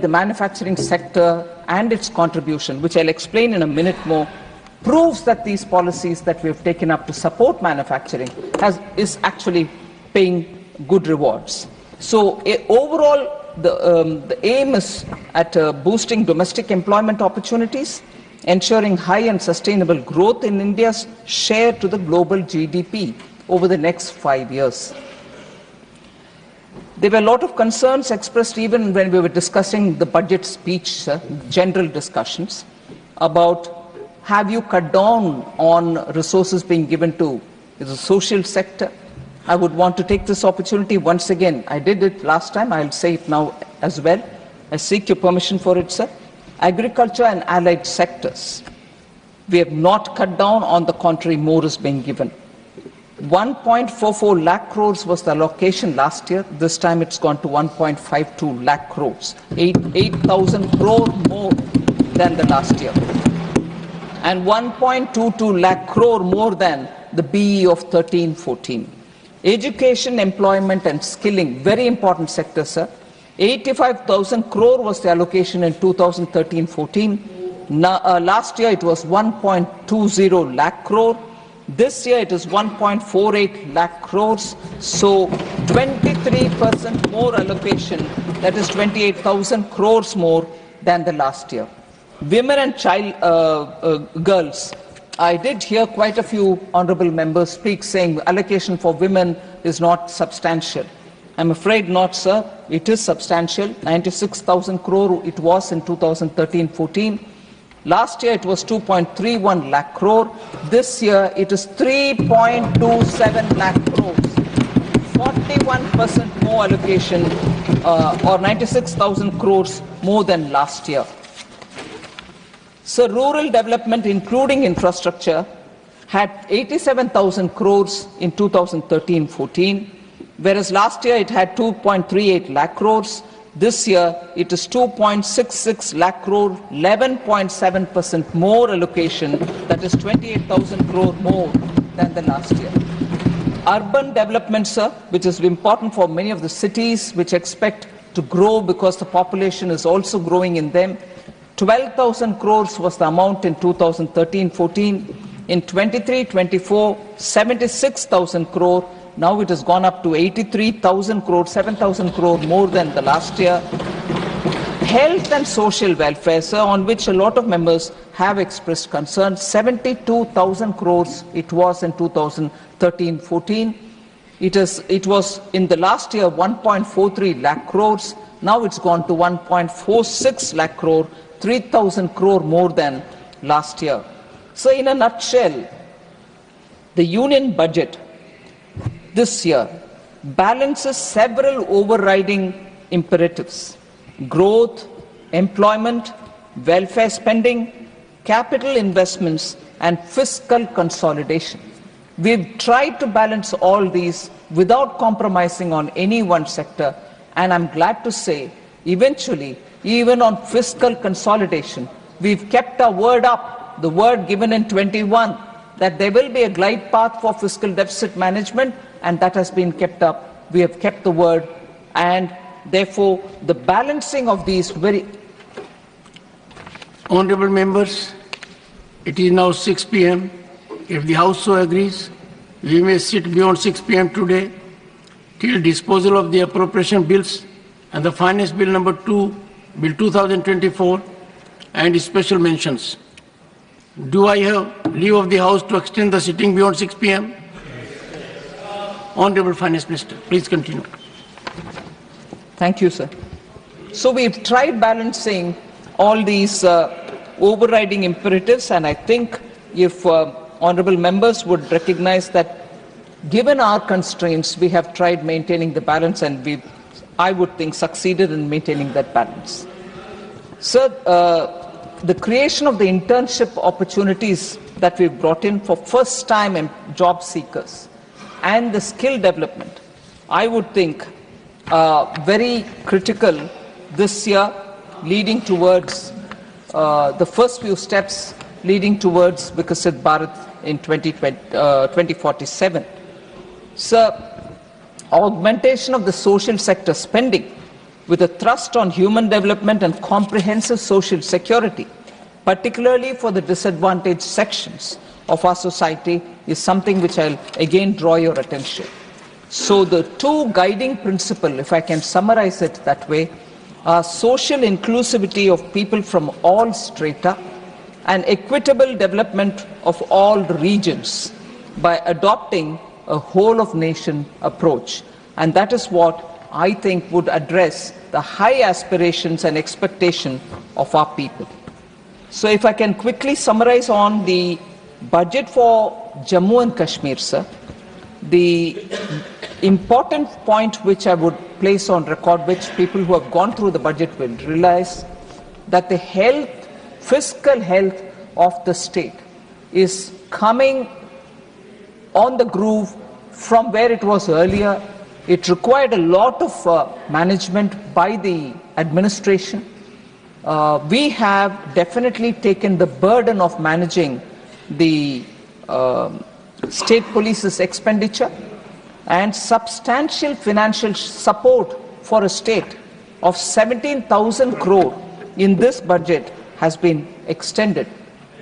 the manufacturing sector and its contribution, which I'll explain in a minute more, proves that these policies that we have taken up to support manufacturing is actually paying good rewards. So overall, the aim is at boosting domestic employment opportunities, ensuring high and sustainable growth in India's share to the global GDP over the next 5 years. There were a lot of concerns expressed even when we were discussing the budget speech, general discussions, about have you cut down on resources being given to the social sector? I would want to take this opportunity once again. I did it last time, I'll say it now as well. I seek your permission for it, sir. Agriculture and allied sectors. We have not cut down, on the contrary, more is being given. 1.44 lakh crores was the allocation last year. This time it's gone to 1.52 lakh crores. 8,000 crore more than the last year. And 1.22 lakh crore more than the BE of 13-14. Education, employment and skilling, very important sector, sir. 85,000 crore was the allocation in 2013-14. Last year it was 1.20 lakh crore. This year it is 1.48 lakh crores. So 23% more allocation, that is 28,000 crores more than the last year. Women and girls. I did hear quite a few honourable members speak saying allocation for women is not substantial. I'm afraid not, sir. It is substantial. 96,000 crore it was in 2013-14. Last year it was 2.31 lakh crore. This year it is 3.27 lakh crores. 41% more allocation, or 96,000 crores more than last year. So rural development, including infrastructure, had 87,000 crores in 2013-14, whereas last year it had 2.38 lakh crores. This year it is 2.66 lakh crore, 11.7% more allocation, that is 28,000 crore more than the last year. Urban development, sir, which is important for many of the cities which expect to grow because the population is also growing in them. 12,000 crores was the amount in 2013-14. In 23-24, 76,000 crore. Now it has gone up to 83,000 crore, 7,000 crore more than the last year. Health and social welfare, sir, on which a lot of members have expressed concern. 72,000 crores it was in 2013-14. It was in the last year 1.43 lakh crores. Now it's gone to 1.46 lakh crore, 3,000 crore more than last year. So in a nutshell, the union budget this year balances several overriding imperatives: growth, employment, welfare spending, capital investments, and fiscal consolidation. We've tried to balance all these without compromising on any one sector, and I'm glad to say, eventually, even on fiscal consolidation, we've kept our word up, the word given in 21, that there will be a glide path for fiscal deficit management, and that has been kept up. We have kept the word, and therefore the balancing of these very... Honourable members, it is now 6 p.m. If the House so agrees, we may sit beyond 6 p.m. today till disposal of the appropriation bills and the Finance Bill number 2, Bill 2024, and special mentions. Do I have leave of the House to extend the sitting beyond 6 p.m.? Honourable Finance Minister, please continue. Thank you, sir. So we've tried balancing all these overriding imperatives, and I think if honourable members would recognize that given our constraints, we have tried maintaining the balance, and we've, I would think, succeeded in maintaining that balance. Sir, the creation of the internship opportunities that we've brought in for first-time job seekers and the skill development, I would think very critical this year, leading towards the first few steps leading towards Viksit Bharat in 2047. Sir, augmentation of the social sector spending with a thrust on human development and comprehensive social security, particularly for the disadvantaged sections of our society, is something which I'll again draw your attention. So the two guiding principles, if I can summarize it that way, are social inclusivity of people from all strata and equitable development of all regions by adopting a whole-of-nation approach. And that is what I think would address the high aspirations and expectation of our people. So if I can quickly summarize on the budget for Jammu and Kashmir, sir, the important point which I would place on record, which people who have gone through the budget will realize, that the fiscal health of the state is coming on the groove from where it was earlier. It required a lot of management by the administration. We have definitely taken the burden of managing the state police's expenditure, and substantial financial support for a state of 17,000 crore in this budget has been extended.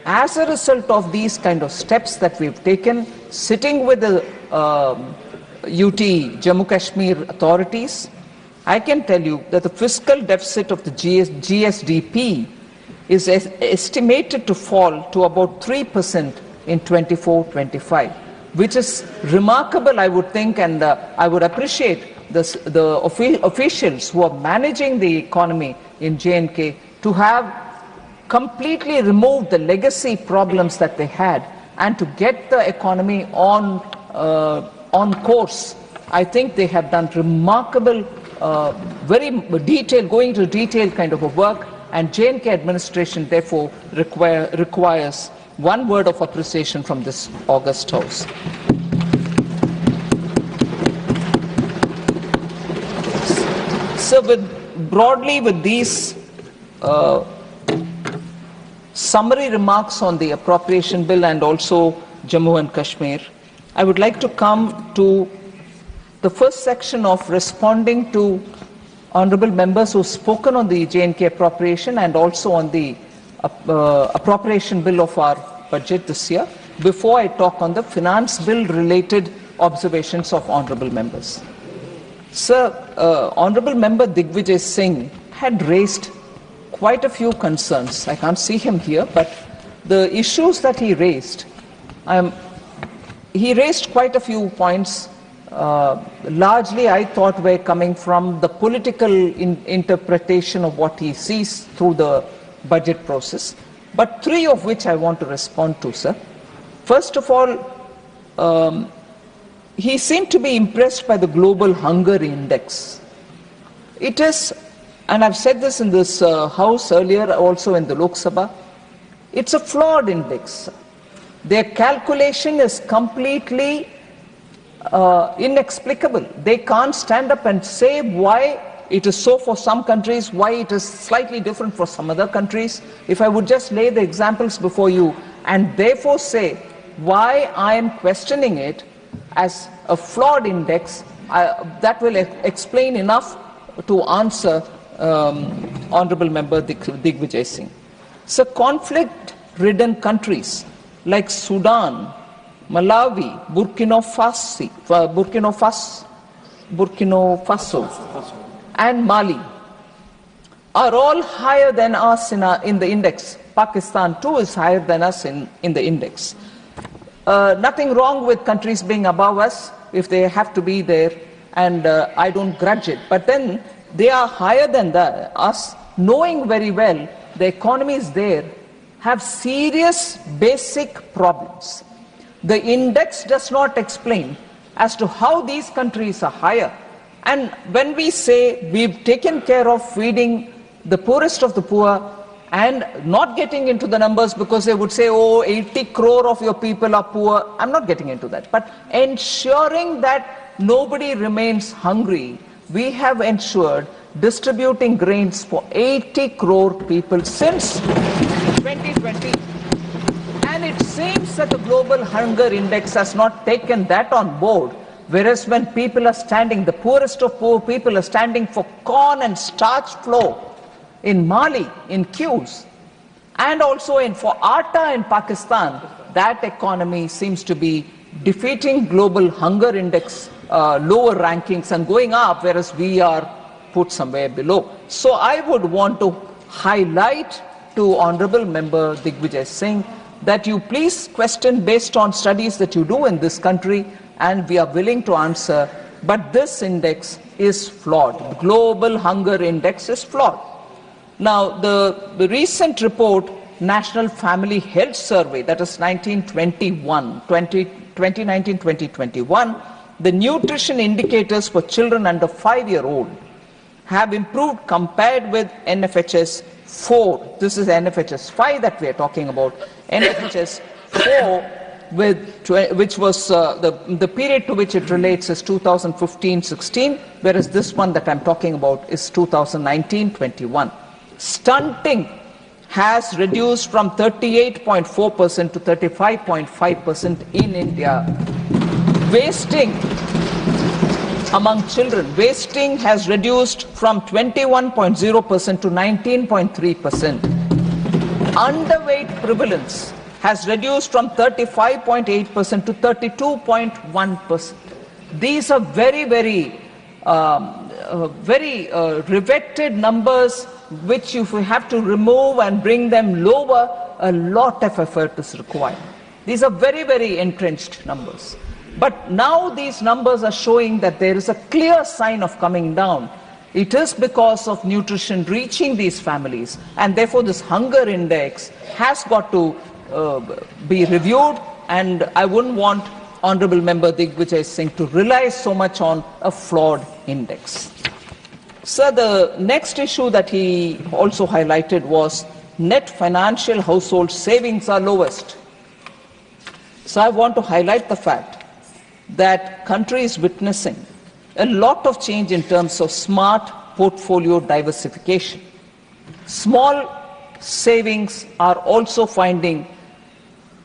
As a result of these kind of steps that we've taken, sitting with the UT Jammu Kashmir authorities, I can tell you that the fiscal deficit of the GSDP is estimated to fall to about 3% in 24-25, which is remarkable, I would think, and I would appreciate the officials who are managing the economy in J&K to have completely removed the legacy problems that they had and to get the economy on course. I think they have done remarkable, very detailed, going to detail kind of a work, and J&K administration therefore requires one word of appreciation from this august house. So broadly with these summary remarks on the appropriation bill and also Jammu and Kashmir, I would like to come to the first section of responding to honourable members who have spoken on the J&K appropriation and also on the appropriation bill of our budget this year, before I talk on the finance bill related observations of honourable members. Sir, Honourable Member Digvijay Singh had raised quite a few concerns. I can't see him here, but the issues that he raised quite a few points. Largely, I thought were coming from the political interpretation of what he sees through the budget process, but three of which I want to respond to, sir. First of all, he seemed to be impressed by the global hunger index. It is, and I've said this in this house earlier, also in the Lok Sabha, it's a flawed index. Their calculation is completely inexplicable. They can't stand up and say why it is so for some countries, why it is slightly different for some other countries. If I would just lay the examples before you and therefore say why I am questioning it as a flawed index, that will explain enough to answer Honourable Member Digvijay Singh. So conflict-ridden countries like Sudan, Malawi, Burkina Faso, and Mali are all higher than us in the index. Pakistan too is higher than us in the index. Nothing wrong with countries being above us if they have to be there, and I don't grudge it. But then they are higher than us, knowing very well the economies there have serious basic problems. The index does not explain as to how these countries are higher. And when we say we've taken care of feeding the poorest of the poor and not getting into the numbers, because they would say, oh, 80 crore of your people are poor. I'm not getting into that. But ensuring that nobody remains hungry, we have ensured distributing grains for 80 crore people since 2020. And it seems that the global hunger index has not taken that on board. Whereas when people are standing, the poorest of poor people are standing for corn and starch flour in Mali, in queues, and also for atta in Pakistan, that economy seems to be defeating global hunger index lower rankings and going up, whereas we are put somewhere below. So I would want to highlight to Honourable Member Digvijay Singh that you please question based on studies that you do in this country, and we are willing to answer, but this index is flawed. The global hunger index is flawed. Now, the recent report, National Family Health Survey, that is 2019-2021, the nutrition indicators for children under 5-year-old have improved compared with NFHS 4. This is NFHS 5 that we are talking about. NFHS 4, which was the period to which it relates is 2015-16, whereas this one that I'm talking about is 2019-21. Stunting has reduced from 38.4% to 35.5% in India. Wasting among children, wasting has reduced from 21.0% to 19.3%. Underweight prevalence has reduced from 35.8% to 32.1%. These are very, revetted numbers which if we have to remove and bring them lower, a lot of effort is required. These are very entrenched numbers. But now these numbers are showing that there is a clear sign of coming down. It is because of nutrition reaching these families, and therefore this hunger index has got to be reviewed, and I wouldn't want Honourable Member Digvijay Singh to rely so much on a flawed index. Sir, the next issue that he also highlighted was net financial household savings are lowest. So I want to highlight the fact that country is witnessing a lot of change in terms of smart portfolio diversification. Small savings are also finding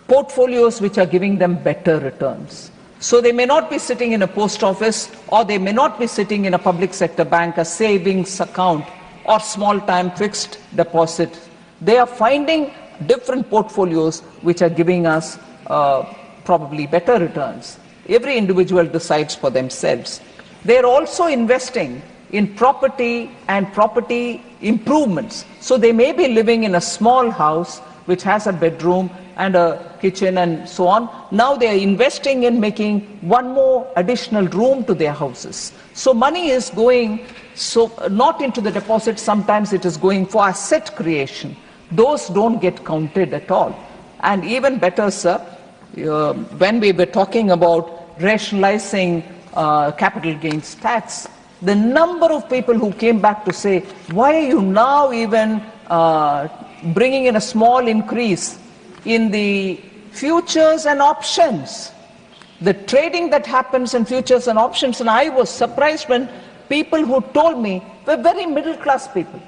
portfolios which are giving them better returns. So they may not be sitting in a post office, or they may not be sitting in a public sector bank, a savings account or small time fixed deposit. They are finding different portfolios which are giving us probably better returns. Every individual decides for themselves. They are also investing in property and property improvements. So they may be living in a small house which has a bedroom and a kitchen and so on. Now they are investing in making one more additional room to their houses. So money is going not into the deposit, sometimes it is going for asset creation. Those don't get counted at all. And even better, sir, when we were talking about rationalizing capital gains tax, the number of people who came back to say, why are you now even bringing in a small increase in the futures and options, the trading that happens in futures and options? And I was surprised when people who told me were very middle class people.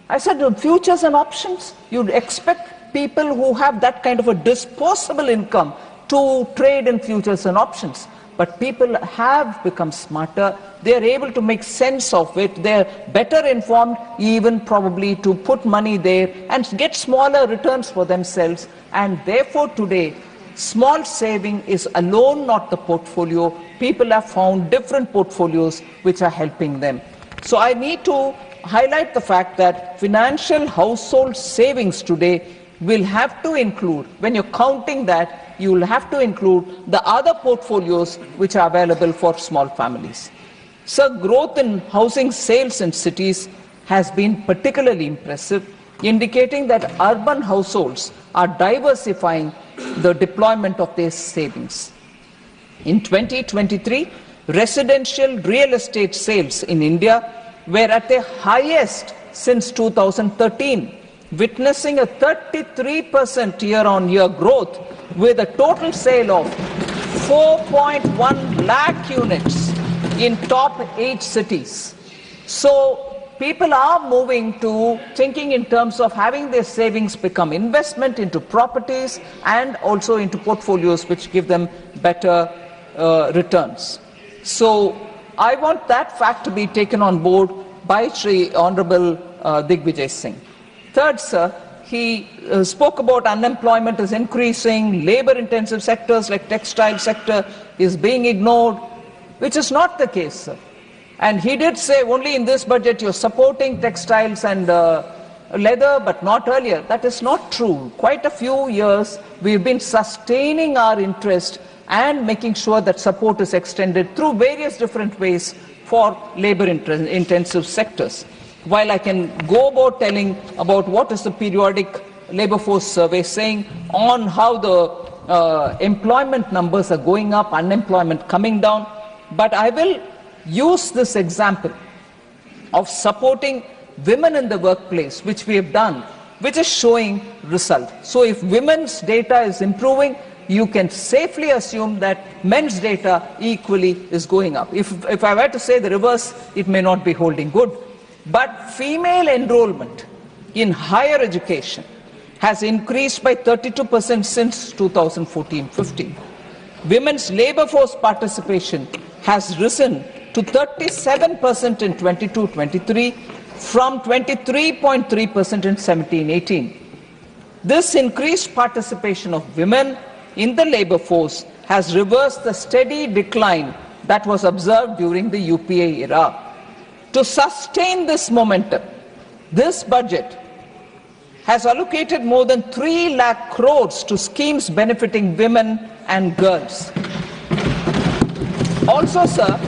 I said, futures and options, you'd expect people who have that kind of a disposable income to trade in futures and options. But people have become smarter. They are able to make sense of it. They are better informed, even probably to put money there and get smaller returns for themselves. And therefore today, small saving is alone not the portfolio. People have found different portfolios which are helping them. So I need to highlight the fact that financial household savings today will have to include, when you're counting that, you will have to include the other portfolios which are available for small families. So growth in housing sales in cities has been particularly impressive, indicating that urban households are diversifying the deployment of their savings. In 2023, residential real estate sales in India were at their highest since 2013, witnessing a 33% year-on-year growth with a total sale of 4.1 lakh units in top 8 cities. So people are moving to thinking in terms of having their savings become investment into properties and also into portfolios which give them better returns. So I want that fact to be taken on board by Shri Honorable Digvijay Singh. Third, sir, he spoke about unemployment is increasing, labor-intensive sectors like textile sector is being ignored, which is not the case, sir. And he did say only in this budget you're supporting textiles and leather, but not earlier. That is not true. Quite a few years we've been sustaining our interest and making sure that support is extended through various different ways for labor-intensive sectors. While I can go about telling about what is the periodic labor force survey saying on how the employment numbers are going up, unemployment coming down, but I will use this example of supporting women in the workplace, which we have done, which is showing result. So if women's data is improving, you can safely assume that men's data equally is going up. If I were to say the reverse, it may not be holding good. But female enrollment in higher education has increased by 32% since 2014-15. Women's labor force participation has risen to 37% in 22-23 from 23.3% in 17-18. This increased participation of women in the labor force has reversed the steady decline that was observed during the UPA era. To sustain this momentum, this budget has allocated more than 3 lakh crores to schemes benefiting women and girls. Also, sir,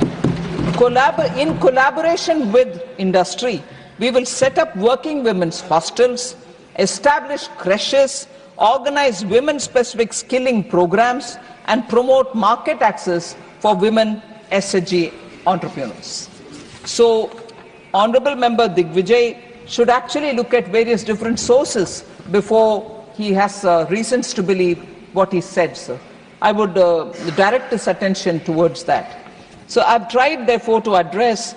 in collaboration with industry, we will set up working women's hostels, establish creches, organize women-specific skilling programs, and promote market access for women SHG entrepreneurs. So, Honorable Member Digvijay should actually look at various different sources before he has reasons to believe what he said, sir. I would direct his attention towards that. So I've tried, therefore, to address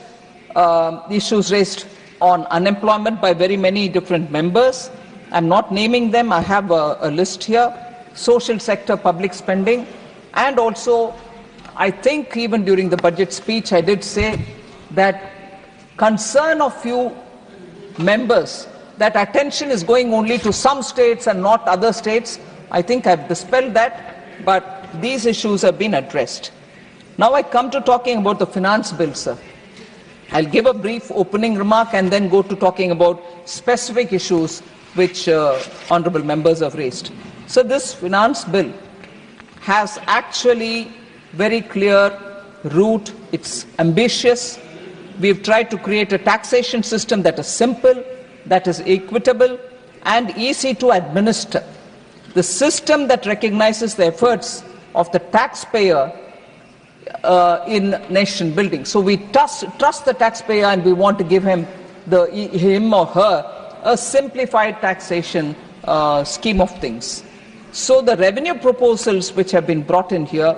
issues raised on unemployment by very many different members. I'm not naming them. I have a list here. Social sector public spending. And also, I think even during the budget speech, I did say that concern of few members that attention is going only to some states and not other states. I think I've dispelled that, but these issues have been addressed. Now I come to talking about the finance bill, sir. I'll give a brief opening remark and then go to talking about specific issues which honorable members have raised. So this finance bill has actually very clear route. It's ambitious. We've tried to create a taxation system that is simple, that is equitable, and easy to administer. The system that recognizes the efforts of the taxpayer in nation building. So we trust the taxpayer and we want to give him or her a simplified taxation scheme of things. So the revenue proposals which have been brought in here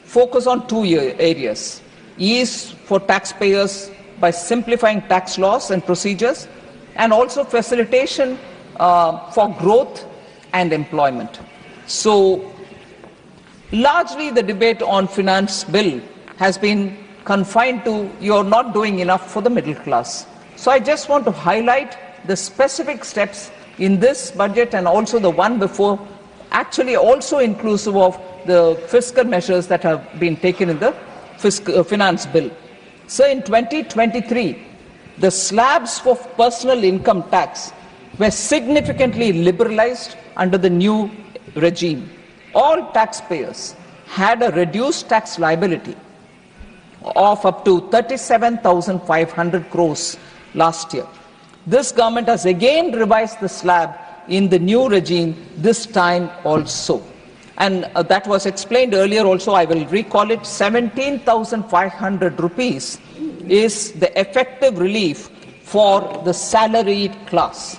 focus on 2 areas. Ease for taxpayers by simplifying tax laws and procedures, and also facilitation for growth and employment. So largely the debate on finance bill has been confined to you're not doing enough for the middle class. So I just want to highlight the specific steps in this budget and also the one before, actually also inclusive of the fiscal measures that have been taken in the finance bill. So in 2023, the slabs for personal income tax were significantly liberalized under the new regime. All taxpayers had a reduced tax liability of up to 37,500 crores last year. This government has again revised the slab in the new regime this time also. And that was explained earlier also. I will recall it. 17,500 rupees is the effective relief for the salaried class.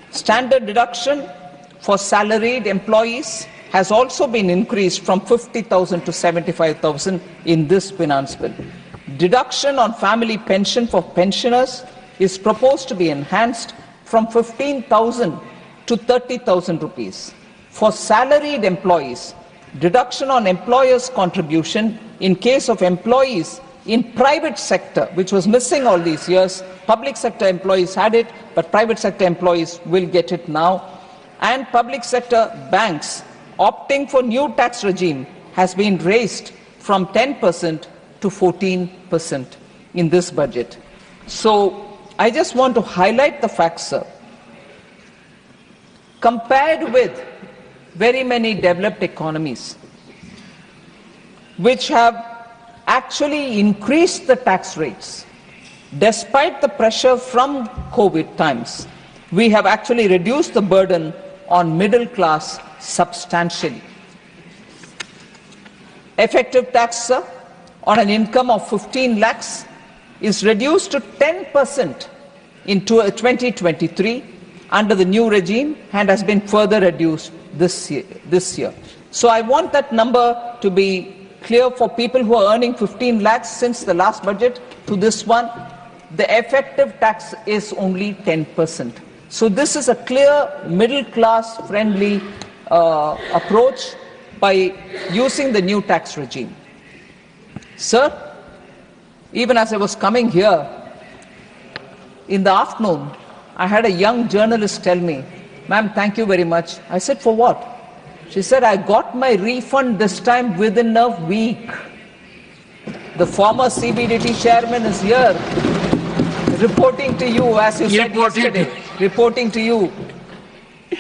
Standard deduction for salaried employees has also been increased from 50,000 to 75,000 in this finance bill. Deduction on family pension for pensioners is proposed to be enhanced from 15,000 to 30,000 rupees. For salaried employees, deduction on employers' contribution in case of employees in private sector, which was missing all these years. Public sector employees had it, but private sector employees will get it now. And public sector banks opting for new tax regime has been raised from 10% to 14% in this budget. So I just want to highlight the fact, sir. Compared with very many developed economies, which have actually increased the tax rates, despite the pressure from COVID times, we have actually reduced the burden on middle class substantially. Effective tax, sir, on an income of 15 lakhs is reduced to 10% in 2023 under the new regime and has been further reduced this year. So I want that number to be clear for people who are earning 15 lakhs since the last budget to this one. The effective tax is only 10%. So this is a clear middle-class friendly approach by using the new tax regime. Sir, even as I was coming here, in the afternoon, I had a young journalist tell me, "Ma'am, thank you very much." I said, "For what?" She said, "I got my refund this time within a week." The former CBDT chairman is here, reporting to you, as you said yesterday, reporting to you.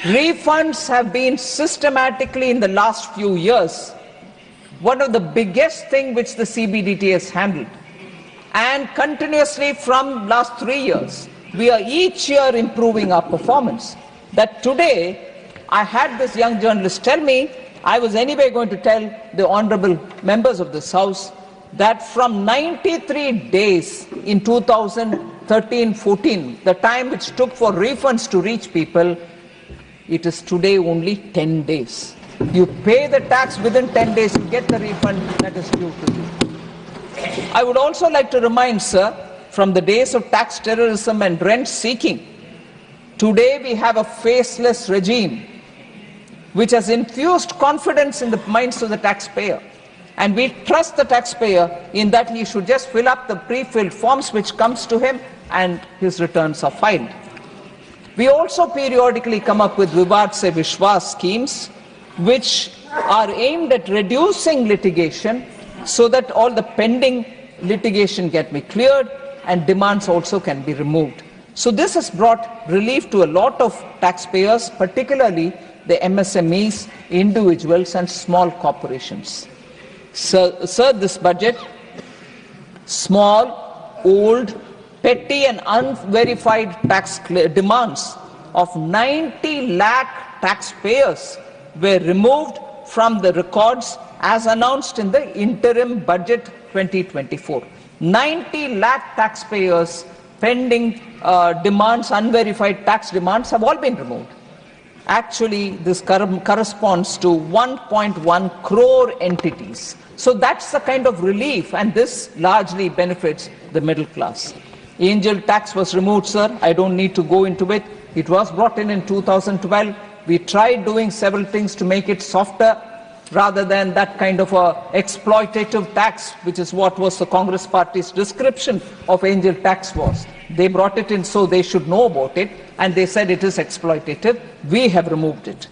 Refunds have been systematically in the last few years one of the biggest things which the CBDT has handled. And continuously from last 3 years, we are each year improving our performance. That today, I had this young journalist tell me, I was anyway going to tell the honorable members of this House that from 93 days in 2013-14, the time which took for refunds to reach people, it is today only 10 days. You pay the tax within 10 days, you get the refund that is due to you. I would also like to remind, sir, from the days of tax terrorism and rent seeking, today we have a faceless regime which has infused confidence in the minds of the taxpayer. And we trust the taxpayer in that he should just fill up the pre-filled forms which comes to him and his returns are filed. We also periodically come up with Vivad Se Vishwas schemes which are aimed at reducing litigation so that all the pending litigation can be cleared and demands also can be removed. So this has brought relief to a lot of taxpayers, particularly the MSMEs, individuals and small corporations. Sir, this budget, small, old, petty and unverified tax demands of 90 lakh taxpayers were removed from the records as announced in the interim budget 2024. 90 lakh taxpayers pending demands, unverified tax demands have all been removed. Actually, this corresponds to 1.1 crore entities. So that's the kind of relief, and this largely benefits the middle class. Angel tax was removed, sir. I don't need to go into it. It was brought in 2012. We tried doing several things to make it softer rather than that kind of a exploitative tax, which is what was the Congress Party's description of angel tax was. They brought it in so they should know about it, and they said it is exploitative. We have removed it.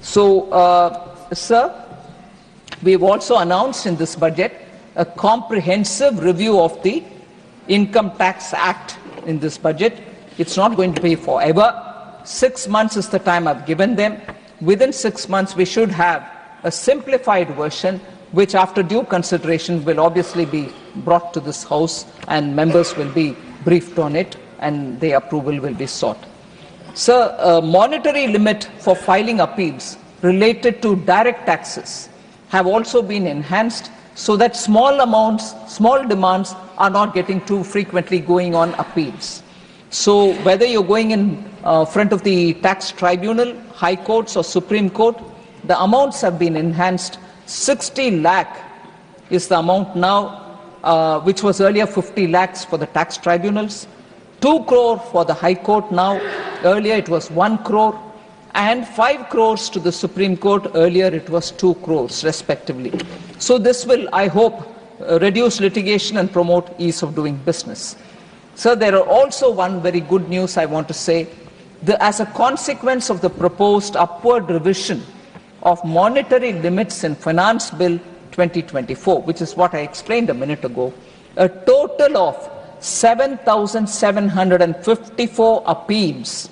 So, sir, we've also announced in this budget a comprehensive review of the Income Tax Act in this budget. It's not going to be forever. 6 months is the time I've given them. Within 6 months, we should have a simplified version, which after due consideration will obviously be brought to this House and members will be briefed on it and the approval will be sought. Sir, a monetary limit for filing appeals related to direct taxes have also been enhanced so that small amounts, small demands are not getting too frequently going on appeals. So whether you're going in front of the tax tribunal, high courts or Supreme Court, the amounts have been enhanced. 60 lakh is the amount now, which was earlier 50 lakhs for the tax tribunals, 2 crore for the High Court now, earlier it was 1 crore, and 5 crores to the Supreme Court, earlier it was 2 crores respectively. So this will, I hope, reduce litigation and promote ease of doing business. So there are also one very good news I want to say. As a consequence of the proposed upward revision of monetary limits in Finance Bill 2024, which is what I explained a minute ago, a total of 7,754 appeals,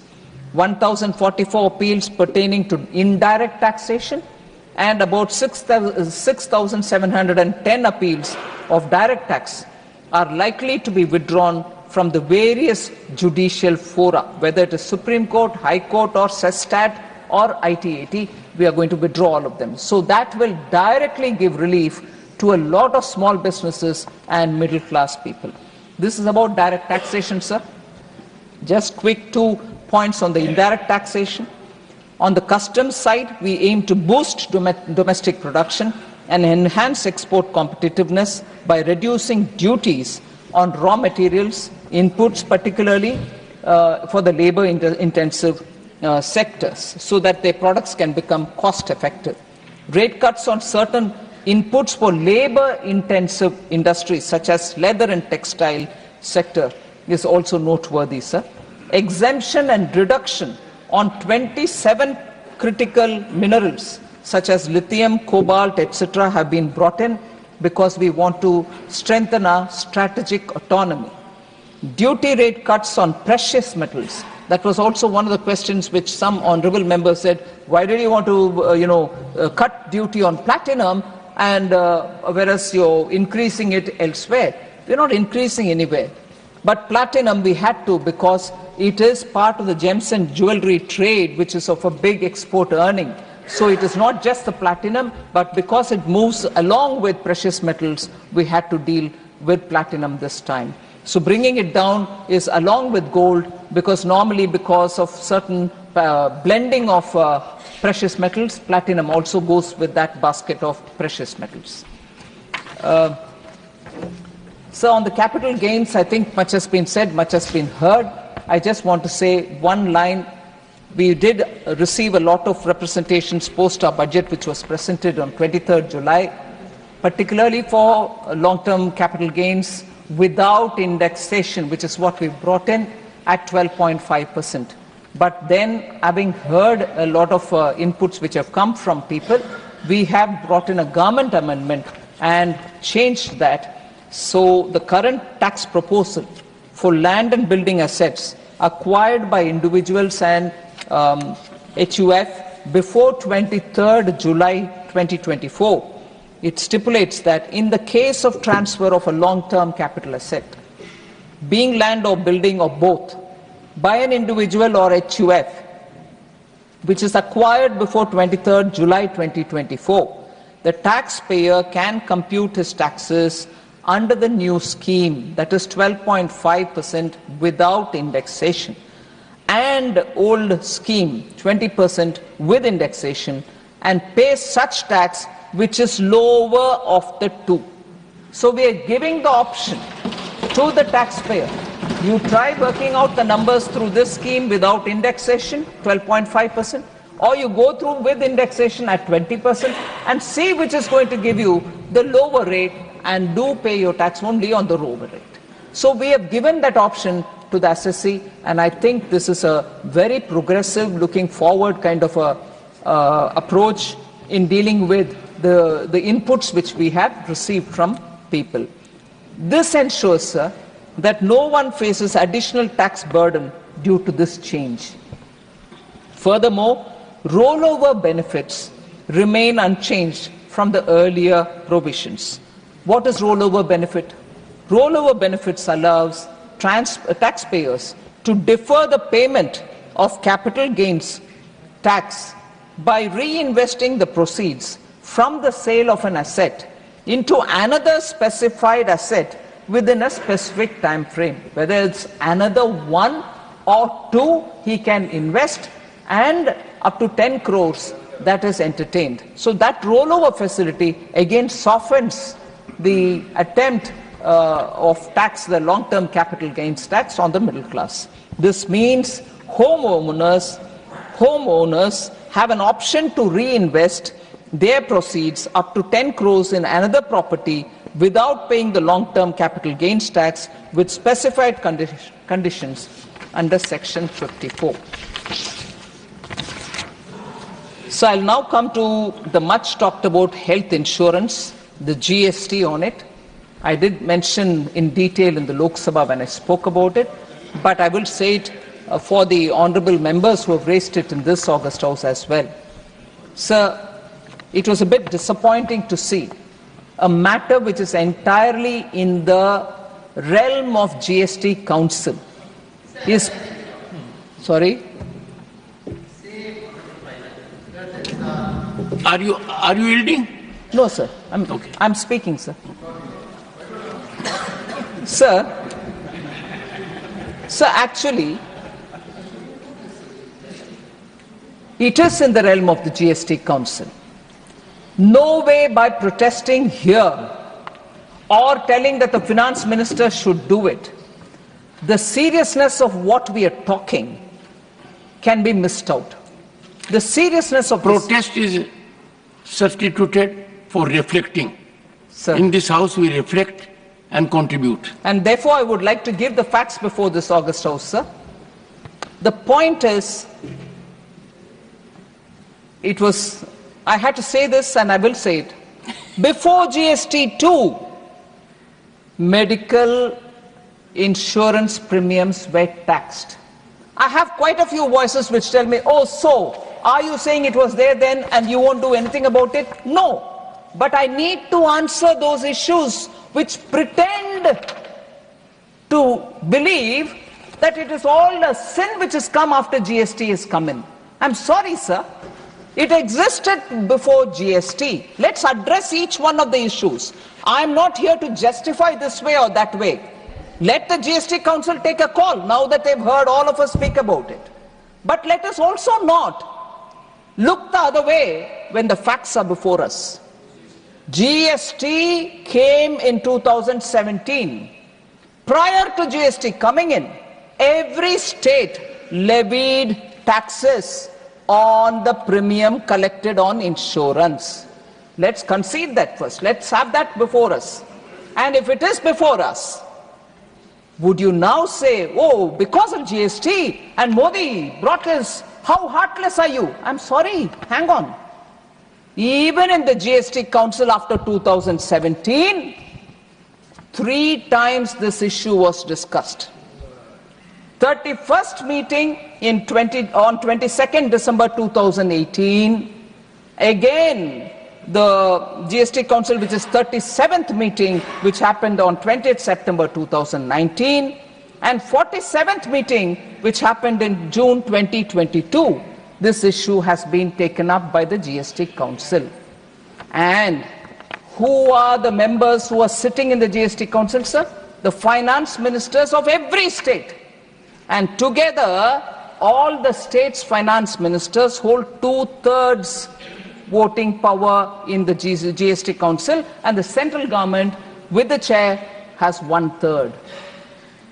1,044 appeals pertaining to indirect taxation, and about 6,710 appeals of direct tax are likely to be withdrawn from the various judicial fora, whether it is Supreme Court, High Court, or SESTAT, or ITAT. We are going to withdraw all of them. So that will directly give relief to a lot of small businesses and middle-class people. This is about direct taxation, sir. Just quick 2 points on the indirect taxation. On the customs side, we aim to boost domestic production and enhance export competitiveness by reducing duties on raw materials, inputs, particularly for the labor-intensive sectors, so that their products can become cost-effective. Rate cuts on certain inputs for labor-intensive industries, such as leather and textile sector, is also noteworthy, sir. Exemption and reduction on 27 critical minerals, such as lithium, cobalt, etc., have been brought in because we want to strengthen our strategic autonomy. Duty rate cuts on precious metals. That was also one of the questions which some honourable members said, why do you want to cut duty on platinum and whereas you're increasing it elsewhere? We're not increasing anywhere. But platinum we had to, because it is part of the gems and jewellery trade, which is of a big export earning. So it is not just the platinum, but because it moves along with precious metals, we had to deal with platinum this time. So bringing it down is along with gold, because normally because of certain blending of precious metals, platinum also goes with that basket of precious metals. So on the capital gains, I think much has been said, much has been heard. I just want to say one line. We did receive a lot of representations post our budget, which was presented on 23rd July, particularly for long-term capital gains without indexation, which is what we brought in at 12.5%. But then, having heard a lot of inputs which have come from people, we have brought in a government amendment and changed that. So the current tax proposal for land and building assets acquired by individuals and HUF before 23rd July 2024, it stipulates that in the case of transfer of a long-term capital asset, being land or building or both, by an individual or HUF, which is acquired before 23rd July 2024, the taxpayer can compute his taxes under the new scheme, that is 12.5% without indexation, and old scheme 20% with indexation, and pay such tax which is lower of the two. So we are giving the option to the taxpayer. You try working out the numbers through this scheme without indexation, 12.5%, or you go through with indexation at 20% and see which is going to give you the lower rate, and do pay your tax only on the lower rate. So we have given that option to the assessee, and I think this is a very progressive, looking forward kind of a approach in dealing with the inputs which we have received from people. This ensures, sir, that no one faces additional tax burden due to this change. Furthermore, rollover benefits remain unchanged from the earlier provisions. What is rollover benefit? Rollover benefits allows taxpayers to defer the payment of capital gains tax by reinvesting the proceeds from the sale of an asset into another specified asset within a specific time frame. Whether it's another 1 or 2, he can invest, and up to 10 crores that is entertained. So that rollover facility again softens the attempt of tax, the long-term capital gains tax on the middle class. This means homeowners have an option to reinvest their proceeds up to 10 crores in another property without paying the long-term capital gains tax with specified conditions under Section 54. So I'll now come to the much talked about health insurance, the GST on it. I did mention in detail in the Lok Sabha when I spoke about it, but I will say it for the honourable members who have raised it in this August House as well. Sir, it was a bit disappointing to see a matter which is entirely in the realm of GST Council is, sorry? Are you yielding? No, sir. I'm speaking, sir. Sir, actually, it is in the realm of the GST Council. No way by protesting here or telling that the finance minister should do it, the seriousness of what we are talking can be missed out. The seriousness of protest is substituted for reflecting. Sir. In this House, we reflect and contribute. And therefore, I would like to give the facts before this August House, sir. The point is, I had to say this and I will say it. Before GST 2, medical insurance premiums were taxed. I have quite a few voices which tell me, oh, so, are you saying it was there then and you won't do anything about it? No. But I need to answer those issues which pretend to believe that it is all a sin which has come after GST has come in. I'm sorry, sir. It existed before GST. Let's address each one of the issues. I'm not here to justify this way or that way. Let the GST Council take a call now that they've heard all of us speak about it. But let us also not look the other way when the facts are before us. GST came in 2017. Prior to GST coming in, every state levied taxes on the premium collected on insurance. Let's concede that first. Let's have that before us. And if it is before us, would you now say, oh, because of GST and Modi brought this, how heartless are you? I'm sorry, hang on. Even in the GST Council after 2017, 3 times this issue was discussed. 31st meeting on 22nd December 2018. Again, the GST Council, which is 37th meeting, which happened on 20th September 2019. And 47th meeting, which happened in June 2022. This issue has been taken up by the GST Council. And who are the members who are sitting in the GST Council, sir? The finance ministers of every state. And together, all the states' finance ministers hold 2/3 voting power in the GST Council, and the central government, with the chair, has 1/3.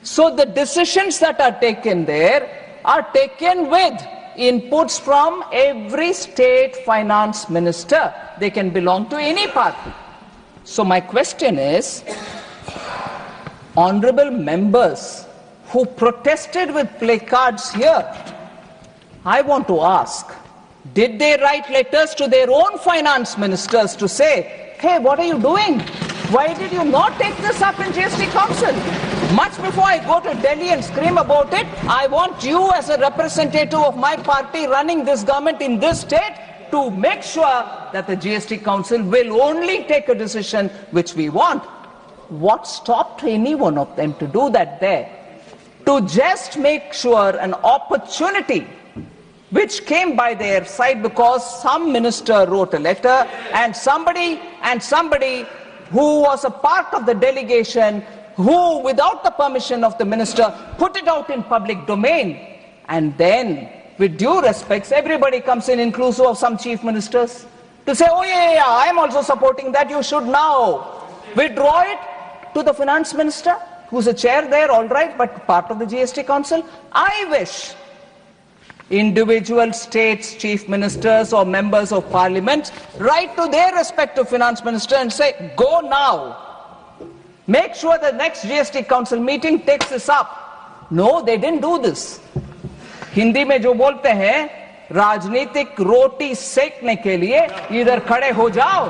So the decisions that are taken there are taken with inputs from every state finance minister. They can belong to any party. So my question is, honorable members who protested with placards here, I want to ask, did they write letters to their own finance ministers to say, hey, what are you doing? Why did you not take this up in GST Council? Much before I go to Delhi and scream about it, I want you as a representative of my party running this government in this state to make sure that the GST Council will only take a decision which we want. What stopped any one of them to do that there? To just make sure an opportunity which came by their side because some minister wrote a letter and somebody who was a part of the delegation who, without the permission of the minister, put it out in public domain. And then, with due respects, everybody comes in, inclusive of some chief ministers, to say, oh yeah, I am also supporting that, you should now withdraw it to the finance minister, who's a chair there, all right, but part of the GST Council. I wish individual states, chief ministers or members of parliament write to their respective finance minister and say, go now Make sure the next GST Council meeting takes this up. No, they didn't do this. Hindi में जो बोलते हैं राजनीतिक रोटी सेकने के लिए इधर खड़े हो जाओ।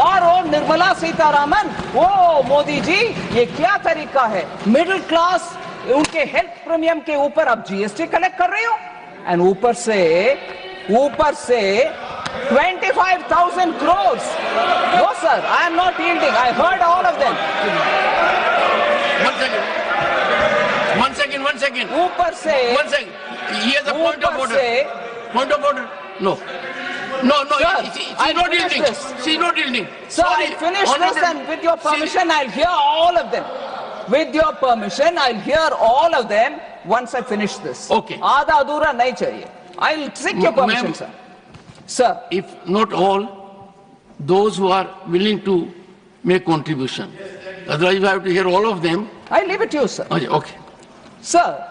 और वो निर्मला सीतारामन, वो मोदी जी, ये क्या तरीका है? मिडिल क्लास उनके हेल्थ प्रीमियम के ऊपर आप जीएसटी कलेक्ट कर रही हो, एंड ऊपर से 25,000 crores. No sir, I am not yielding. I heard all of them. One second. ऊपर से, one second. Here's a point of order. Point of order. No. Sir, she's not yielding. She's not yielding. Sir, I finish this, and with your permission, I'll hear all of them. With your permission, I'll hear all of them once I finish this. Okay. आधा अधूरा नहीं चाहिए. I'll seek your permission, sir. Sir. If not all, those who are willing to make contribution. Otherwise, I have to hear all of them. I leave it to you, sir. Okay. Sir,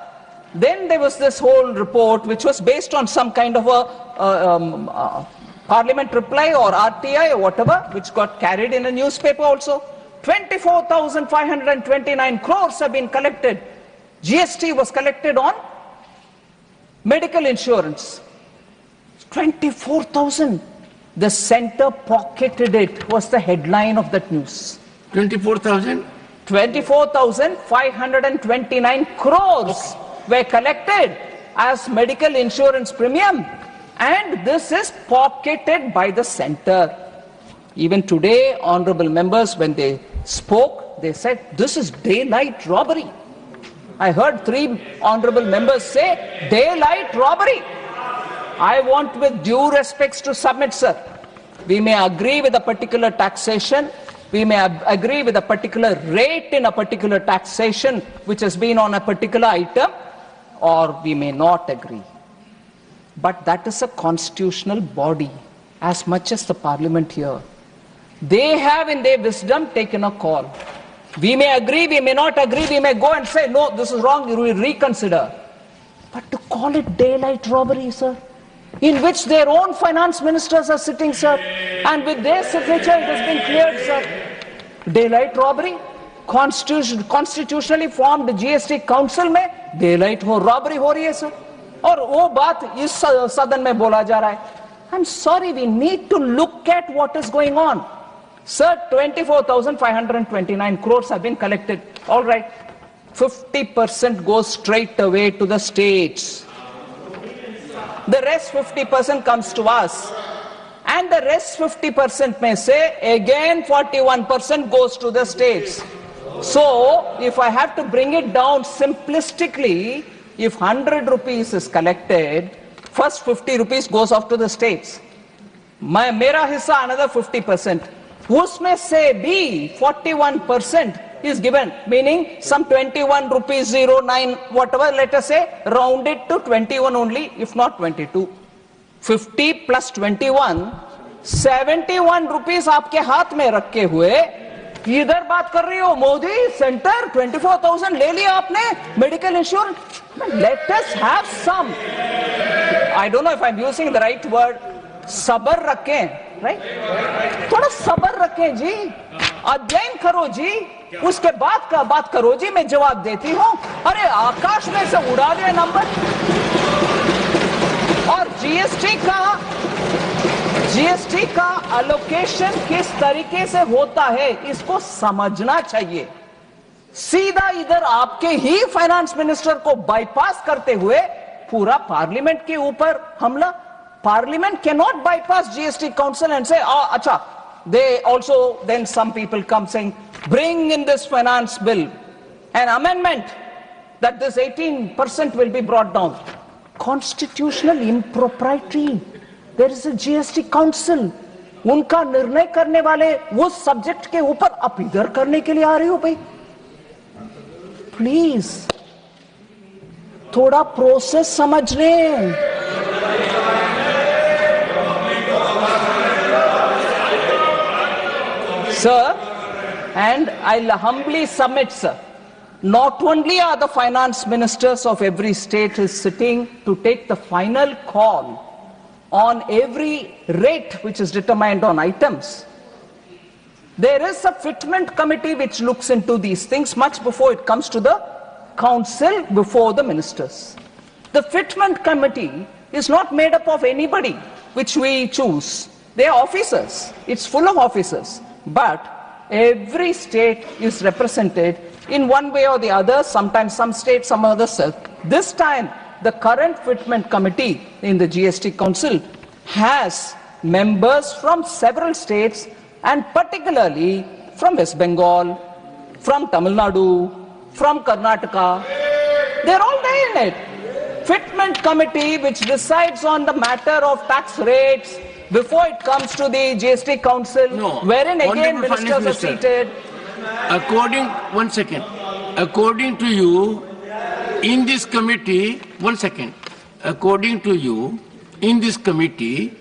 then there was this whole report which was based on some kind of a parliament reply or RTI or whatever, which got carried in a newspaper also. 24,529 crores have been collected. GST was collected on medical insurance. 24,000. The center pocketed it, was the headline of that news. 24,000? 24,529 crores were collected as medical insurance premium, and this is pocketed by the center. Even today, honorable members, when they spoke, they said this is daylight robbery. I heard 3 honorable members say daylight robbery. I want, with due respects, to submit, sir. We may agree with a particular taxation, we may agree with a particular rate in a particular taxation which has been on a particular item, or we may not agree. But that is a constitutional body, as much as the parliament here. They have in their wisdom taken a call. We may agree, we may not agree, we may go and say, no, this is wrong, we will reconsider. But to call it daylight robbery, sir, in which their own finance ministers are sitting, sir, and with their signature it has been cleared, sir. Daylight robbery, constitutionally formed GST Council में daylight robbery हो रही है, sir. और वो बात इस सदन में बोला जा रहा है. I'm sorry, we need to look at what is going on. Sir, 24,529 crores have been collected. All right. 50% goes straight away to the states. The rest 50% comes to us. And the rest 50% may say, again 41% goes to the states. So, if I have to bring it down simplistically, if 100 rupees is collected, first 50 rupees goes off to the states. Mera hissa another 50%. Usme se be 41% is given, meaning some 21 rupees 09, whatever, let us say, round it to 21 only, if not 22. 50 plus 21, 71 rupees आपके हाथ में रखे हुए इधर बात कर रही हो मोदी सेंटर 24,000 ले लिया आपने medical insurance. Let us have some, I don't know if I'm using the right word, सबर रखें, right? थोड़ा सबर रखें जी, अध्ययन करो जी, उसके बाद का बात करो जी, मैं जवाब देती हूं. अरे आकाश में से उड़ा दिए नंबर. और जीएसटी का एलोकेशन किस तरीके से होता है इसको समझना चाहिए. सीधा इधर आपके ही फाइनेंस मिनिस्टर को बाईपास करते हुए पूरा पार्लियामेंट के ऊपर हमला. Parliament cannot bypass GST Council and say, oh, acha. They also, then some people come saying, bring in this finance bill, an amendment that this 18% will be brought down. Constitutional impropriety. There is a GST Council. उनका निर्णय करने वाले वो subject के ऊपर आप इधर करने के लिए आ रहे हो भाई. प्लीज थोड़ा प्रोसेस समझ लें. Sir, and I'll humbly submit, sir, not only are the finance ministers of every state is sitting to take the final call on every rate which is determined on items, There is a fitment committee which looks into these things much before it comes to the council before the ministers. The fitment committee is not made up of anybody which we choose. They are officers. It's full of officers. But every state is represented in one way or the other, sometimes some states, some others. This time, the current fitment committee in the GST Council has members from several states and particularly from West Bengal, from Tamil Nadu, from Karnataka. They're all there in it. Fitment committee which decides on the matter of tax rates before it comes to the GST Council, wherein again ministers are seated. According to you, in this committee, according to you, in this committee,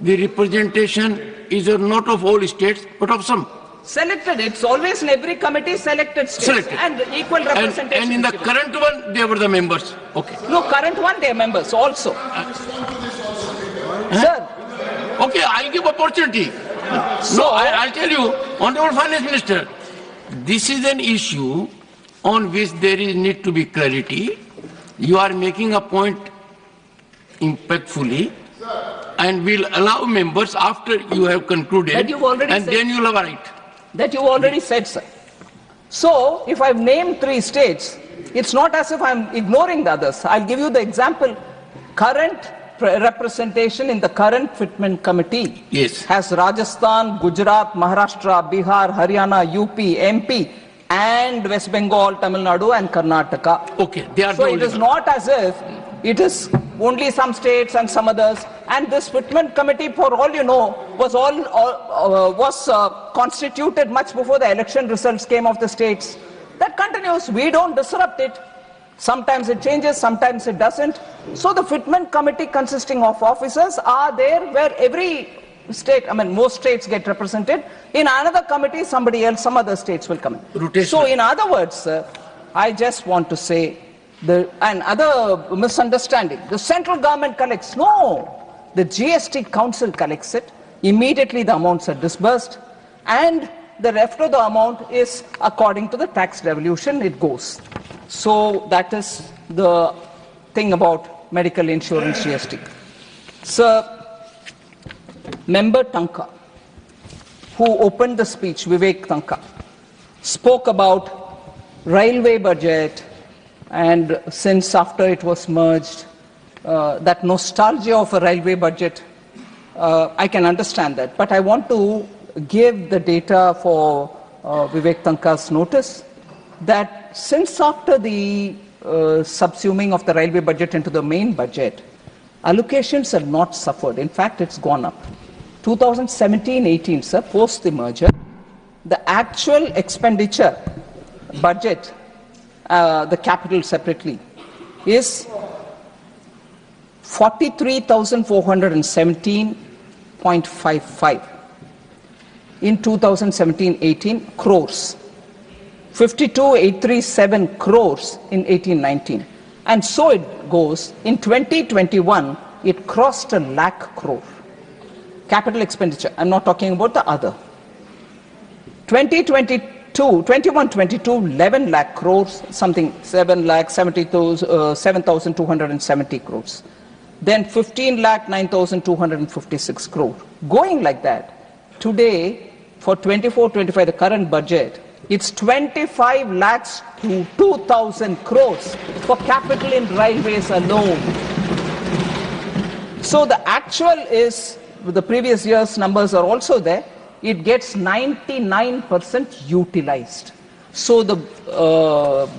the representation is not of all states, but of some. Selected. It's always in every committee selected states. And equal representation. And in the current one, they were the members. Okay. No, current one, they are members also. Sir. Okay, I'll give opportunity. I'll tell you, Honorable Finance Minister, this is an issue on which there is need to be clarity. You are making a point impactfully and will allow members after you have concluded, and then you'll have a right. That you already said, sir. So, if I've named 3 states, it's not as if I'm ignoring the others. I'll give you the example. Current representation in the current fitment committee has Rajasthan, Gujarat, Maharashtra, Bihar, Haryana, UP, MP, and West Bengal, Tamil Nadu, and Karnataka. Okay, they are so it is not as if it is only some states and some others. And this fitment committee, for all you know, was constituted much before the election results came of the states. That continues. We don't disrupt it. Sometimes it changes, sometimes it doesn't. So the fitment committee consisting of officers are there where every state, most states get represented. In another committee, somebody else, some other states will come in. Rotation. So in other words, sir, I just want to say, another misunderstanding. The central government collects. No, the GST Council collects it. Immediately the amounts are disbursed. And the rest of the amount is according to the tax devolution, it goes. So that is the thing about medical insurance GST. Sir, Member Tanka, who opened the speech, Vivek Tanka, spoke about railway budget, and since after it was merged, that nostalgia of a railway budget, I can understand that. But I want to give the data for Vivek Tanka's notice that since after the subsuming of the railway budget into the main budget, allocations have not suffered. In fact, it's gone up. 2017-18, sir, post the merger, the actual expenditure budget, the capital separately, is 43,417.55 in 2017-18 crores. 52,837 crores in 18-19. And so it goes. In 2021, it crossed 1 lakh crore. Capital expenditure. I'm not talking about the other. 21-22, 11 lakh crores, something 7,270 crores. Then 15 lakh 9,256 crore. Going like that. Today, for 24-25, the current budget, it's 25 lakhs to 2,000 crores for capital in railways alone. So the actual is, the previous year's numbers are also there, it gets 99% utilized. So the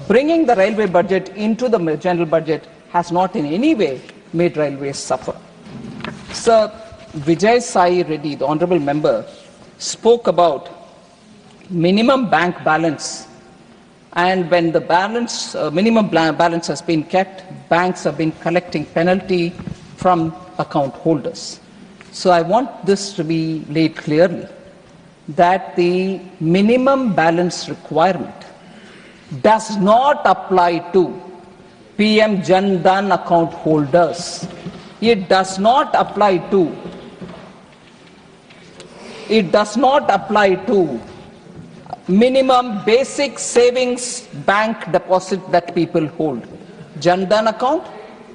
bringing the railway budget into the general budget has not in any way made railways suffer. Sir, Vijay Sai Reddy, the honorable member, spoke about minimum bank balance, and when the balance, minimum balance has been kept, banks have been collecting penalty from account holders. So I want this to be laid clearly, that the minimum balance requirement does not apply to PM Jan Dhan account holders. It does not apply to minimum basic savings bank deposit that people hold, Jan Dhan account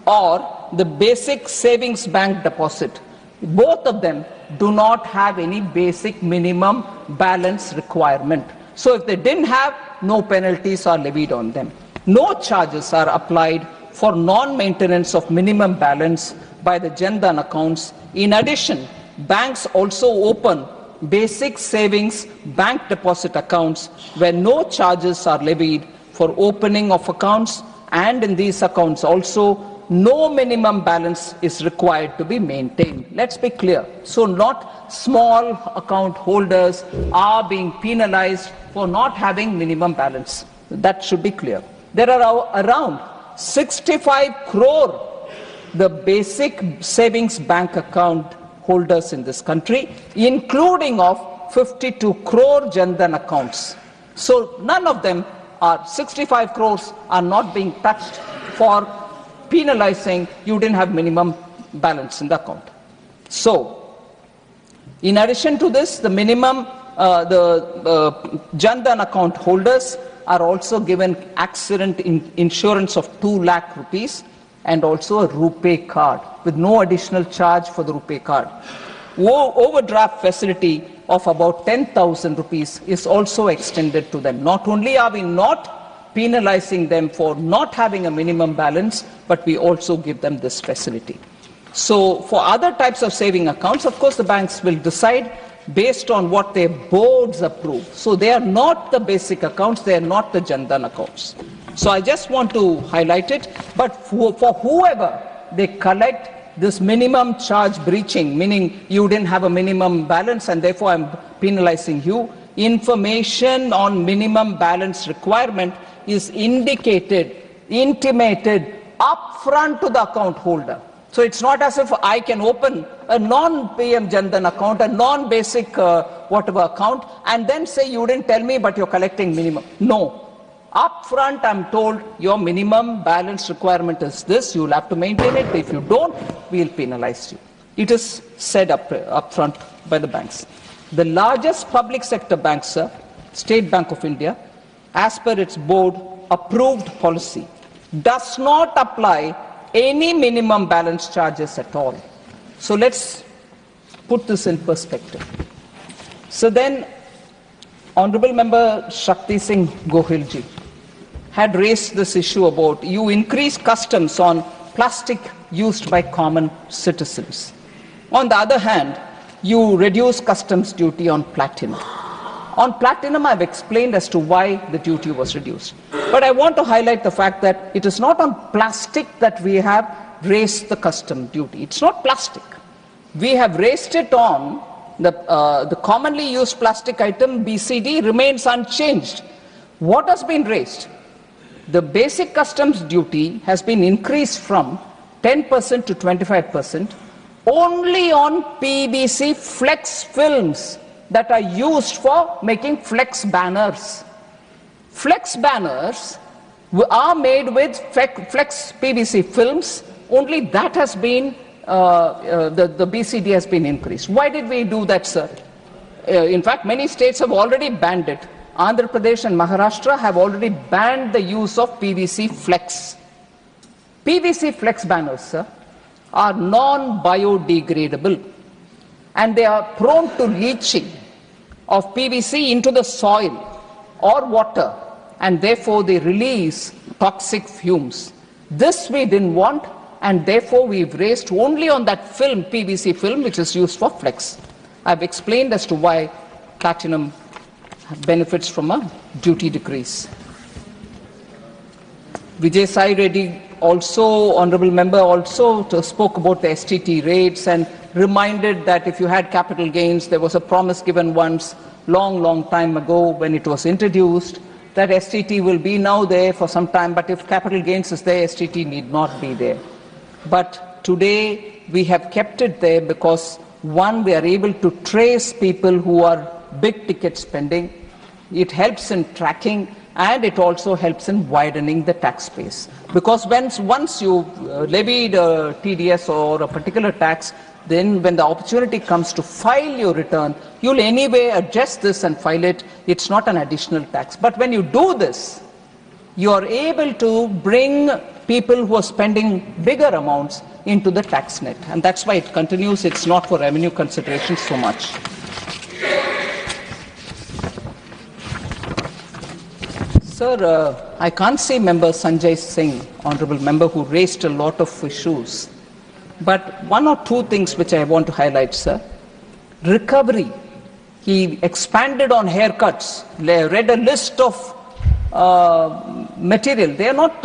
or the basic savings bank deposit. Both of them do not have any basic minimum balance requirement. So if they didn't have, no penalties are levied on them. No charges are applied for non-maintenance of minimum balance by the Jan Dhan accounts. In addition, banks also open basic savings bank deposit accounts where no charges are levied for opening of accounts, and in these accounts also no minimum balance is required to be maintained. Let's be clear. So not small account holders are being penalized for not having minimum balance. That should be clear. There are around 65 crore the basic savings bank account holders in this country, including of 52 crore Jan Dhan accounts. So none of them are, 65 crores are not being touched for penalizing you didn't have minimum balance in the account. So, in addition to this, the minimum, Jan Dhan account holders are also given accident insurance of 2 lakh rupees and also a RuPay card with no additional charge for the RuPay card. Overdraft facility of about 10,000 rupees is also extended to them. Not only are we not penalizing them for not having a minimum balance, but we also give them this facility. So for other types of saving accounts, of course, the banks will decide based on what their boards approve. So they are not the basic accounts, they are not the Jan Dhan accounts. So I just want to highlight it, but for whoever they collect this minimum charge breaching, meaning you didn't have a minimum balance and therefore I'm penalizing you, information on minimum balance requirement is intimated upfront to the account holder. So it's not as if I can open a non-PM Jan Dhan account, a non-basic whatever account, and then say you didn't tell me but you're collecting minimum. No. Upfront I'm told your minimum balance requirement is this, you'll have to maintain it. If you don't, we'll penalize you. It is said upfront by the banks. The largest public sector bank, sir, State Bank of India, as per its board approved policy, does not apply any minimum balance charges at all. So let's put this in perspective. So then, Honorable Member Shakti Singh Gohil ji had raised this issue about you increase customs on plastic used by common citizens. On the other hand, you reduce customs duty on platinum. On platinum, I've explained as to why the duty was reduced. But I want to highlight the fact that it is not on plastic that we have raised the custom duty. It's not plastic. We have raised it on the commonly used plastic item, BCD, remains unchanged. What has been raised? The basic customs duty has been increased from 10% to 25% only on PVC flex films that are used for making flex banners. Flex banners are made with flex PVC films. Only that has been, the BCD has been increased. Why did we do that, sir? In fact, many states have already banned it. Andhra Pradesh and Maharashtra have already banned the use of PVC flex. PVC flex banners, sir, are non-biodegradable and they are prone to leaching of PVC into the soil or water, and therefore they release toxic fumes. This we didn't want, and therefore we've raised only on that film, PVC film, which is used for flex. I've explained as to why platinum benefits from a duty decrease. Vijay Sai Reddy also, Honourable Member, also spoke about the STT rates and reminded that if you had capital gains, there was a promise given once, long time ago when it was introduced, that STT will be now there for some time, but if capital gains is there, STT need not be there. But today we have kept it there because, one, we are able to trace people who are big ticket spending. It helps in tracking, and it also helps in widening the tax base. Because once you levied a TDS or a particular tax, then when the opportunity comes to file your return, you'll anyway adjust this and file it. It's not an additional tax. But when you do this, you are able to bring people who are spending bigger amounts into the tax net. And that's why it continues. It's not for revenue considerations so much. Sir, I can't see Member Sanjay Singh, Honourable Member, who raised a lot of issues. But one or two things which I want to highlight, sir. Recovery. He expanded on haircuts, read a list of material. They are not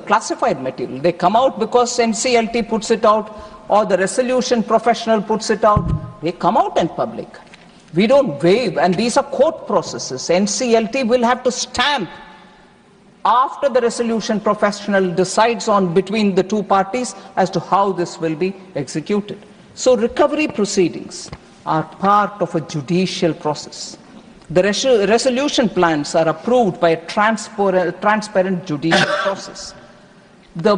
classified material. They come out because NCLT puts it out or the resolution professional puts it out. They come out in public. We don't waive, and these are court processes. NCLT will have to stamp after the resolution professional decides on between the two parties as to how this will be executed. So recovery proceedings are part of a judicial process. The resolution plans are approved by a transparent judicial process. The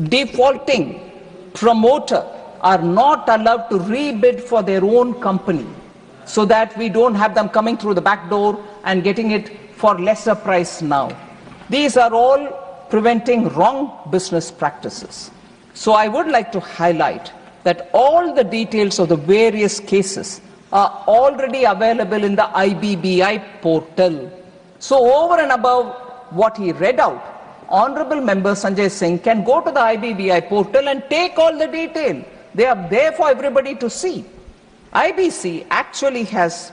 defaulting promoter are not allowed to rebid for their own company so that we don't have them coming through the back door and getting it for lesser price now. These are all preventing wrong business practices. So I would like to highlight that all the details of the various cases are already available in the IBBI portal. So over and above what he read out, Honourable Member Sanjay Singh can go to the IBBI portal and take all the detail. They are there for everybody to see. IBC actually has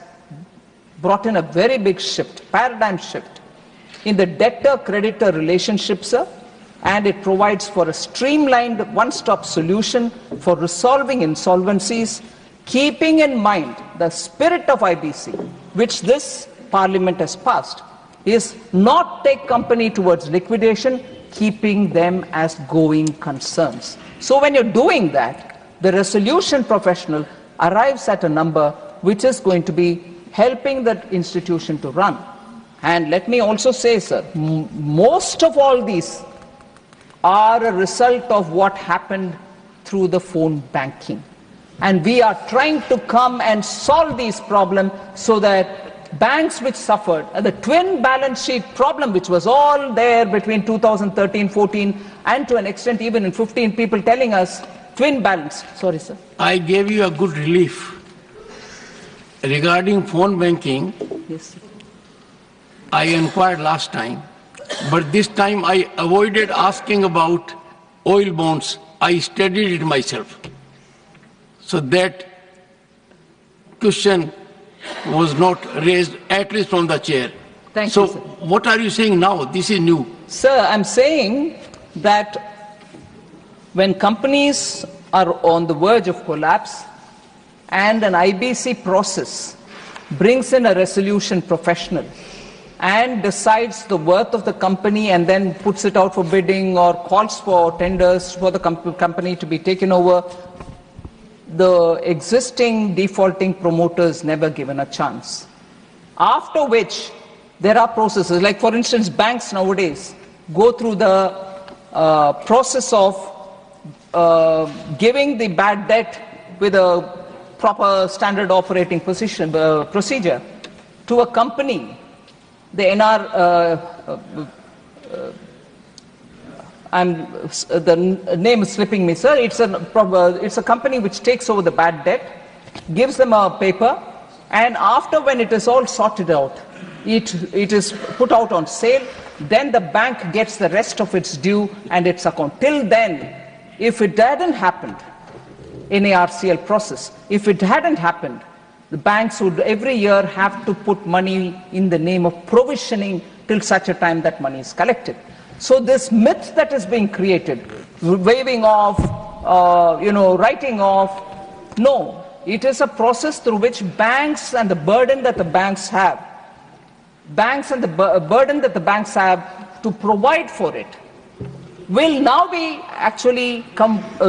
brought in a very big shift, paradigm shift, in the debtor-creditor relationship, sir, and it provides for a streamlined one-stop solution for resolving insolvencies, keeping in mind the spirit of IBC, which this Parliament has passed, is not take company towards liquidation, keeping them as going concerns. So when you're doing that, the resolution professional arrives at a number which is going to be helping that institution to run. And let me also say, sir, most of all these are a result of what happened through the phone banking. And we are trying to come and solve these problems so that banks which suffered, the twin balance sheet problem which was all there between 2013-14 and to an extent even in 15, people telling us twin balance. Sorry, sir. I gave you a good relief regarding phone banking. Yes, sir. I inquired last time, but this time I avoided asking about oil bonds. I studied it myself. So that question was not raised, at least from the chair. Thank you, sir. So what are you saying now? This is new. Sir, I'm saying that when companies are on the verge of collapse and an IBC process brings in a resolution professional and decides the worth of the company and then puts it out for bidding or calls for tenders for the company to be taken over, the existing defaulting promoters never given a chance. After which, there are processes, like for instance, banks nowadays go through the process of giving the bad debt with a proper standard operating procedure to a company. The the name is slipping me, sir. It's a company which takes over the bad debt, gives them a paper, and after when it is all sorted out, it is put out on sale, then the bank gets the rest of its due and its account. Till then, if it hadn't happened in a RCL process, if it hadn't happened, the banks would every year have to put money in the name of provisioning till such a time that money is collected. So this myth that is being created, waiving off, writing off, no, it is a process through which banks and the burden that the banks have, burden that the banks have to provide for it, will now be actually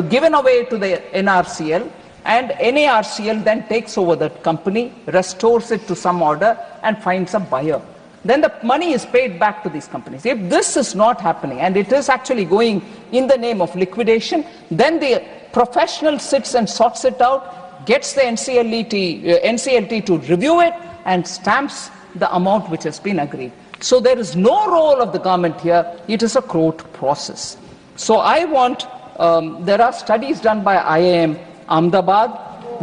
given away to the NRCL, and NARCL then takes over that company, restores it to some order and finds a buyer. Then the money is paid back to these companies. If this is not happening and it is actually going in the name of liquidation, then the professional sits and sorts it out, gets the NCLT to review it, and stamps the amount which has been agreed. So there is no role of the government here. It is a court process. So I want, there are studies done by IIM Ahmedabad,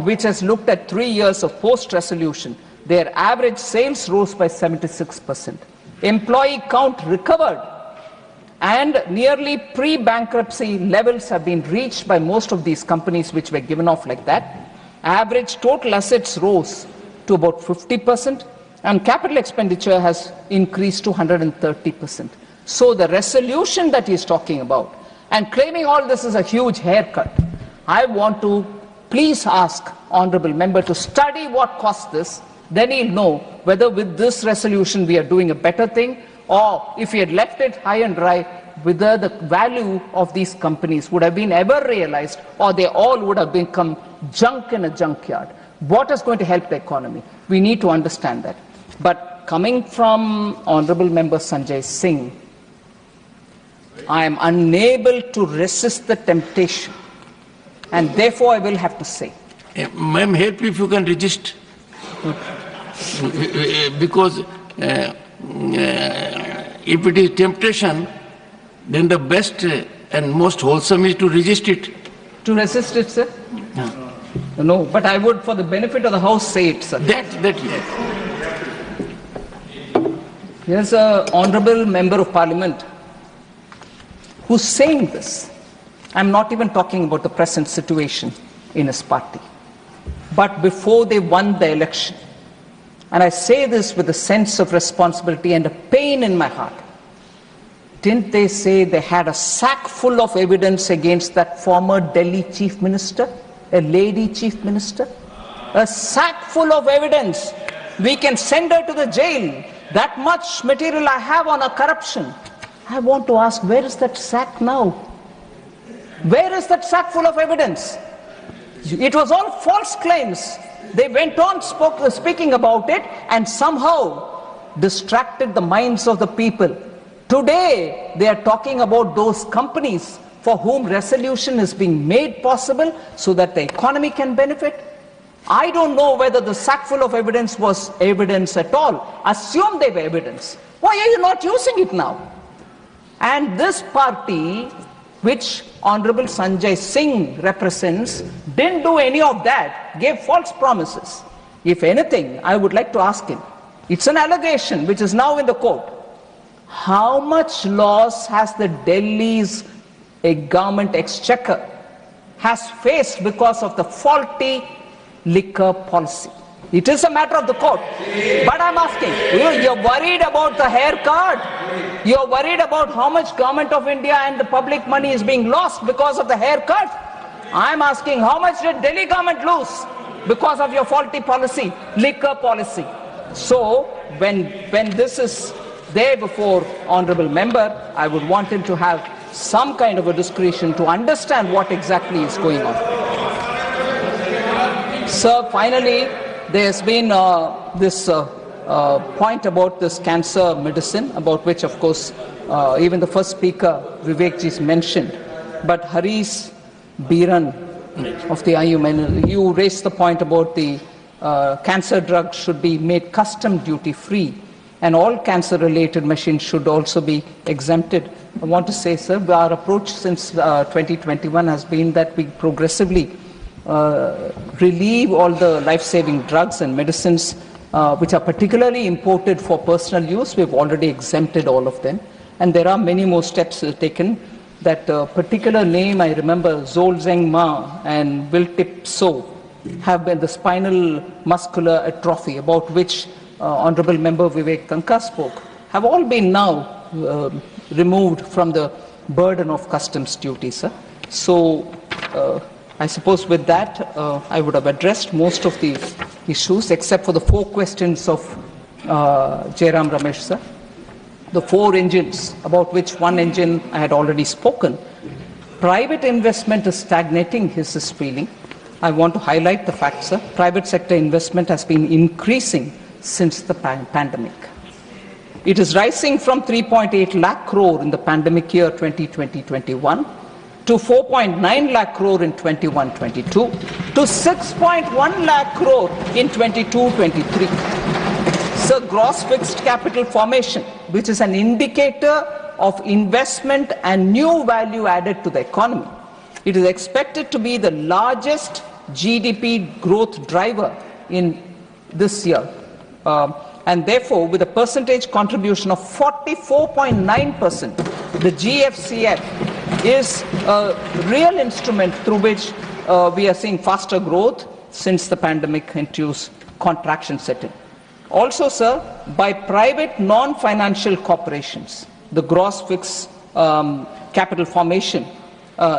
which has looked at 3 years of post-resolution. Their average sales rose by 76%. Employee count recovered, and nearly pre-bankruptcy levels have been reached by most of these companies which were given off like that. Average total assets rose to about 50%, and capital expenditure has increased to 130%. So the resolution that he is talking about, and claiming all this is a huge haircut, I want to please ask honourable member to study what cost this. Then he'll know whether with this resolution we are doing a better thing, or if he had left it high and dry, whether the value of these companies would have been ever realized, or they all would have become junk in a junkyard. What is going to help the economy? We need to understand that. But coming from Honourable Member Sanjay Singh, I am unable to resist the temptation, and therefore I will have to say. Ma'am, help if you can resist. Because if it is temptation, then the best and most wholesome is to resist it. To resist it, sir? No, but I would, for the benefit of the House, say it, sir. That yes. Here's an honourable member of Parliament who's saying this. I'm not even talking about the present situation in his party, but before they won the election. And I say this with a sense of responsibility and a pain in my heart. Didn't they say they had a sack full of evidence against that former Delhi Chief Minister, a lady Chief Minister? A sack full of evidence. We can send her to the jail. That much material I have on her corruption. I want to ask, where is that sack now? Where is that sack full of evidence? It was all false claims. They went on speaking about it and somehow distracted the minds of the people. Today, they are talking about those companies for whom resolution is being made possible so that the economy can benefit. I don't know whether the sack full of evidence was evidence at all. Assume they were evidence. Why are you not using it now? And this party, which Honorable Sanjay Singh represents, didn't do any of that, gave false promises. If anything, I would like to ask him, it's an allegation which is now in the court. How much loss has the Delhi's government exchequer has faced because of the faulty liquor policy? It is a matter of the court. But I'm asking, you're worried about the haircut? You're worried about how much Government of India and the public money is being lost because of the haircut? I'm asking, how much did Delhi government lose because of your faulty policy, liquor policy? So, when this is there before honourable member, I would want him to have some kind of a discretion to understand what exactly is going on. Sir, finally, there's been this point about this cancer medicine, about which, of course, even the first speaker, Vivekji's mentioned. But Haris Biran of the IU, you raised the point about the cancer drugs should be made custom duty-free, and all cancer-related machines should also be exempted. I want to say, sir, our approach since 2021 has been that we progressively relieve all the life-saving drugs and medicines which are particularly imported for personal use. We've already exempted all of them. And there are many more steps taken. That particular name, I remember, Zolzeng Ma and Wiltip So, have been the spinal muscular atrophy, about which Honourable Member Vivek Tanka spoke, have all been now removed from the burden of customs duty, sir. So, I suppose with that, I would have addressed most of the issues, except for the 4 questions of Jairam Ramesh, sir. The 4 engines, about which 1 engine I had already spoken. Private investment is stagnating, is his feeling. I want to highlight the fact, sir. Private sector investment has been increasing since the pandemic. It is rising from 3.8 lakh crore in the pandemic year 2020-21 to 4.9 lakh crore in 21-22 to 6.1 lakh crore in 22-23. So gross fixed capital formation, which is an indicator of investment and new value added to the economy, it is expected to be the largest GDP growth driver in this year. And therefore, with a percentage contribution of 44.9%, the GFCF is a real instrument through which we are seeing faster growth since the pandemic induced contraction set in. Also, sir, by private non-financial corporations, the gross fixed capital formation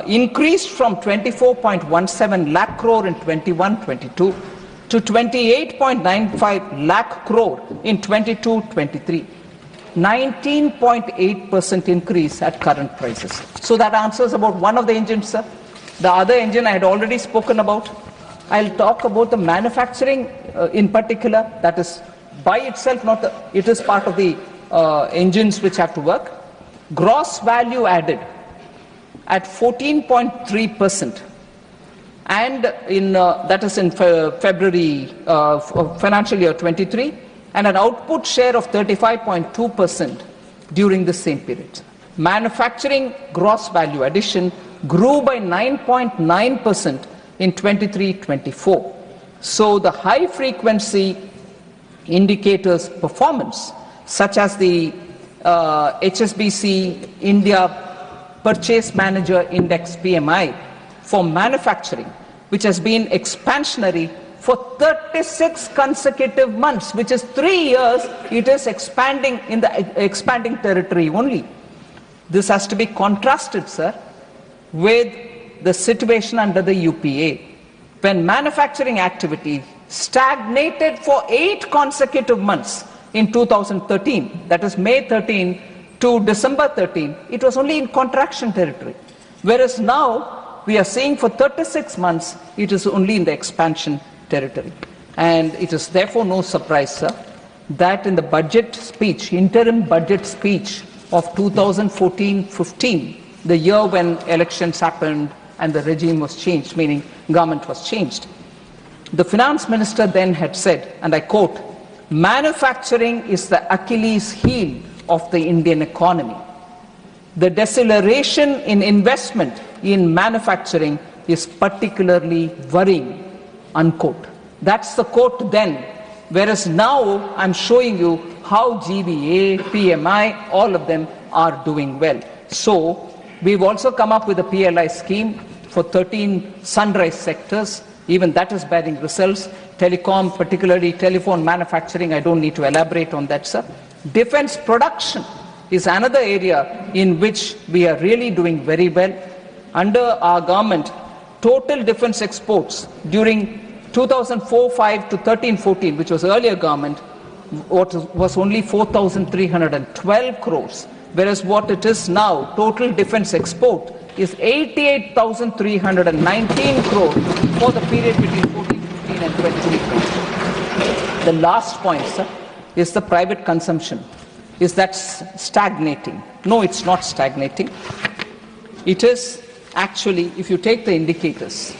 increased from 24.17 lakh crore in 21-22 to 28.95 lakh crore in 22-23. 19.8% increase at current prices. So that answers about one of the engines, sir. The other engine I had already spoken about. I'll talk about the manufacturing in particular. That is by itself, it is part of the engines which have to work. Gross value added at 14.3%. And that is in February financial year 23, and an output share of 35.2% during the same period. Manufacturing gross value addition grew by 9.9% in 23-24. So the high frequency indicators performance, such as the HSBC India Purchase Manager Index PMI, for manufacturing, which has been expansionary for 36 consecutive months, which is 3 years, it is expanding in the expanding territory only. This has to be contrasted, sir, with the situation under the UPA, when manufacturing activity stagnated for 8 consecutive months in 2013, that is May 13 to December 13, it was only in contraction territory. Whereas now, we are seeing for 36 months, it is only in the expansion territory. And it is therefore no surprise, sir, that in the budget speech, interim budget speech of 2014-15, the year when elections happened and the regime was changed, meaning government was changed, the finance minister then had said, and I quote, "Manufacturing is the Achilles heel of the Indian economy. The deceleration in investment in manufacturing is particularly worrying," unquote. That's the quote then. Whereas now I'm showing you how GVA, PMI, all of them are doing well. So we've also come up with a PLI scheme for 13 sunrise sectors. Even that is bearing results. Telecom, particularly telephone manufacturing, I don't need to elaborate on that, sir. Defense production is another area in which we are really doing very well. Under our government, total defense exports during 2004-5 to 13-14, which was earlier government, was only 4,312 crores, whereas what it is now, total defense export is 88,319 crores for the period between 14-15 and 23-20. The last point, sir, is the private consumption. Is that stagnating? No, it's not stagnating. It is actually, if you take the indicators,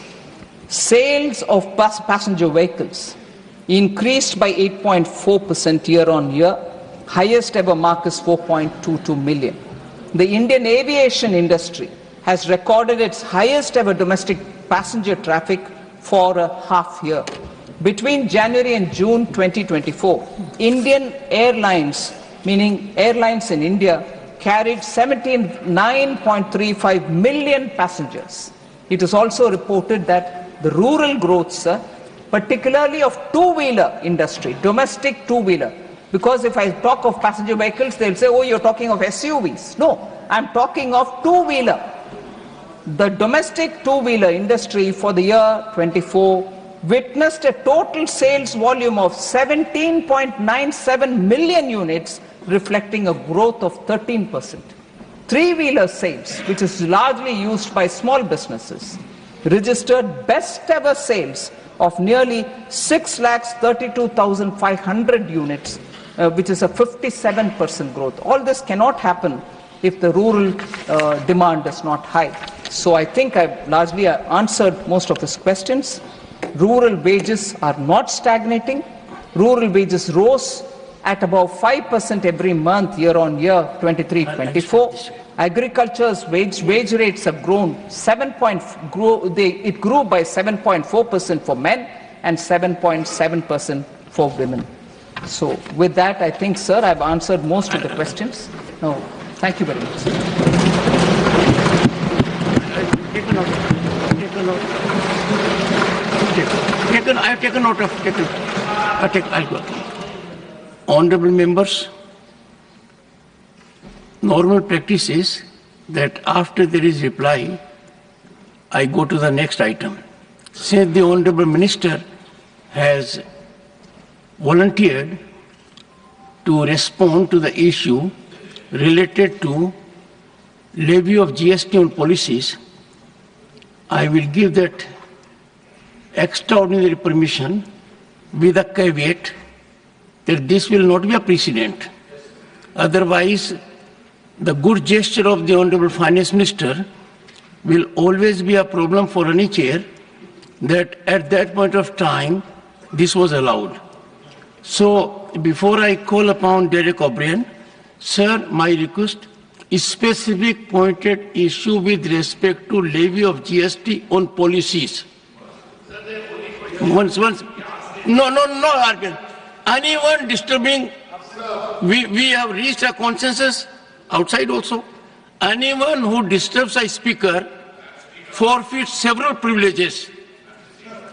sales of passenger vehicles increased by 8.4% year on year. Highest ever mark is 4.22 million. The Indian aviation industry has recorded its highest ever domestic passenger traffic for a half year. Between January and June 2024, Indian airlines, meaning airlines in India, carried 79.35 million passengers. It is also reported that the rural growth, particularly of two-wheeler industry, domestic two-wheeler, because if I talk of passenger vehicles, they'll say, oh, you're talking of SUVs. No, I'm talking of two-wheeler. The domestic two-wheeler industry for the year 24 witnessed a total sales volume of 17.97 million units, reflecting a growth of 13%. Three-wheeler sales, which is largely used by small businesses, registered best ever sales of nearly 6,32,500 units, which is a 57% growth. All this cannot happen if the rural demand is not high. So I think I've largely answered most of these questions. Rural wages are not stagnating. Rural wages rose at about 5% every month year on year, 23-24. Agriculture's wage rates have grown it grew by 7.4% for men and 7.7% for women. So with that, I think, sir, I've answered most of the questions. No, thank you very much. I have taken note of. I'll go. Honorable members, normal practice is that after there is reply, I go to the next item. Since the Honorable Minister has volunteered to respond to the issue related to levy of GST on policies, I will give that extraordinary permission with a caveat that this will not be a precedent. Otherwise, the good gesture of the Honorable Finance Minister will always be a problem for any chair, that at that point of time, this was allowed. So, before I call upon Derek O'Brien, sir, my request is specific pointed issue with respect to levy of GST on policies. No, argument. Anyone disturbing, we have reached a consensus outside also. Anyone who disturbs a speaker forfeits several privileges.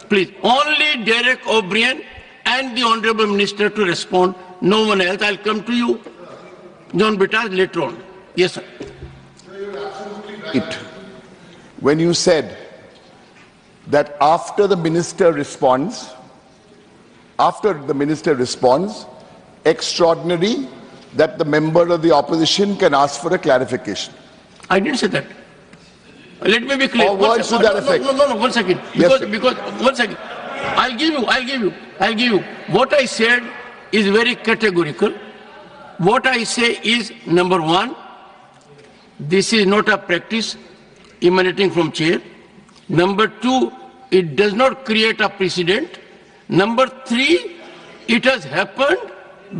Please, only Derek O'Brien and the Honorable Minister to respond. No one else. I'll come to you, John Bittas, later on. Yes, sir. When you said that after the Minister responds, extraordinary that the member of the opposition can ask for a clarification. I didn't say that. Let me be clear. Or words to that effect. No, 1 second. Because 1 second. I'll give you. What I said is very categorical. What I say is, number one, this is not a practice emanating from chair. Number two, it does not create a precedent. Number three, it has happened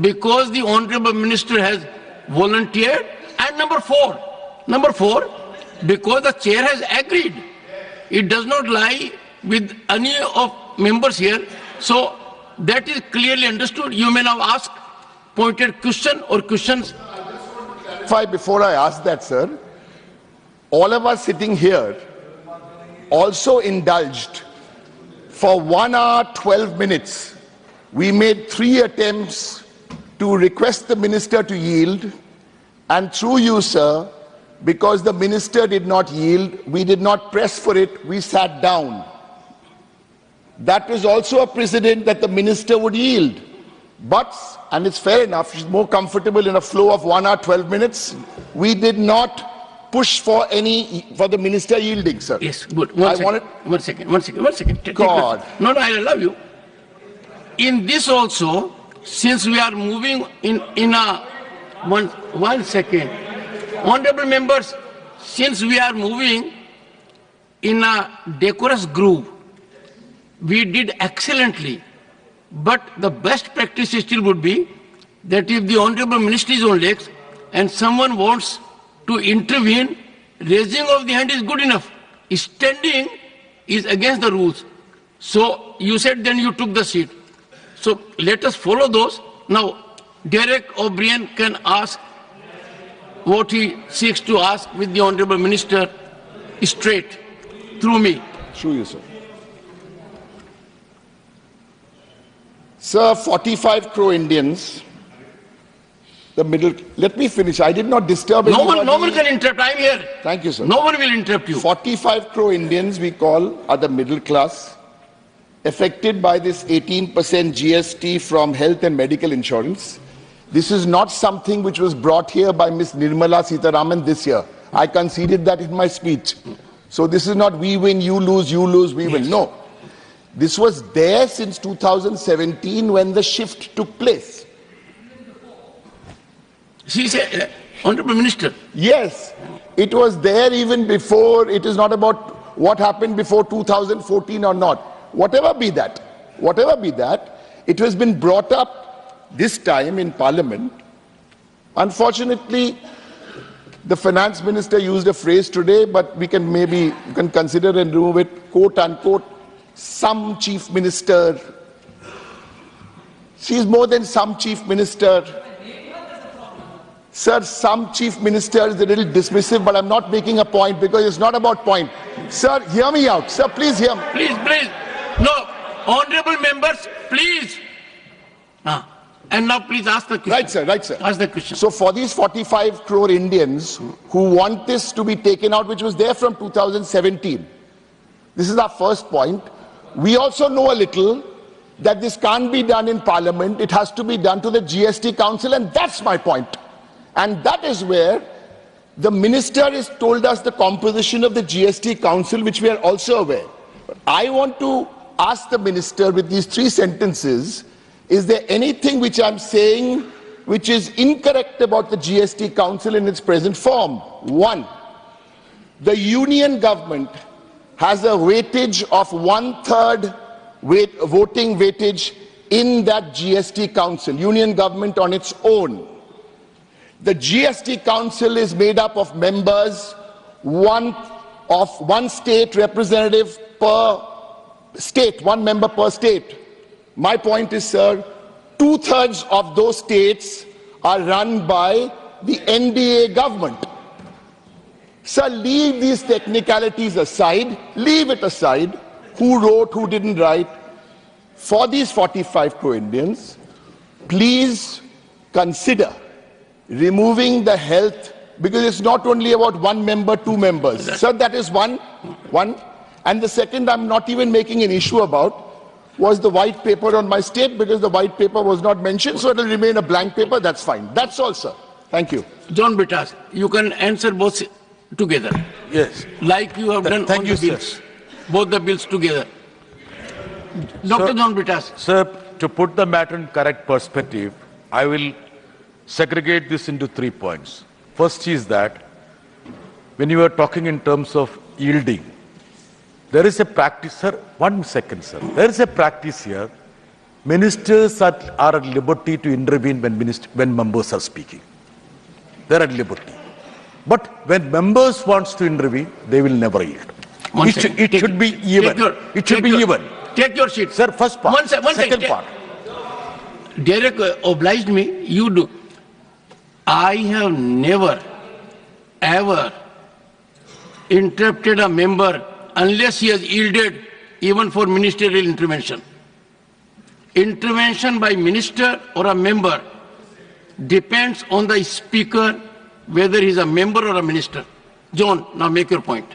because the Honorable Minister has volunteered. And number four, because the chair has agreed. It does not lie with any of members here. So that is clearly understood. You may now ask pointed question or questions. Before I ask that, sir, all of us sitting here also indulged for 1 hour, 12 minutes. We made 3 attempts to request the Minister to yield, and through you, sir, because the Minister did not yield, we did not press for it, we sat down. That was also a precedent that the Minister would yield. But, and it's fair enough, she's more comfortable in a flow of 1 hour, 12 minutes. We did not push for the Minister yielding, sir. Yes, good. One second. God. No, I love you. In this also, since we are moving in a, one second. Honorable members, since we are moving in a decorous groove, we did excellently. But the best practice still would be that if the Honorable Minister is on legs and someone wants to intervene, raising of the hand is good enough. Standing is against the rules. So you said then you took the seat. So let us follow those. Now, Derek O'Brien can ask what he seeks to ask with the Honorable Minister straight, through me. Through you, sir. Sir, 45 crore Indians, let me finish. I did not disturb anyone. No one can interrupt. I'm here. Thank you, sir. No one will interrupt you. 45 crore Indians, we call, are the middle class, affected by this 18% GST from health and medical insurance. This is not something which was brought here by Ms. Nirmala Sitharaman this year. I conceded that in my speech. So this is not we win, you lose, we win. No. This was there since 2017 when the shift took place. She said, Honorable Minister. Yes, it was there even before. It is not about what happened before 2014 or not. Whatever be that, it has been brought up this time in Parliament. Unfortunately, the Finance Minister used a phrase today, but we can maybe consider and remove it, quote unquote, some Chief Minister. She is more than some Chief Minister. Sir, some Chief Minister is a little dismissive, but I'm not making a point because it's not about point. Sir, hear me out. Sir, please hear me. Please. No, honorable members, please. And now please ask the question. Right, sir. Ask the question. So for these 45 crore Indians who want this to be taken out, which was there from 2017, this is our first point. We also know a little that this can't be done in Parliament. It has to be done to the GST Council, and that's my point. And that is where the Minister has told us the composition of the GST Council, which we are also aware. But I want to ask the Minister with these 3 sentences, is there anything which I'm saying which is incorrect about the GST Council in its present form? 1, the Union Government has a weightage of 1/3 voting weightage in that GST Council, Union Government on its own. The GST Council is made up of members, one state representative per state, 1 member per state. My point is, sir, 2/3 of those states are run by the NDA government. Sir, leave these technicalities aside, leave it aside, who wrote, who didn't write. For these 45 crore Indians, please consider removing the health, because it's not only about 1 member, 2 members. Sir, that is one. And the second I'm not even making an issue about was the white paper on my state, because the white paper was not mentioned, so it will remain a blank paper. That's fine. That's all, sir. Thank you. John Bitas, you can answer both together. Yes. Like you have done on the bills. Sir. Both the bills together. Dr. John Bitas. Sir, to put the matter in correct perspective, I will segregate this into 3 points. First is that when you are talking in terms of yielding, there is a practice, sir. 1 second, sir. There is a practice here. Ministers are at liberty to intervene when members are speaking. They are at liberty. But when members wants to intervene, they will never yield. It should be even. It should be even. Take your seat. Sir, first part. Second part. Derek obliged me. You do. I have never, ever interrupted a member unless he has yielded even for ministerial intervention. Intervention by minister or a member depends on the speaker, whether he is a member or a minister. John, now make your point.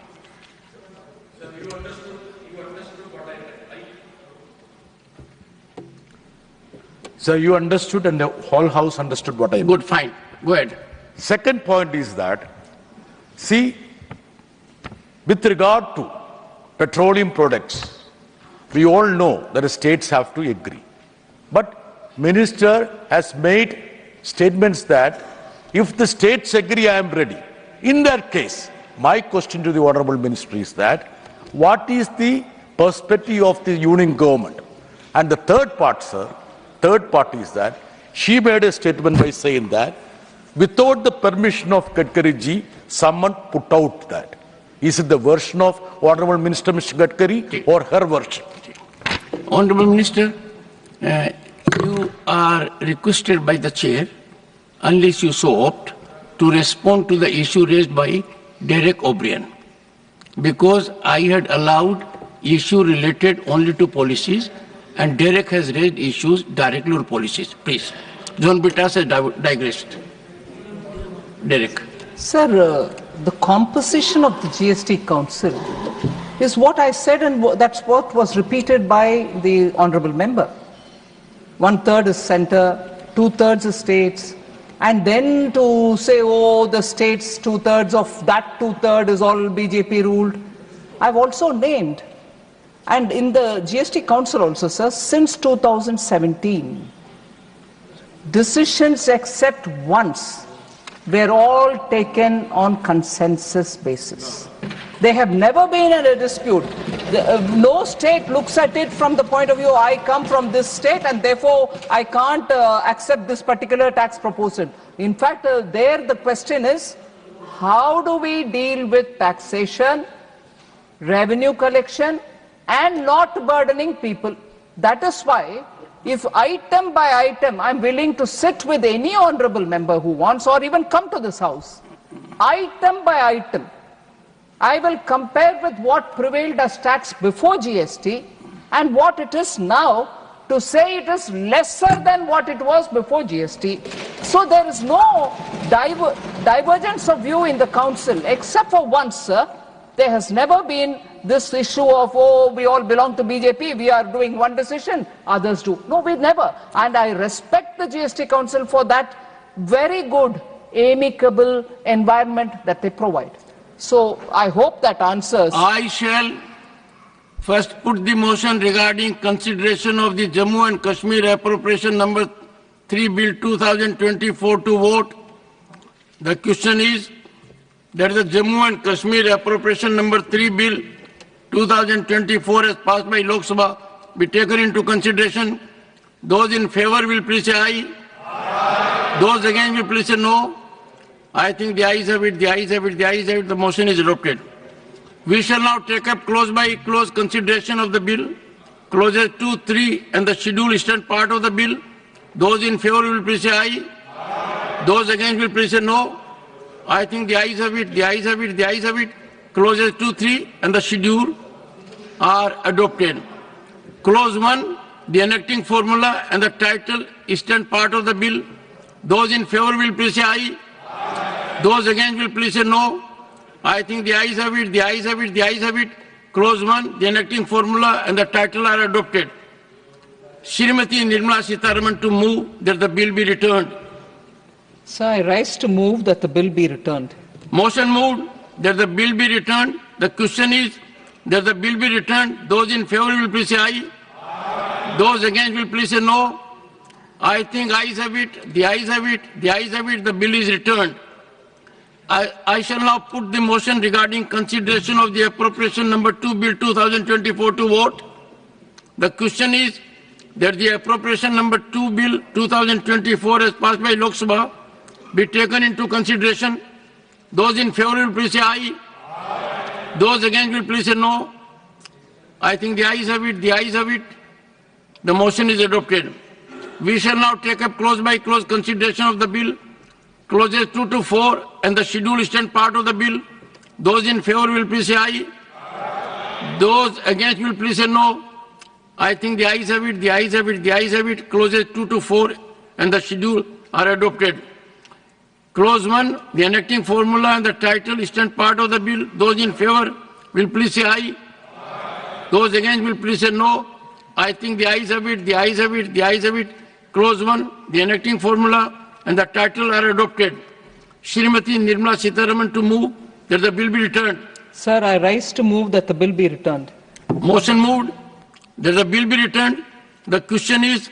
Sir, you understood what I meant, right? Sir, you understood and the whole house understood what I meant. Good, fine. Go ahead. Second point is that, see, with regard to petroleum products, we all know that the states have to agree. But minister has made statements that if the states agree, I am ready. In that case, my question to the Honorable Minister is that, what is the perspective of the union government? And the third part, sir, is that she made a statement by saying that without the permission of Gadkari ji, someone put out that. Is it the version of Honorable Minister Mr. Gadkari or her version? Honorable Minister, you are requested by the chair, unless you so opt, to respond to the issue raised by Derek O'Brien. Because I had allowed issue related only to policies, and Derek has raised issues directly on policies. Please. John Bitas has digressed. Derek. Sir, the composition of the GST Council is what I said, and that's what was repeated by the Honourable Member. 1/3 is centre, 2/3 is states, and then to say, oh, the states 2/3 of that 2/3 is all BJP ruled. I've also named, and in the GST Council also, sir, since 2017, decisions except once were all taken on consensus basis. They have never been in a dispute. No state looks at it from the point of view, I come from this state and therefore I can't accept this particular tax proposal. In fact, there the question is, how do we deal with taxation, revenue collection, and not burdening people? That is why, if item by item, I'm willing to sit with any honorable member who wants, or even come to this house, item by item, I will compare with what prevailed as tax before GST and what it is now, to say it is lesser than what it was before GST. So there is no divergence of view in the council, except for once, sir. There has never been this issue of, oh, we all belong to BJP, we are doing one decision, others do. No, we never. And I respect the GST Council for that very good, amicable environment that they provide. So I hope that answers. I shall first put the motion regarding consideration of the Jammu and Kashmir appropriation number 3 bill 2024 to vote. The question is that the Jammu and Kashmir appropriation number 3 bill 2024 as passed by Lok Sabha be taken into consideration. Those in favor will please say aye. Aye. Those against will please say no. I think the ayes have it, the ayes have it, the ayes have it. The motion is adopted. We shall now take up close by close consideration of the bill. Clauses 2, 3 and the schedule eastern part of the bill. Those in favor will please say aye. Aye. Those against will please say no. I think the ayes have it, the ayes have it, the ayes have it. Clauses 2, 3 and the schedule are adopted. Clause 1, the enacting formula and the title eastern part of the bill. Those in favor will please say aye. Aye. Those against will please say no. I think the ayes have it, the ayes have it, the ayes have it. Clause 1, the enacting formula and the title are adopted. Srimati Nirmala Sitharaman to move that the bill be returned. Sir, I rise to move that the bill be returned. Motion moved that the bill be returned. The question is that the bill be returned. Those in favor will please say aye. Aye. Those against will please say no. I think ayes have it, the ayes have it, the ayes have it. The bill is returned. I shall now put the motion regarding consideration of the appropriation number 2 bill 2024 to vote. The question is that the appropriation number 2 bill 2024 as passed by Lok Sabha be taken into consideration. Those in favor will please say aye. Aye. Those against will please say no. I think the ayes have it, the ayes have it. The motion is adopted. We shall now take up close by close consideration of the bill. Clauses 2 to 4 and the schedule eastern part of the bill. Those in favor will please say aye. Aye. Those against will please say no. I think the ayes have it, the ayes have it, the ayes have it. Clauses 2 to 4 and the schedule are adopted. Clause 1, the enacting formula and the title eastern part of the bill. Those in favor will please say aye. Aye. Those against will please say no. I think the ayes have it, the ayes have it, the ayes have it. Clause 1, the enacting formula and the title are adopted. Srimati Nirmala Sitharaman to move that the bill be returned. Sir, I rise to move that the bill be returned. Motion moved that the bill be returned. The question is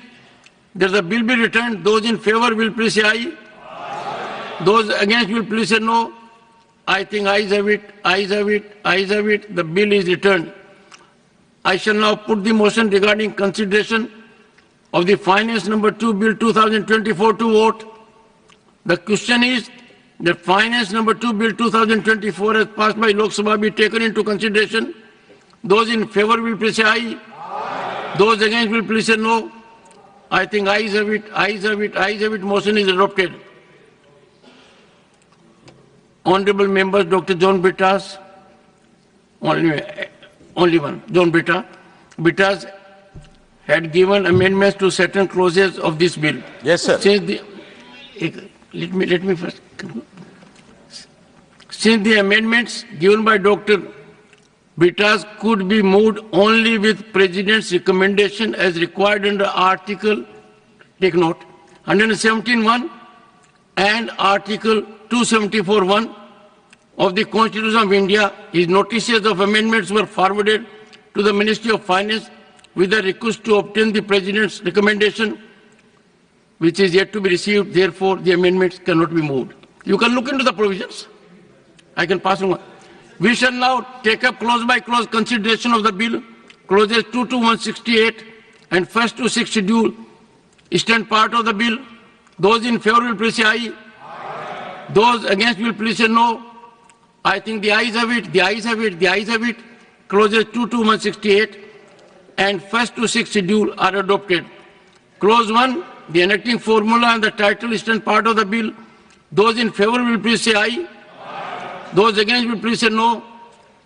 that the bill be returned. Those in favor will please say aye. Aye. Those against will please say no. I think ayes have it, ayes have it, ayes have it. The bill is returned. I shall now put the motion regarding consideration of the finance number 2 bill 2024 to vote. The question is that finance number 2 bill 2024 as passed by Lok Sabha be taken into consideration. Those in favor will please say aye. Aye. Those against will please say no. I think ayes have it, ayes have it, ayes have it. Motion is adopted. Honorable members, Dr. John Bittas, only one, John Bittas had given amendments to certain clauses of this bill. Yes, sir. Let me first. Since the amendments given by Dr. Bittas could be moved only with President's recommendation as required under Article, take note, 117.1 and Article 274.1 of the Constitution of India, his notices of amendments were forwarded to the Ministry of Finance with a request to obtain the President's recommendation, which is yet to be received. Therefore, the amendments cannot be moved. You can look into the provisions. I can pass on. We shall now take up clause by clause consideration of the bill. Clauses 2 to 168 and 1st to 6th schedule. Eastern part of the bill. Those in favor will please say aye. Those against will please say no. I think the ayes have it, the ayes have it, the ayes have it. Clauses 2 to 168 and 1st to 6th schedule are adopted. Clause 1, the enacting formula and the title eastern part of the bill. Those in favor will please say aye. Those against will please say no.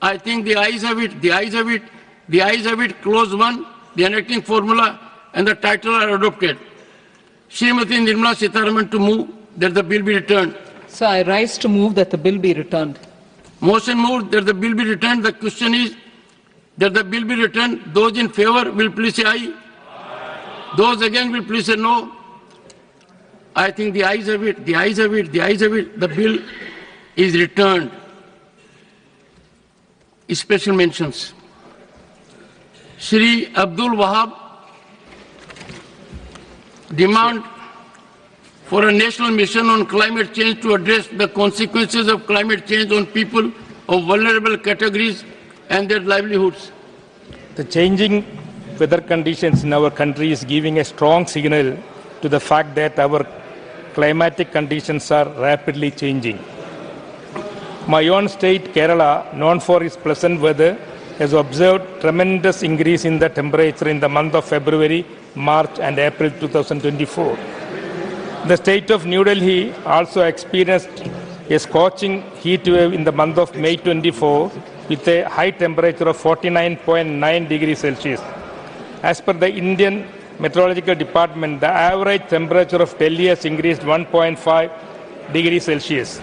I think the ayes have it, the ayes have it, the ayes have it. Clause 1, the enacting formula and the title are adopted. Srimati Nirmala Sitharaman to move that the bill be returned. Sir, I rise to move that the bill be returned. Motion moved that the bill be returned. The question is that the bill be returned. Those in favor will please say aye. Those against will please say no. I think the ayes have it, the ayes have it, the ayes have it. The bill is returned. Special mentions. Shri Abdul Wahab, demand for a national mission on climate change to address the consequences of climate change on people of vulnerable categories and their livelihoods. The changing weather conditions in our country is giving a strong signal to the fact that our climatic conditions are rapidly changing. My own state, Kerala, known for its pleasant weather, has observed tremendous increase in the temperature in the month of February, March and April 2024. The state of New Delhi also experienced a scorching heat wave in the month of May 24 with a high temperature of 49.9 degrees Celsius. As per the Indian Meteorological Department, the average temperature of Delhi has increased 1.5 degrees Celsius.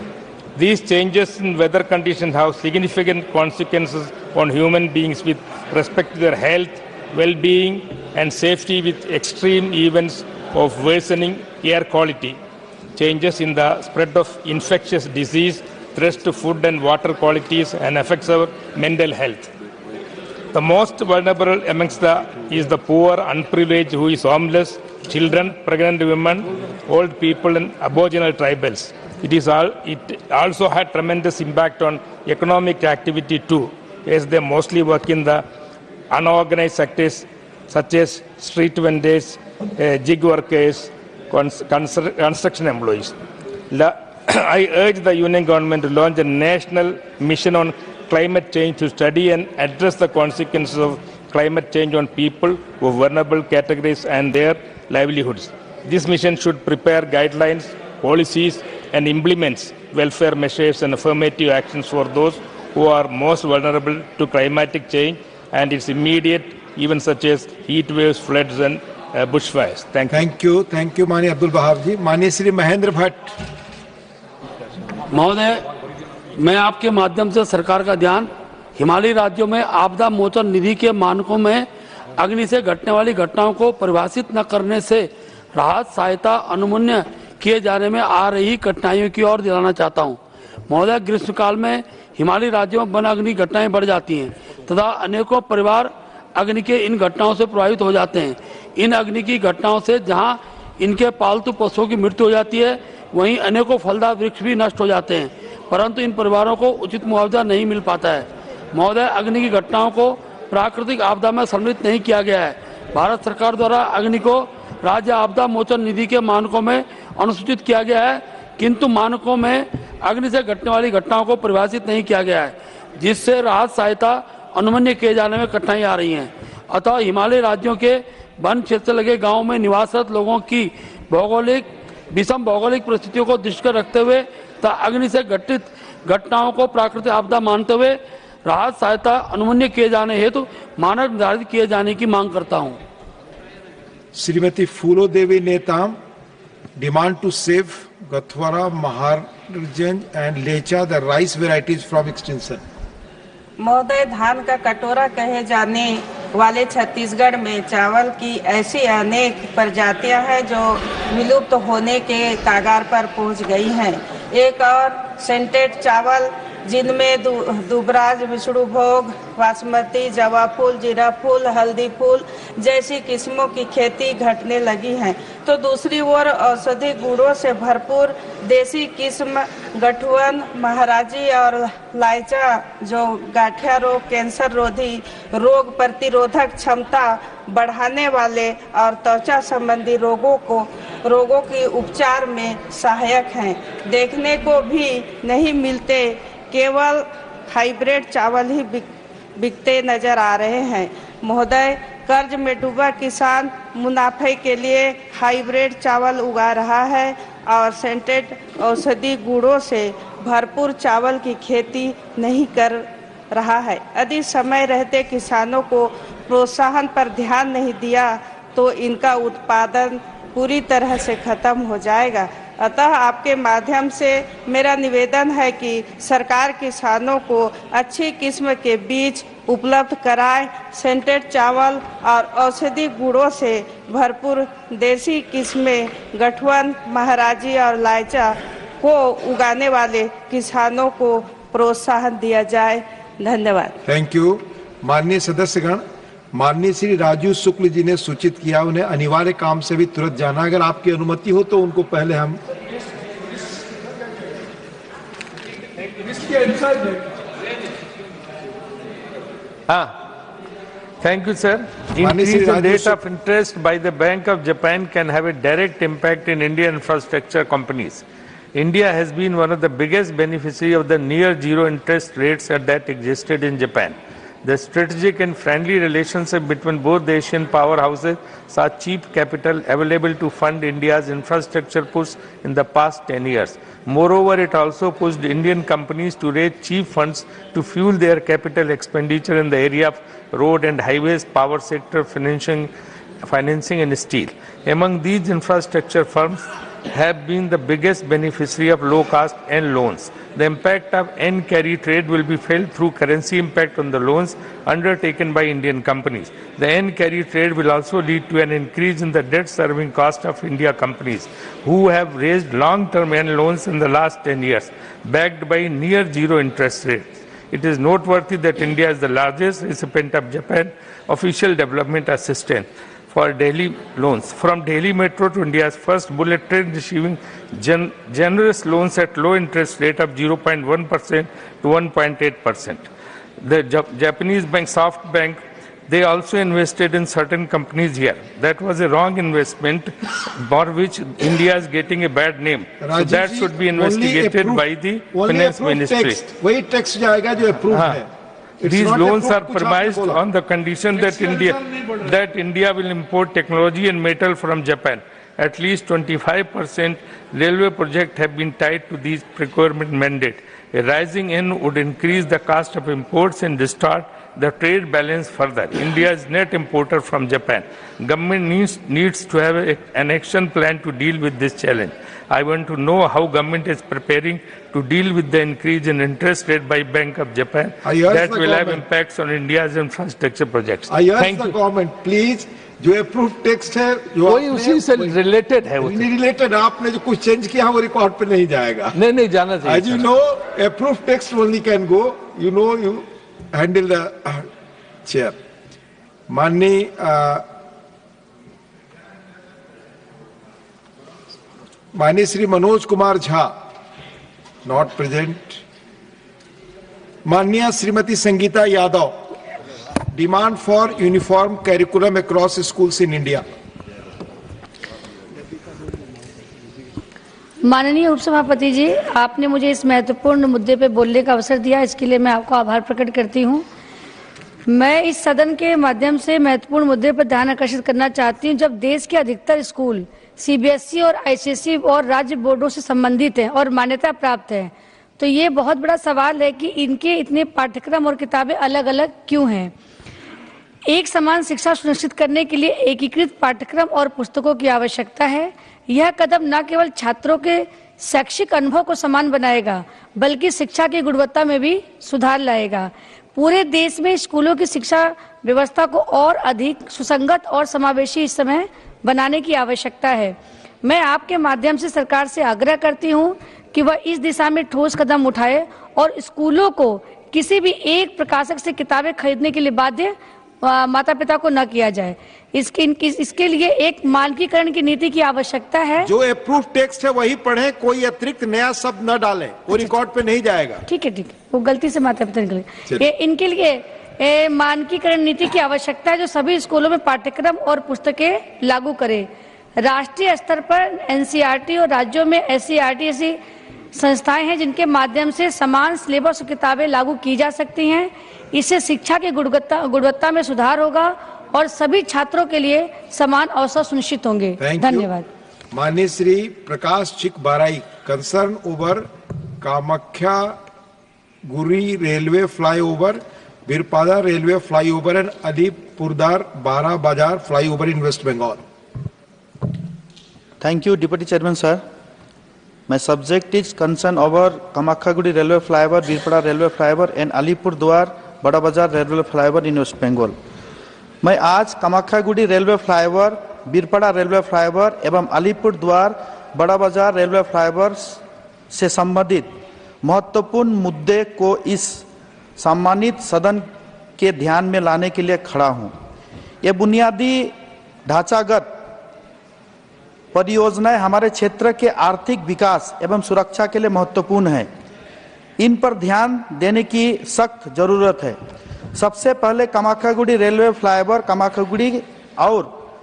These changes in weather conditions have significant consequences on human beings with respect to their health, well-being and safety, with extreme events of worsening air quality, changes in the spread of infectious disease, threats to food and water qualities and affects our mental health. The most vulnerable amongst is the poor, unprivileged, who is homeless, children, pregnant women, old people and aboriginal tribals. It also had tremendous impact on economic activity too, as they mostly work in the unorganized sectors such as street vendors, gig workers, construction employees. I urge the Union Government to launch a national mission on climate change to study and address the consequences of climate change on people of vulnerable categories and their livelihoods. This mission should prepare guidelines, policies, and implements welfare measures and affirmative actions for those who are most vulnerable to climatic change and its immediate events such as heat waves, floods, and bushfires. Thank you. Thank you, Mani Abdul Wahab ji. Mani Shri Mahendra Bhatt. महोदय, मैं आपके माध्यम से सरकार का ध्यान हिमालयी राज्यों में आपदा मोचन निधि के मानकों में अग्नि से घटने वाली घटनाओं को परिभाषित न करने से राहत सहायता अनुमन्य किए जाने में आ रही कठिनाइयों की ओर दिलाना चाहता हूं। महोदय, ग्रीष्मकाल में हिमालयी राज्यों में वन अग्नि घटनाएं बढ़ जाती हैं तथा अनेकों परिवार अग्नि के इन घटनाओं से प्रभावित हो जाते हैं। इन अग्नि की घटनाओं से जहां इनके पालतू पशुओं की मृत्यु हो जाती है, वहीं अनेकों फलदार वृक्ष भी नष्ट हो जाते हैं, परंतु इन परिवारों को उचित मुआवजा नहीं मिल पाता है। महोदय, अग्नि की घटनाओं को प्राकृतिक आपदा में सम्मिलित नहीं किया गया है। भारत सरकार द्वारा अग्नि को राज्य आपदा मोचन निधि के मानकों में अनुसूचित किया गया है, किंतु मानकों में अग्नि से घटने वाली घटनाओं को परिभाषित नहीं किया गया है, जिससे राहत सहायता अनुमन्य किए जाने में कठिनाई आ रही है। अतः हिमालयी राज्यों के वन क्षेत्र लगे गांवों में निवासरत लोगों की विषम भौगोलिक परिस्थितियों को दृष्टि रखते हुए तथा अग्नि से घटित घटनाओं को प्राकृतिक आपदा मानते हुए राहत सहायता अनुमन्य किए जाने हेतु मानक निर्धारित किए जाने की मांग करता हूं। श्रीमती फूलो देवी Netam, demand to save Gathwara, Maharjanj and Lecha, the rice varieties from extinction. महोदय, धान का कटोरा कहे जाने वाले छत्तीसगढ़ में चावल की ऐसी अनेक प्रजातियां हैं जो विलुप्त होने के कगार पर पहुंच गई हैं। एक और सेंटेड चावल जिनमें दुबराज, विष्णु भोग, बासमती, जवा फूल, जीरा फूल, हल्दी फूल जैसी किस्मों की खेती घटने लगी है। तो दूसरी ओर औषधि गुणों से भरपूर देसी किस्म गठवन, महाराजी और लाइचा जो गाठिया रोग, कैंसर रोधी, रोग प्रतिरोधक क्षमता बढ़ाने वाले और त्वचा संबंधी रोगों के उपचार में सहायक हैं, देखने को भी नहीं मिलते। केवल हाइब्रिड चावल ही बिकते नजर आ रहे हैं। महोदय, कर्ज में डूबा किसान मुनाफे के लिए हाइब्रिड चावल उगा रहा है और सेंटेड औषधि गुणों से भरपूर चावल की खेती नहीं कर रहा है। यदि समय रहते किसानों को प्रोत्साहन पर ध्यान नहीं दिया तो इनका उत्पादन पूरी तरह से खत्म हो जाएगा। अतः आपके माध्यम से मेरा निवेदन है कि सरकार किसानों को अच्छी किस्म के बीज उपलब्ध कराए, सेंटेड चावल और औषधि गुणों से भरपूर देसी किस्में गठवन, महाराजी और लाइचा को उगाने वाले किसानों को प्रोत्साहन दिया जाए। धन्यवाद। Thank you. माननीय सदस्यगण, माननीय श्री राजू शुक्ल जी ने सूचित किया उन्हें अनिवार्य काम से भी तुरंत जाना। अगर आपकी अनुमति हो तो उनको पहले हम Thank you, sir. Increase in rate of interest by the Bank of Japan can have a direct impact in Indian infrastructure companies. India has been one of the biggest beneficiaries of the near zero interest rates that existed in Japan. The strategic and friendly relationship between both the Asian powerhouses saw cheap capital available to fund India's infrastructure push in the past 10 years. Moreover, it also pushed Indian companies to raise cheap funds to fuel their capital expenditure in the area of road and highways, power sector, financing and steel. Among these infrastructure firms have been the biggest beneficiary of low cost and loans. The impact of N-carry trade will be felt through currency impact on the loans undertaken by Indian companies. The N-carry trade will also lead to an increase in the debt serving cost of India companies who have raised long-term N loans in the last 10 years, backed by near zero interest rates. It is noteworthy that India is the largest recipient of Japan official development assistance for Delhi loans. From Delhi Metro to India's first bullet train receiving generous loans at low interest rate of 0.1% to 1.8%. The Japanese bank, SoftBank, they also invested in certain companies here. That was a wrong investment for which India is getting a bad name. So that should be investigated by the Finance Ministry. वही tax जाएगा जो approved है. These loans are premised on the condition that India will import technology and metal from Japan. At least 25% railway projects have been tied to these procurement mandate. A rising N would increase the cost of imports and distort the trade balance further. India is net importer from Japan. Government needs to have an action plan to deal with this challenge. I want to know how government is preparing to deal with the increase in interest rate by Bank of Japan that will have impacts on India's infrastructure projects. I urge the government, please, जो approved text है, जो वही उसी से related है, related आपने जो कुछ change किया वो record पे नहीं जाएगा. नहीं जाना चाहिए. As you know, approved text only can go. You know, you handle the chair. माननीय श्री मनोज कुमार झा, नॉट प्रेजेंट. माननीय Shrimati Sangeeta Yadav, demand for uniform curriculum across schools in India. माननीय उपसभापति जी, आपने मुझे इस महत्वपूर्ण मुद्दे पर बोलने का अवसर दिया, इसके लिए मैं आपको आभार प्रकट करती हूं. मैं इस सदन के माध्यम से महत्वपूर्ण मुद्दे पर ध्यान आकर्षित करना चाहती हूं. जब देश के अधिकतर स्कूल सीबीएसई और आईसीएसई और राज्य बोर्डों से संबंधित हैं और मान्यता प्राप्त है, तो ये बहुत बड़ा सवाल है कि इनके इतने पाठ्यक्रम और किताबें अलग अलग क्यों हैं. एक समान शिक्षा सुनिश्चित करने के लिए एकीकृत पाठ्यक्रम और पुस्तकों की आवश्यकता है. यह कदम न केवल छात्रों के शैक्षिक अनुभव को समान बनाएगा, बल्कि शिक्षा की गुणवत्ता में भी सुधार लाएगा. पूरे देश में स्कूलों की शिक्षा व्यवस्था को और अधिक सुसंगत और समावेशी इस समय बनाने की आवश्यकता है. मैं आपके माध्यम से सरकार से आग्रह करती हूं कि वह इस दिशा में ठोस कदम उठाए और स्कूलों को किसी भी एक प्रकाशक से किताबें खरीदने के लिए बाध्य माता पिता को न किया जाए। इसके लिए एक मानकीकरण की नीति की आवश्यकता है। जो अप्रूव टेक्स्ट है वही पढ़ें, कोई अतिरिक्त नया शब्द न डालें, वो रिकॉर्ड पे नहीं जाएगा। ठीक है, वो गलती से माता पिता निकले। इनके लिए मानकीकरण नीति की आवश्यकता है जो सभी स्कूलों में पाठ्यक्रम और पुस्तकें लागू करे। राष्ट्रीय स्तर पर एनसीईआरटी और राज्यों में एससीईआरटी ऐसी संस्थाएं हैं जिनके माध्यम से समान सिलेबस और किताबें लागू की जा सकती हैं। इससे शिक्षा की गुणवत्ता में सुधार होगा और सभी छात्रों के लिए समान अवसर सुनिश्चित होंगे। धन्यवाद। माननीय Shri Prakash Chik Baraik, concern over Kamakhyaguri railway flyover, Birpara railway flyover and Alipurduar Bara Bazar flyover in West Bengal. Thank you, Deputy Chairman, sir. My subject is concern over Kamakhaguri Railway Flyover, Birpada Railway Flyover and Alipurduar Bada Bazar Railway Flyover in West Bengal. मैं आज Kamakhyaguri railway flyover, Birpara railway flyover एवं अलीपुरद्वार बड़ा बाजार railway flyover से संबंधित महत्वपूर्ण मुद्दे को इस सम्मानित सदन के ध्यान में लाने के लिए खड़ा हूं। ये बुनियादी ढांचागत परियोजनाएं हमारे क्षेत्र के आर्थिक विकास एवं सुरक्षा के लिए महत्वपूर्ण है। इन पर ध्यान देने की सख्त जरूरत है। सबसे पहले कामाख्यागुड़ी रेलवे फ्लाईओवर कामाख्यागुड़ी और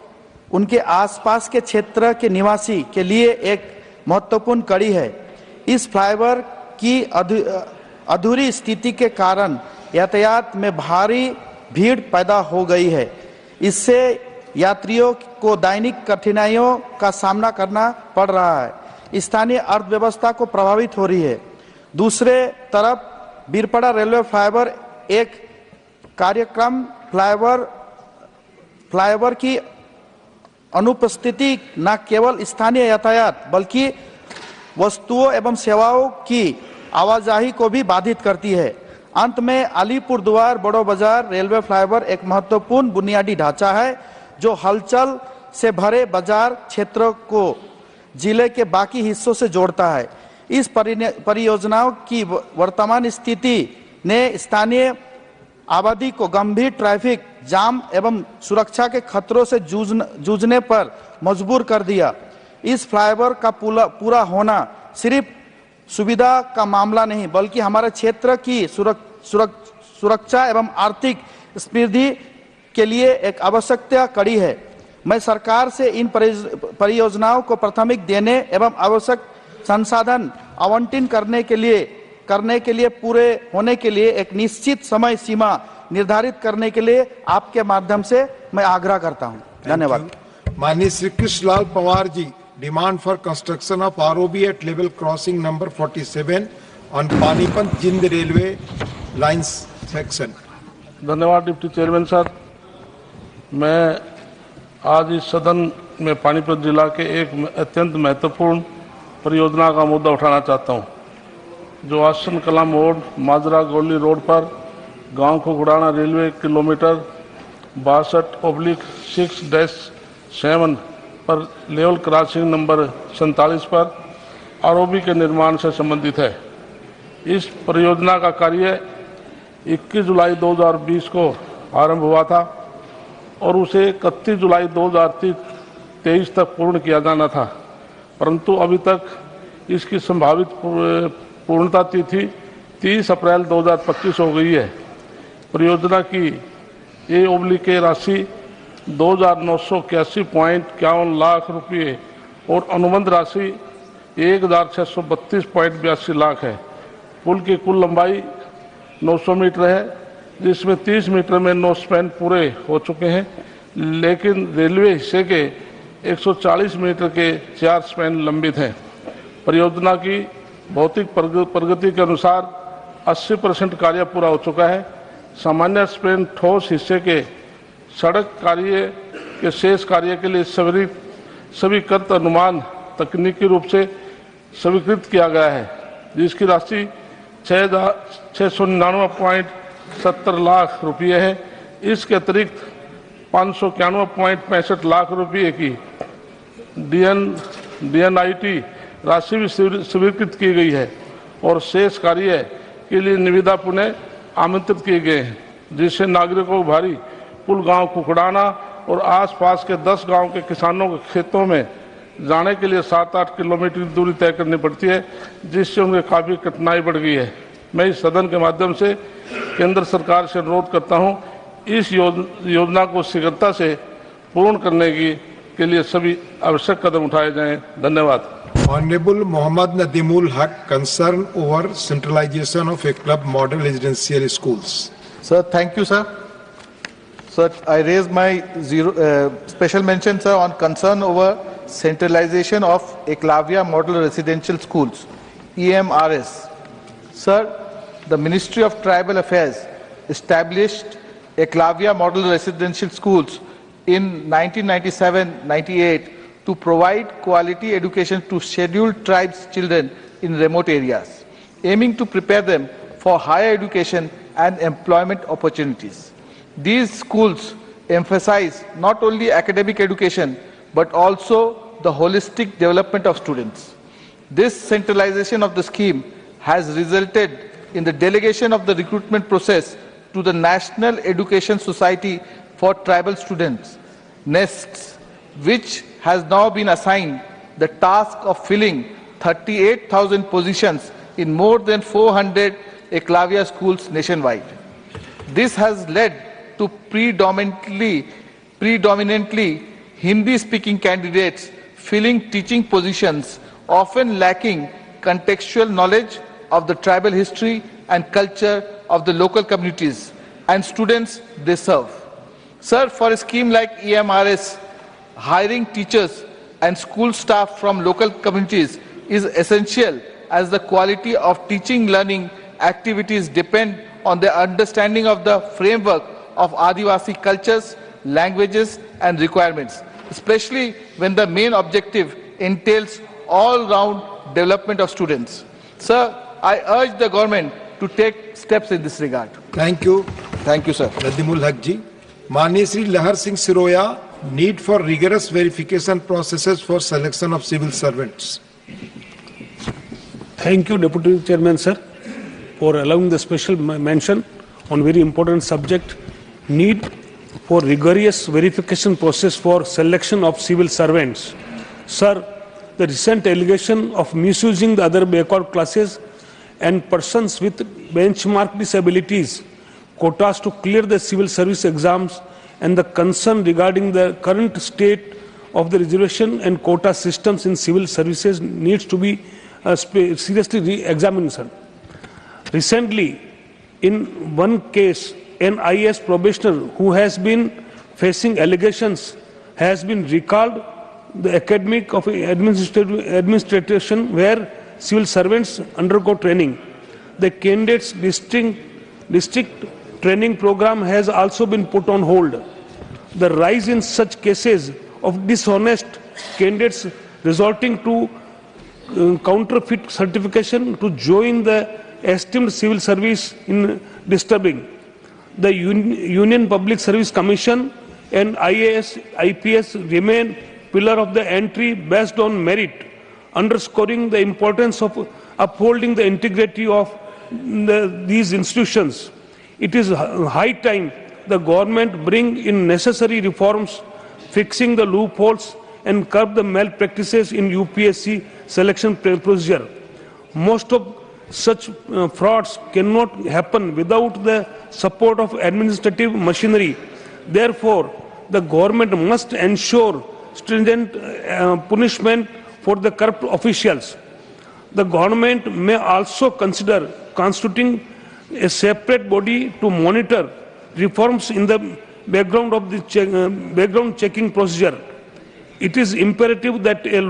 उनके आसपास के क्षेत्र के निवासी के लिए एक महत्वपूर्ण कड़ी है। इस फ्लाईओवर की अधूरी स्थिति के कारण यातायात में भारी भीड़ पैदा हो गई है। इससे यात्रियों को दैनिक कठिनाइयों का सामना करना पड़ रहा है। स्थानीय अर्थव्यवस्था को प्रभावित हो रही है। दूसरे तरफ बीरपाड़ा रेलवे फ्लाईओवर एक कार्यक्रम फ्लाईओवर की अनुपस्थिति न केवल स्थानीय यातायात बल्कि वस्तुओं एवं सेवाओं की आवाजाही को भी बाधित करती है। अंत में अलीपुरद्वार बड़ो बाजार रेलवे फ्लाईओवर एक महत्वपूर्ण बुनियादी ढांचा है जो हलचल से भरे बाजार क्षेत्रों को जिले के बाकी हिस्सों से जोड़ता है। इस परियोजनाओं की वर्तमान स्थिति ने स्थानीय आबादी को गंभीर ट्रैफिक जाम एवं सुरक्षा के खतरों से जूझने पर मजबूर कर दिया। इस फ्लाईओवर का पूरा होना सिर्फ सुविधा का मामला नहीं बल्कि हमारे क्षेत्र की सुरक्षा एवं आर्थिक समृद्धि के लिए एक आवश्यकता कड़ी है। मैं सरकार से इन परियोजनाओं को प्राथमिक देने एवं आवश्यक संसाधन आवंटन करने के लिए पूरे होने के लिए एक निश्चित समय सीमा निर्धारित करने के लिए आपके माध्यम से मैं आग्रह करता हूं। धन्यवाद। माननीय Shri Krishna Lal Pawar ji, demand for construction of ROB at level crossing number 47 on Panipat Jind railway lines section. धन्यवाद डिप्टी चेयरमैन सर। मैं आज इस सदन में पानीपत जिला के एक अत्यंत महत्वपूर्ण परियोजना का मुद्दा उठाना चाहता हूं, जो आसन कला मोड़ माजरा गोली रोड पर गांव खुगड़ाना रेलवे किलोमीटर 62/6-7 पर लेवल क्रॉसिंग नंबर 47 पर आरओबी के निर्माण से संबंधित है। इस परियोजना का कार्य 21 जुलाई 2020 को आरंभ हुआ था और उसे 31 जुलाई 2023 तक पूर्ण किया जाना था, परंतु अभी तक इसकी संभावित पूर्णता तिथि 30 अप्रैल 2025 हो गई है। परियोजना की ए/के राशि 2,981.51 लाख रुपये और अनुबंध राशि 1,632.82 लाख है। पुल की कुल लंबाई 900 मीटर है, जिसमें 30 मीटर में 9 स्पैन पूरे हो चुके हैं, लेकिन रेलवे हिस्से के 140 मीटर के 4 स्पैन लंबित हैं। परियोजना की भौतिक प्रगति के अनुसार 80% कार्य पूरा हो चुका है। सामान्य स्पैन ठोस हिस्से के सड़क कार्य के शेष कार्य के लिए स्वीकृत अनुमान तकनीकी रूप से स्वीकृत किया गया है, जिसकी राशि 699.70 लाख रुपये है। इसके अतिरिक्त 591.65 लाख रुपये की DNIT राशि भी स्वीकृत की गई है और शेष कार्य के लिए निविदा पुनः आमंत्रित किए गए हैं, जिससे नागरिकों को भारी पुल गांव कुकड़ाना और आसपास के 10 गांव के किसानों के खेतों में जाने के लिए 7-8 किलोमीटर की दूरी तय करनी पड़ती है, जिससे उनके काफ़ी कठिनाई बढ़ गई है। मैं इस सदन के माध्यम से केंद्र सरकार से अनुरोध करता हूं, इस योजना को शीघ्रता से पूर्ण करने के लिए सभी आवश्यक कदम उठाए जाएं। धन्यवाद। Honorable Mohammad Nadimul Haq, concern over centralization of a club model residential schools. Sir, thank you, sir. Sir, I raise my special mention, sir, on concern over centralization of Eklavya Model Residential Schools, EMRS. Sir, the Ministry of Tribal Affairs established Eklavya Model Residential Schools in 1997-98 to provide quality education to scheduled tribes children in remote areas, aiming to prepare them for higher education and employment opportunities. These schools emphasize not only academic education but also the holistic development of students. This centralization of the scheme has resulted in the delegation of the recruitment process to the National Education Society for Tribal Students, NESTS, which has now been assigned the task of filling 38,000 positions in more than 400 Eklavya schools nationwide. This has led to predominantly Hindi-speaking candidates filling teaching positions, often lacking contextual knowledge of the tribal history and culture of the local communities and students they serve. Sir, for a scheme like EMRS, hiring teachers and school staff from local communities is essential, as the quality of teaching learning activities depend on their understanding of the framework of Adivasi cultures, languages and requirements, especially when the main objective entails all-round development of students. Sir, I urge the government to take steps in this regard. Thank you. Thank you, sir. Nadimul Haq ji. Mani Shri Lahar Singh Siroya, need for rigorous verification processes for selection of civil servants. Thank you, Deputy Chairman, sir, for allowing the special mention on very important subject, need for rigorous verification process for selection of civil servants. Sir, the recent allegation of misusing the other backward classes and persons with benchmark disabilities quotas to clear the civil service exams and the concern regarding the current state of the reservation and quota systems in civil services needs to be seriously re-examined, sir. Recently, in one case, an IAS probationer who has been facing allegations has been recalled the academic of administration where civil servants undergo training. The candidate's district training program has also been put on hold. The rise in such cases of dishonest candidates resulting to counterfeit certification to join the esteemed civil service in disturbing. The Union Public Service Commission and IAS, IPS remain pillar of the entry based on merit, underscoring the importance of upholding the integrity of these institutions. It is high time the government bring in necessary reforms, fixing the loopholes and curb the malpractices in UPSC selection procedure. Most of such frauds cannot happen without the support of administrative machinery. Therefore, the government must ensure stringent punishment for the corrupt officials. The government may also consider constituting a separate body to monitor reforms in the background of the background checking procedure. It is imperative that a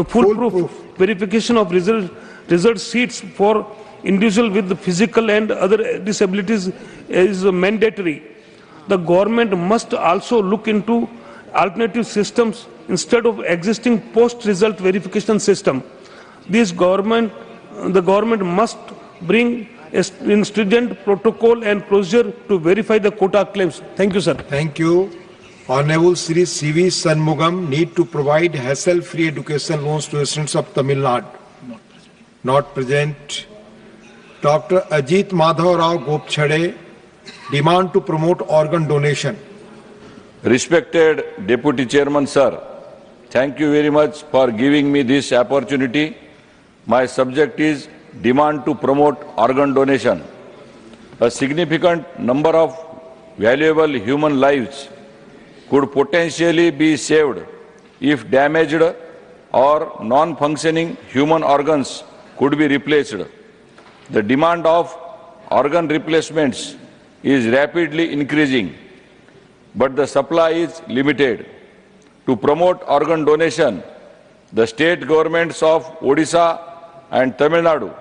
foolproof verification of result sheets for individuals with physical and other disabilities is mandatory. The government must also look into alternative systems instead of existing post-result verification system. The government must bring a stringent protocol and procedure to verify the quota claims. Thank you, sir. Thank you. Honorable Sri C.V. Shanmugam need to provide hassle-free education loans to students of Tamil Nadu. Not present. Dr. Ajit Madhav Rao Gopchade demand to promote organ donation. Respected Deputy Chairman, sir, thank you very much for giving me this opportunity. My subject is demand to promote organ donation. A significant number of valuable human lives could potentially be saved if damaged or non-functioning human organs could be replaced. The demand of organ replacements is rapidly increasing, but the supply is limited. To promote organ donation, the state governments of Odisha and Tamil Nadu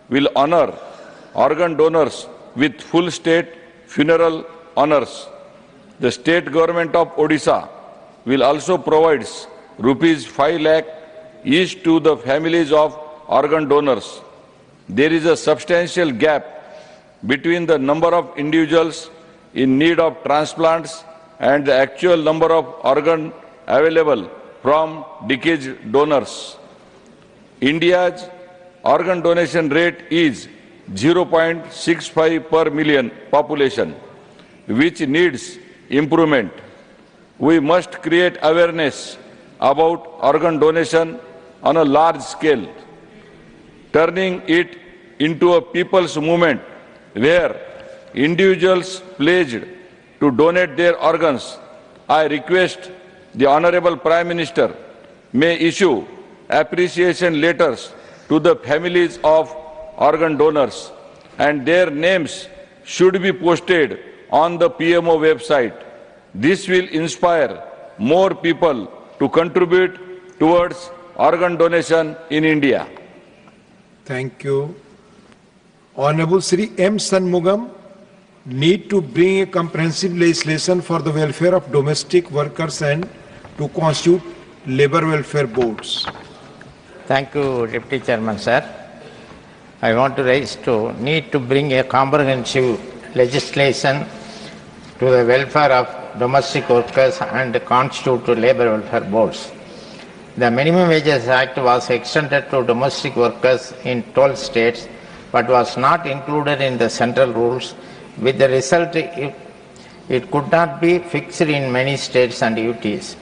will honor organ donors with full state funeral honors. The state government of Odisha will also provide rupees 5 lakh each to the families of organ donors. There is a substantial gap between the number of individuals in need of transplants and the actual number of organs available from deceased donors. India's organ donation rate is 0.65 per million population, which needs improvement. We must create awareness about organ donation on a large scale, turning it into a people's movement where individuals pledged to donate their organs. I request the Honorable Prime Minister may issue appreciation letters to the families of organ donors, and their names should be posted on the PMO website. This will inspire more people to contribute towards organ donation in India. Thank you. Honorable Sri M. Shanmugam need to bring a comprehensive legislation for the welfare of domestic workers and to constitute labor welfare boards. Thank you, Deputy Chairman, sir. I want to raise to need to bring a comprehensive legislation to the welfare of domestic workers and constitute labor welfare boards. The Minimum Wages Act was extended to domestic workers in 12 states but was not included in the central rules, with the result it could not be fixed in many states and UTs.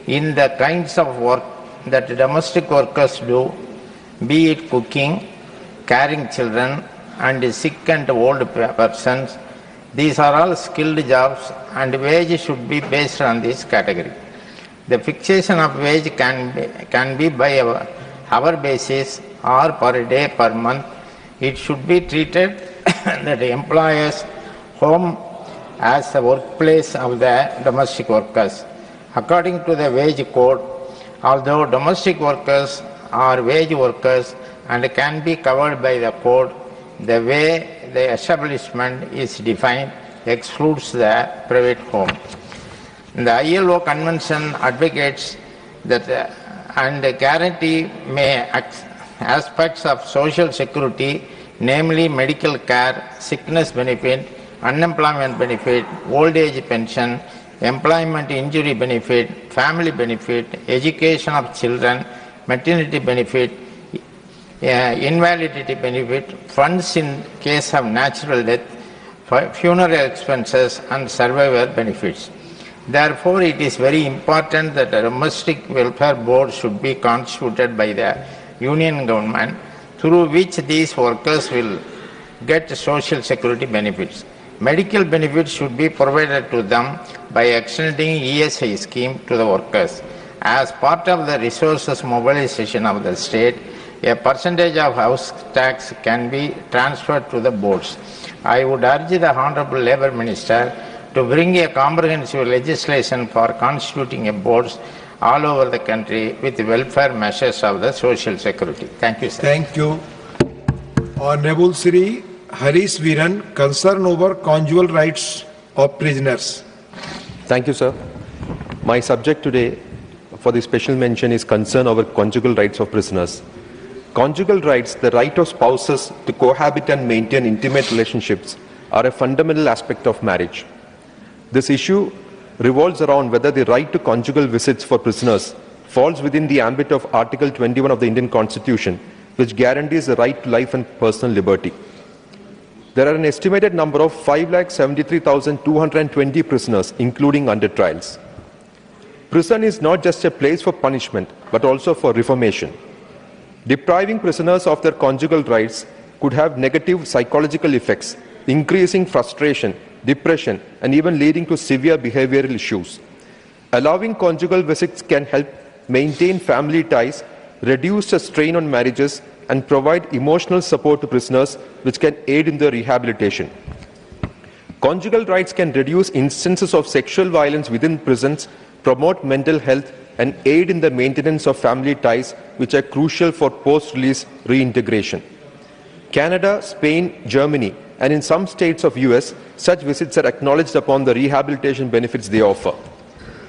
In the kinds of work that domestic workers do, be it cooking, caring children, and sick and old persons, these are all skilled jobs and wage should be based on this category. The fixation of wage can be by hour basis or per day per month. It should be treated that the employer's home as the workplace of the domestic workers. According to the wage code, although domestic workers are wage workers and can be covered by the code, the way the establishment is defined excludes the private home. The ILO Convention advocates that and guarantee aspects of social security, namely medical care, sickness benefit, unemployment benefit, old age pension, employment injury benefit, family benefit, education of children, maternity benefit, invalidity benefit, funds in case of natural death, funeral expenses and survivor benefits. Therefore, it is very important that a domestic welfare board should be constituted by the union government, through which these workers will get social security benefits. Medical benefits should be provided to them by extending ESI scheme to the workers. As part of the resources mobilization of the state, a percentage of house tax can be transferred to the boards. I would urge the Honorable Labour Minister to bring a comprehensive legislation for constituting a boards all over the country with welfare measures of the social security. Thank you, sir. Thank you. Honorable Sri Harish Viran, concern over conjugal rights of prisoners. Thank you, sir. My subject today for the special mention is concern over conjugal rights of prisoners. Conjugal rights, the right of spouses to cohabit and maintain intimate relationships, are a fundamental aspect of marriage. This issue revolves around whether the right to conjugal visits for prisoners falls within the ambit of Article 21 of the Indian Constitution, which guarantees the right to life and personal liberty. There are an estimated number of 5,73,220 prisoners, including under trials. Prison is not just a place for punishment, but also for reformation. Depriving prisoners of their conjugal rights could have negative psychological effects, increasing frustration, depression, and even leading to severe behavioral issues. Allowing conjugal visits can help maintain family ties, reduce the strain on marriages, and provide emotional support to prisoners, which can aid in their rehabilitation. Conjugal rights can reduce instances of sexual violence within prisons, promote mental health, and aid in the maintenance of family ties, which are crucial for post-release reintegration. Canada, Spain, Germany, and in some states of US, such visits are acknowledged upon the rehabilitation benefits they offer.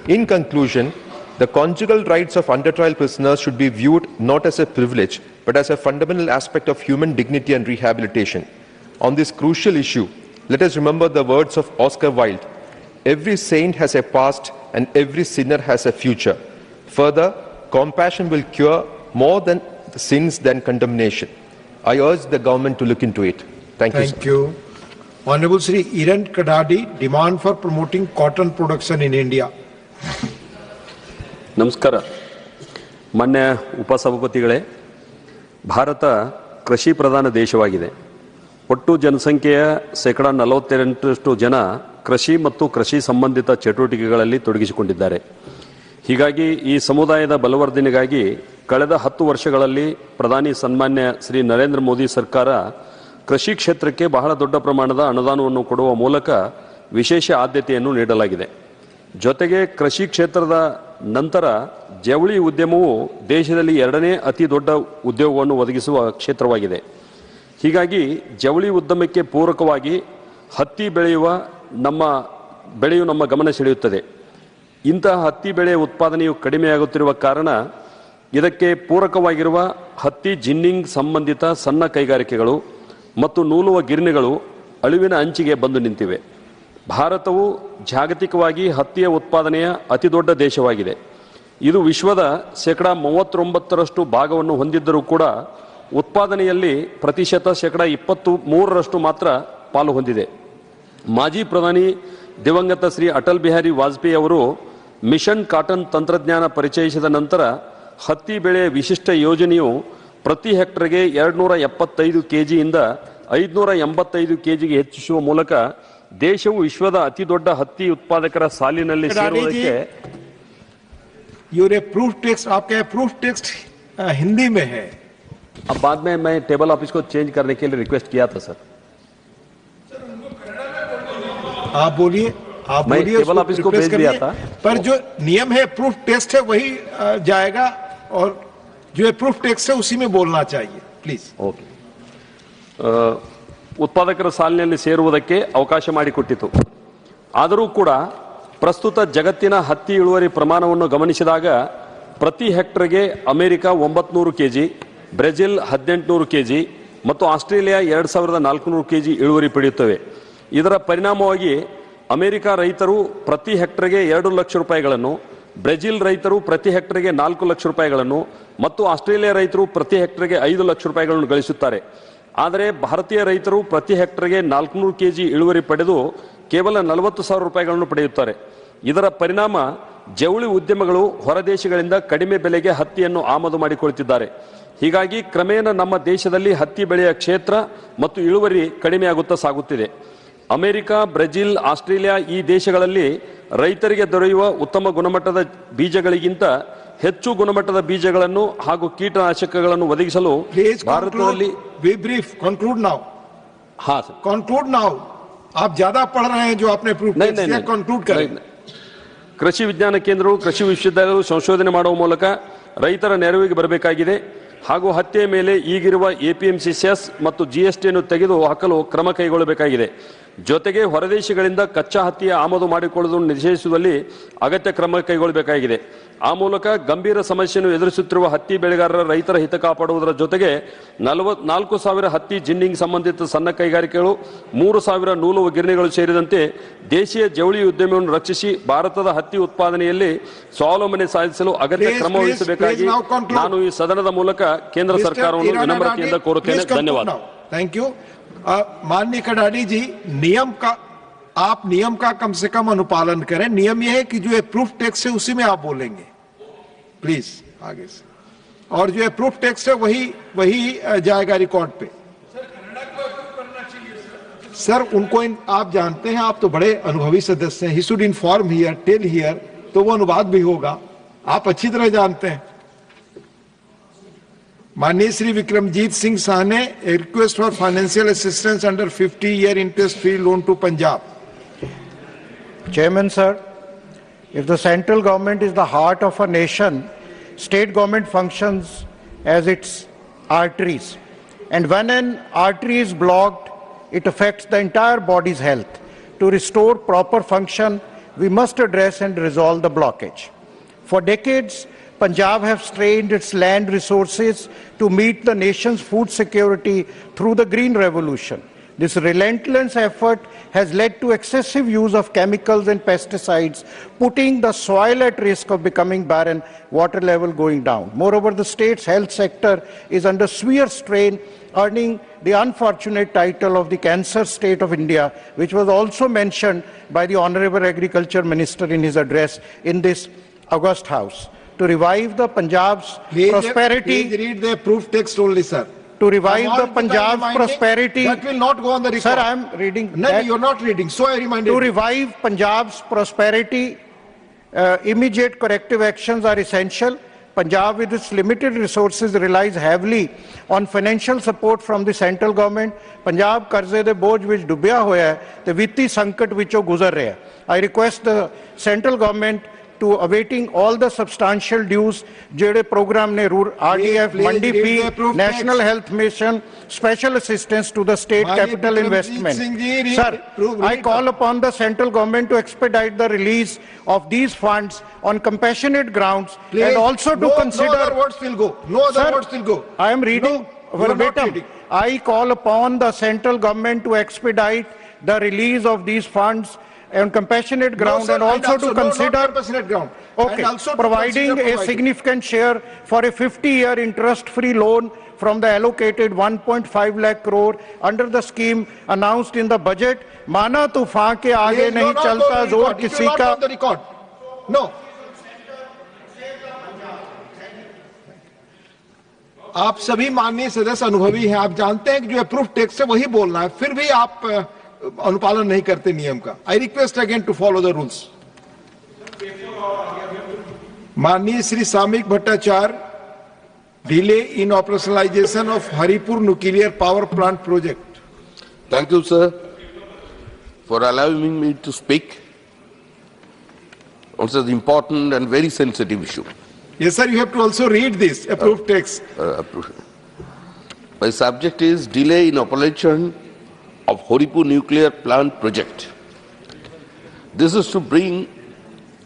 In conclusion, the conjugal rights of under-trial prisoners should be viewed not as a privilege, but as a fundamental aspect of human dignity and rehabilitation. On this crucial issue, let us remember the words of Oscar Wilde: "Every saint has a past and every sinner has a future." Further, compassion will cure more than sins than condemnation. I urge the government to look into it. Thank you. Thank you. Honorable Sri Iran Kadadi, demand for promoting cotton production in India. ನಮಸ್ಕಾರ. ಮಾನ್ಯ ಉಪಸಭಾಪತಿಗಳೇ, ಭಾರತ ಕೃಷಿ ಪ್ರಧಾನ ದೇಶವಾಗಿದೆ. ಒಟ್ಟು ಜನಸಂಖ್ಯೆಯ 48% ಜನ ಕೃಷಿ ಮತ್ತು ಕೃಷಿ ಸಂಬಂಧಿತ ಚಟುವಟಿಕೆಗಳಲ್ಲಿ ತೊಡಗಿಸಿಕೊಂಡಿದ್ದಾರೆ. ಹೀಗಾಗಿ ಈ ಸಮುದಾಯದ ಬಲವರ್ಧನೆಗಾಗಿ ಕಳೆದ 10 ವರ್ಷಗಳಲ್ಲಿ ಪ್ರಧಾನಿ ಸನ್ಮಾನ್ಯ ಶ್ರೀ ನರೇಂದ್ರ ಮೋದಿ ಸರ್ಕಾರ ಕೃಷಿ ಕ್ಷೇತ್ರಕ್ಕೆ ಬಹಳ ದೊಡ್ಡ ಪ್ರಮಾಣದ ಅನುದಾನವನ್ನು ಕೊಡುವ ಮೂಲಕ ವಿಶೇಷ ಆದ್ಯತೆಯನ್ನು ನೀಡಲಾಗಿದೆ. ಜೊತೆಗೆ ಕೃಷಿ ಕ್ಷೇತ್ರದ ನಂತರ ಜವಳಿ ಉದ್ಯಮವು ದೇಶದಲ್ಲಿ 2ನೇ ಅತಿ ದೊಡ್ಡ ಉದ್ಯೋಗವನ್ನು ಒದಗಿಸುವ ಕ್ಷೇತ್ರವಾಗಿದೆ. ಹೀಗಾಗಿ ಜವಳಿ ಉದ್ಯಮಕ್ಕೆ ಪೂರಕವಾಗಿ ಹತ್ತಿ ಬೆಳೆಯು ನಮ್ಮ ಗಮನ ಸೆಳೆಯುತ್ತದೆ. ಇಂತಹ ಹತ್ತಿ ಬೆಳೆಯ ಉತ್ಪಾದನೆಯು ಕಡಿಮೆಯಾಗುತ್ತಿರುವ ಕಾರಣ ಇದಕ್ಕೆ ಪೂರಕವಾಗಿರುವ ಹತ್ತಿ ಜಿನ್ನಿಂಗ್ ಸಂಬಂಧಿತ ಸಣ್ಣ ಕೈಗಾರಿಕೆಗಳು ಮತ್ತು ನೂಲುವ ಗಿರಣಿಗಳು ಅಳಿವಿನ ಅಂಚಿಗೆ ಬಂದು ನಿಂತಿವೆ. ಭಾರತವು ಜಾಗತಿಕವಾಗಿ ಹತ್ತಿಯ ಉತ್ಪಾದನೆಯ ಅತಿದೊಡ್ಡ ದೇಶವಾಗಿದೆ. ಇದು ವಿಶ್ವದ 39% ಭಾಗವನ್ನು ಹೊಂದಿದ್ದರೂ ಕೂಡ ಉತ್ಪಾದನೆಯಲ್ಲಿ ಪ್ರತಿಶತ 23% ಮಾತ್ರ ಪಾಲು ಹೊಂದಿದೆ. ಮಾಜಿ ಪ್ರಧಾನಿ ದಿವಂಗತ ಶ್ರೀ ಅಟಲ್ ಬಿಹಾರಿ ವಾಜಪೇಯಿ ಅವರು ಮಿಷನ್ ಕಾಟನ್ ತಂತ್ರಜ್ಞಾನ ಪರಿಚಯಿಸಿದ ನಂತರ ಹತ್ತಿ ಬೆಳೆಯ ವಿಶಿಷ್ಟ ಯೋಜನೆಯು ಪ್ರತಿ ಹೆಕ್ಟರ್ಗೆ 275 ಕೆಜಿಯಿಂದ 585 ಕೆಜಿಗೆ ಹೆಚ್ಚಿಸುವ ಮೂಲಕ ದೇಶವು ವಿಶ್ವದ ಅತಿ ದೊಡ್ಡ ಹತ್ತಿ ಉತ್ಪಾದಕರ ಸಾಲಿನಲ್ಲಿ ಸೇರುವುದಕ್ಕೆ ये प्रूफ टेक्स्ट आपका प्रूफ टेक्स्ट हिंदी में है. अब बाद में मैं टेबल ऑफिस को चेंज करने के लिए रिक्वेस्ट किया था सर. आप बोलिए टेबल ऑफिस को भेज दिया था, पर जो नियम है प्रूफ टेक्स्ट है वही जाएगा और जो प्रूफ टेक्स्ट है उसी में बोलना चाहिए प्लीज. ओके. ಉತ್ಪಾದಕರ ಸಾಲಿನಲ್ಲಿ ಸೇರುವುದಕ್ಕೆ ಅವಕಾಶ ಮಾಡಿಕೊಟ್ಟಿತು. ಆದರೂ ಕೂಡ ಪ್ರಸ್ತುತ ಜಗತ್ತಿನ ಹತ್ತಿ ಇಳುವರಿ ಪ್ರಮಾಣವನ್ನು ಗಮನಿಸಿದಾಗ ಪ್ರತಿ ಹೆಕ್ಟರ್ಗೆ ಅಮೆರಿಕ 900 ಕೆಜಿ, ಬ್ರೆಜಿಲ್ 1800 ಕೆಜಿ ಮತ್ತು ಆಸ್ಟ್ರೇಲಿಯಾ 2400 ಕೆಜಿ ಇಳುವರಿ ಪಡೆಯುತ್ತವೆ. ಇದರ ಪರಿಣಾಮವಾಗಿ ಅಮೆರಿಕ ರೈತರು ಪ್ರತಿ ಹೆಕ್ಟರ್ಗೆ 2 ಲಕ್ಷ ರೂಪಾಯಿಗಳನ್ನು, ಬ್ರೆಜಿಲ್ ರೈತರು ಪ್ರತಿ ಹೆಕ್ಟರ್ಗೆ 4 ಲಕ್ಷ ರೂಪಾಯಿಗಳನ್ನು ಮತ್ತು ಆಸ್ಟ್ರೇಲಿಯಾ ರೈತರು ಪ್ರತಿ ಹೆಕ್ಟರ್ಗೆ 5 ಲಕ್ಷ ರೂಪಾಯಿಗಳನ್ನು ಗಳಿಸುತ್ತಾರೆ. ಆದರೆ ಭಾರತೀಯ ರೈತರು ಪ್ರತಿ ಹೆಕ್ಟರ್ಗೆ 400 ಕೆಜಿ ಇಳುವರಿ ಪಡೆದು ಕೇವಲ 40,000 ರೂಪಾಯಿಗಳನ್ನು ಪಡೆಯುತ್ತಾರೆ. ಇದರ ಪರಿಣಾಮ ಜವಳಿ ಉದ್ಯಮಗಳು ಹೊರದೇಶಗಳಿಂದ ಕಡಿಮೆ ಬೆಲೆಗೆ ಹತ್ತಿಯನ್ನು ಆಮದು ಮಾಡಿಕೊಳ್ಳುತ್ತಿದ್ದಾರೆ. ಹೀಗಾಗಿ ಕ್ರಮೇಣ ನಮ್ಮ ದೇಶದಲ್ಲಿ ಹತ್ತಿ ಬೆಳೆಯ ಕ್ಷೇತ್ರ ಮತ್ತು ಇಳುವರಿ ಕಡಿಮೆಯಾಗುತ್ತಾ ಸಾಗುತ್ತಿದೆ. ಅಮೆರಿಕ, ಬ್ರೆಜಿಲ್, ಆಸ್ಟ್ರೇಲಿಯಾ ಈ ದೇಶಗಳಲ್ಲಿ ರೈತರಿಗೆ ದೊರೆಯುವ ಉತ್ತಮ ಗುಣಮಟ್ಟದ ಬೀಜಗಳಿಗಿಂತ ಹೆಚ್ಚು ಗುಣಮಟ್ಟದ ಬೀಜಗಳನ್ನು ಹಾಗೂ ಕೀಟನಾಶಕಗಳನ್ನು ಒದಗಿಸಲು ಭಾರತದಲ್ಲಿ कंक्लूड नाउ आप ज्यादा पढ़ रहे हैं जो आपने प्रूफ किया कंक्लूड करें. ಕೃಷಿ ವಿಜ್ಞಾನ ಕೇಂದ್ರವು ಕೃಷಿ ವಿಶ್ವವಿದ್ಯಾಲಯಗಳು ಸಂಶೋಧನೆ ಮಾಡುವ ಮೂಲಕ ರೈತರ ನೆರವಿಗೆ ಬರಬೇಕಾಗಿದೆ ಹಾಗೂ ಹತ್ತಿಯ ಮೇಲೆ ಈಗಿರುವ ಎಪಿಎಂಸಿ ಸೆಸ್ ಮತ್ತು ಜಿಎಸ್ಟಿಯನ್ನು ತೆಗೆದು ಹಾಕಲು ಕ್ರಮ ಕೈಗೊಳ್ಳಬೇಕಾಗಿದೆ. ಜೊತೆಗೆ ಹೊರದೇಶಗಳಿಂದ ಕಚ್ಚಾ ಹತ್ತಿಯ ಆಮದು ಮಾಡಿಕೊಳ್ಳುವುದನ್ನು ನಿಷೇಧಿಸುವಲ್ಲಿ ಅಗತ್ಯ ಕ್ರಮ ಕೈಗೊಳ್ಳಬೇಕಾಗಿದೆ. ಆ ಮೂಲಕ ಗಂಭೀರ ಸಮಸ್ಯೆಯನ್ನು ಎದುರಿಸುತ್ತಿರುವ ಹತ್ತಿ ಬೆಳೆಗಾರರ ರೈತರ ಹಿತ ಕಾಪಾಡುವುದರ ಜೊತೆಗೆ 44,000 ಹತ್ತಿ ಜಿನ್ನಿಂಗ್ ಸಂಬಂಧಿತ ಸಣ್ಣ ಕೈಗಾರಿಕೆಗಳು 3,000 ನೂಲು ಗಿರಣಿಗಳು ಸೇರಿದಂತೆ ದೇಶೀಯ ಜವಳಿ ಉದ್ಯಮವನ್ನು ರಕ್ಷಿಸಿ ಭಾರತದ ಹತ್ತಿ ಉತ್ಪಾದನೆಯಲ್ಲಿ ಸ್ವಾವಲಂಬನೆ ಸಾಧಿಸಲು ಅಗತ್ಯ ಕ್ರಮ ವಹಿಸಬೇಕಾಗಿ ನಾನು ಈ ಸದನದ ಮೂಲಕ ಕೇಂದ್ರ ಸರ್ಕಾರವನ್ನು ವಿನಮ್ರತೆಯಿಂದ ಕೋರುತ್ತೇನೆ. ಧನ್ಯವಾದ. Thank you. माननीय कडाडी जी, आप नियम का कम से कम अनुपालन करें. नियम यह है कि जो प्रूफ टैक्स है उसी में आप बोलेंगे, प्लीज आगे से. और जो प्रूफ टैक्स है वही जाएगा रिकॉर्ड पे. सर उनको आप जानते हैं, आप तो बड़े अनुभवी सदस्य हैं. He should inform here, tell here, तो वो अनुवाद भी होगा. आप अच्छी तरह जानते हैं. माननीय Shri Vikramjit Singh साहने, a request for financial assistance under 50-year interest-free loan to Punjab. Chairman sir, if the central government is the heart of a nation, state government functions as its arteries. And when an artery is blocked, it affects the entire body's health. To restore proper function, we must address and resolve the blockage. For decades, Punjab has strained its land resources to meet the nation's food security through the Green Revolution. This relentless effort has led to excessive use of chemicals and pesticides, putting the soil at risk of becoming barren, water level going down. Moreover, the state's health sector is under severe strain, earning the unfortunate title of the cancer state of India, which was also mentioned by the Honorable Agriculture Minister in his address in this August House. To revive the Punjab's prosperity. Please read the proof text only, sir. To revive the Punjab's prosperity. That will not go on the record. Sir, I am reading. No, you're not reading. So I reminded To you. revive Punjab's prosperity, immediate corrective actions are essential. Punjab, with its limited resources, relies heavily on financial support from the central government. Punjab कर्जे दे बोझ विच dubia होया है ते वित्ती संकट विचों गुजर रहा है. I request the central government to awaiting all the substantial dues jede program ne RDF, Mandi fee, National Health Mission, special assistance to the state capital investment. Sir, I call upon the central government to expedite the release of these funds on compassionate grounds. Please, and also to consider. No other words will go. No other words will go. I am reading verbatim. I call upon the central government to expedite the release of these funds on compassionate ground, no, sir, and also to consider ground. Okay, providing a significant share for a 50-year interest-free loan from the allocated 1.5 lakh crore under the scheme announced in the budget. माना तूफान के आगे नहीं चलता जोर किसी का. No. आप सभी माननीय सदस्य अनुभवी हैं, आप जानते हैं कि जो अप्रूव टैक्स है वही बोलना है, फिर भी आप अनुपालन नहीं करते नियम का. I request again to follow the rules. माननीय Shri Samik Bhattacharya, delay in operationalization of Haripur nuclear power plant project. Thank you sir for allowing me to speak on such important and very sensitive issue. Yes sir, you have to also read this approved text. My subject is delay in operation of Horipur nuclear plant project. This is to bring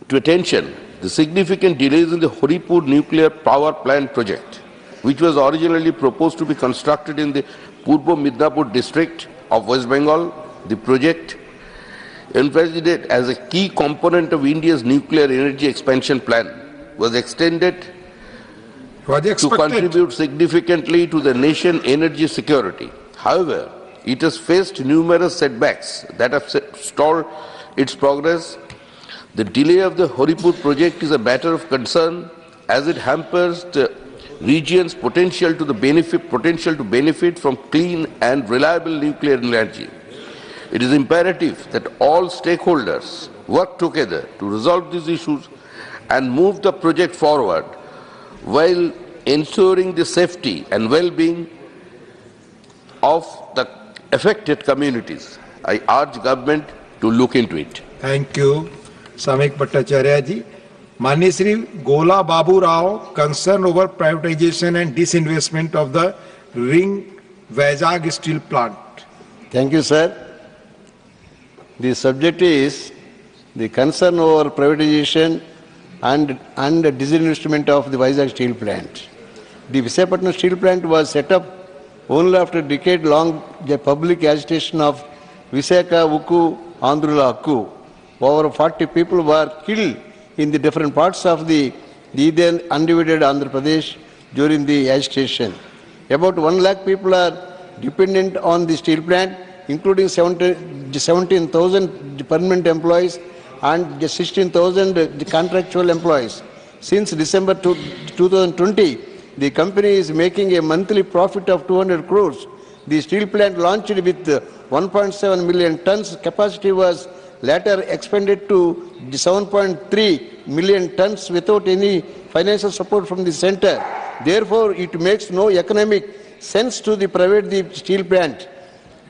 to attention the significant delays in the Horipur nuclear power plant project, which was originally proposed to be constructed in the Purbo Midnapur district of West Bengal. The project, envisaged as a key component of India's nuclear energy expansion plan, was extended to contribute significantly to the nation's energy security. However, it has faced numerous setbacks that have stalled its progress. The delay of the Horipur project is a matter of concern as it hampers the region's potential to benefit from clean and reliable nuclear energy. It is imperative that all stakeholders work together to resolve these issues and move the project forward while ensuring the safety and well-being of the affected communities. I urge government to look into it. Thank you, Samik Bhattacharya ji. माननीय श्री गोला Babu Rao, concern over privatization and disinvestment of the Ring Vizag steel plant. Thank you, sir. The subject is the concern over privatization and disinvestment of the Vizag steel plant. The Visakhapatnam steel plant was set up only after decade-long public agitation of Visakha Ukku, Andhrula Hakku. Over 40 people were killed in the different parts of the then undivided Andhra Pradesh during the agitation. About 1 lakh people are dependent on the steel plant, including 17,000 permanent employees and 16,000 contractual employees. Since December 2020, the company is making a monthly profit of 200 crores. The steel plant launched with 1.7 million tons capacity was later expanded to 7.3 million tons without any financial support from the center. Therefore, it makes no economic sense to the private steel plant.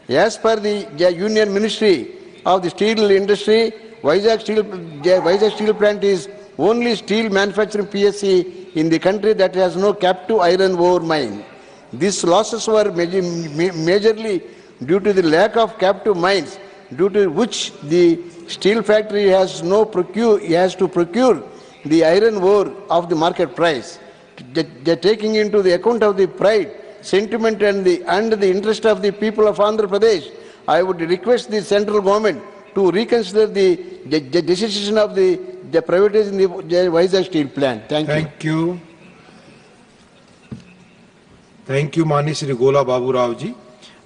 As per the Union Ministry of the Steel Industry, Vizag steel plant is only steel manufacturing PSC in the country that has no captive iron ore mine. These losses were majorly due to the lack of captive mines, due to which the steel factory has to procure the iron ore of the market price. Taking into the account of the pride, sentiment and the interest of the people of Andhra Pradesh, I would request the central government to reconsider the decision of the privatizing the Vizag steel plant. Thank you. Thank you, Mani Shri Gola Babu Rao ji.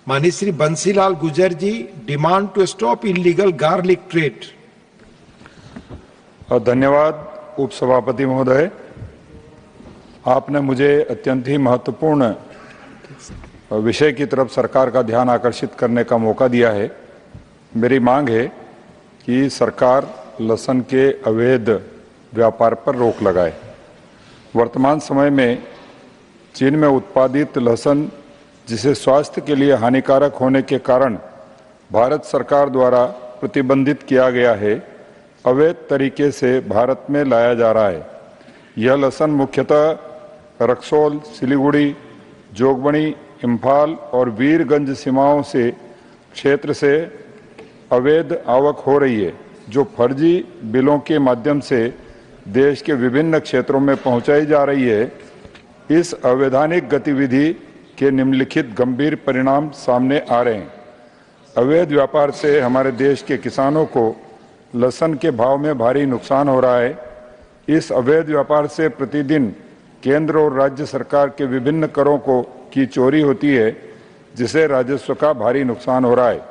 Mani Shri Bansilal Gujar ji, demand to stop illegal garlic trade. धन्यवाद उपसभापति महोदय, आपने मुझे अत्यंत ही महत्वपूर्ण विषय की तरफ सरकार का ध्यान आकर्षित करने का मौका दिया है। मेरी मांग है कि सरकार लहसुन के अवैध व्यापार पर रोक लगाए। वर्तमान समय में चीन में उत्पादित लहसुन, जिसे स्वास्थ्य के लिए हानिकारक होने के कारण भारत सरकार द्वारा प्रतिबंधित किया गया है, अवैध तरीके से भारत में लाया जा रहा है। यह लहसुन मुख्यतः रक्सौल, सिलीगुड़ी, जोगबनी, इम्फाल और वीरगंज सीमाओं से क्षेत्र से अवैध आवक हो रही है, जो फर्जी बिलों के माध्यम से देश के विभिन्न क्षेत्रों में पहुंचाई जा रही है। इस अवैधानिक गतिविधि के निम्नलिखित गंभीर परिणाम सामने आ रहे हैं। अवैध व्यापार से हमारे देश के किसानों को लहसुन के भाव में भारी नुकसान हो रहा है। इस अवैध व्यापार से प्रतिदिन केंद्र और राज्य सरकार के विभिन्न करों की चोरी होती है, जिससे राजस्व का भारी नुकसान हो रहा है।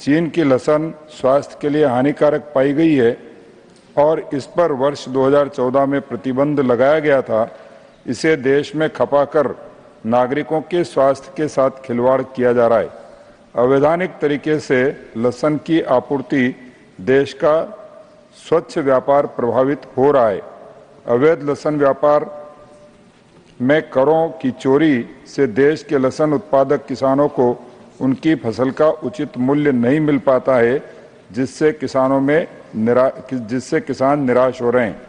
चीन की लहसुन स्वास्थ्य के लिए हानिकारक पाई गई है और इस पर वर्ष 2014 में प्रतिबंध लगाया गया था। इसे देश में खपाकर नागरिकों के स्वास्थ्य के साथ खिलवाड़ किया जा रहा है। अवैधानिक तरीके से लहसुन की आपूर्ति देश का स्वच्छ व्यापार प्रभावित हो रहा है। अवैध लहसुन व्यापार में करों की चोरी से देश के लहसुन उत्पादक किसानों को उनकी फसल का उचित मूल्य नहीं मिल पाता है, जिससे किसान निराश हो रहे हैं।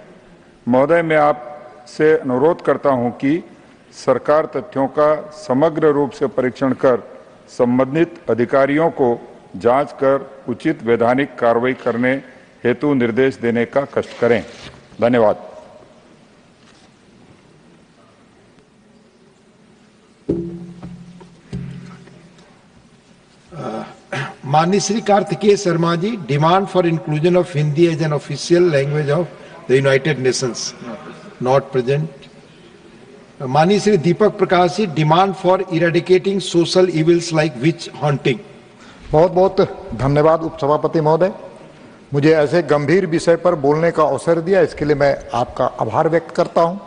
महोदय, मैं आपसे अनुरोध करता हूं कि सरकार तथ्यों का समग्र रूप से परीक्षण कर संबंधित अधिकारियों को जांच कर उचित वैधानिक कार्रवाई करने हेतु निर्देश देने का कष्ट करें। धन्यवाद। Mani Shri Kartikeya Sharma ji, demand for inclusion of Hindi as an official language of the United Nations. Not present. Mani Shri Deepak Prakash ji, demand for eradicating social evils like witch hunting. बहुत बहुत धन्यवाद उपसभापति महोदय, मुझे ऐसे गंभीर विषय पर बोलने का अवसर दिया, इसके लिए मैं आपका आभार व्यक्त करता हूं।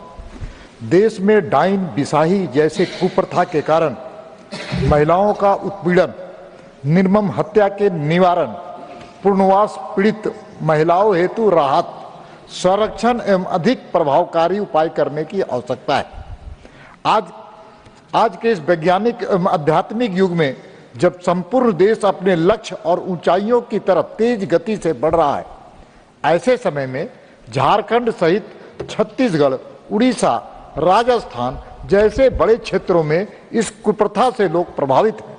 देश में डाइन, बिसाही जैसे कुप्रथा के कारण महिलाओं का उत्पीड़न, निर्मम हत्या के निवारण, पुनर्वास पीड़ित महिलाओं हेतु राहत, संरक्षण एवं अधिक प्रभावकारी उपाय करने की आवश्यकता है। आज के इस वैज्ञानिक एवं आध्यात्मिक युग में, जब संपूर्ण देश अपने लक्ष्य और ऊंचाइयों की तरफ तेज गति से बढ़ रहा है, ऐसे समय में झारखंड सहित छत्तीसगढ़, उड़ीसा, राजस्थान जैसे बड़े क्षेत्रों में इस कुप्रथा से लोग प्रभावित हैं।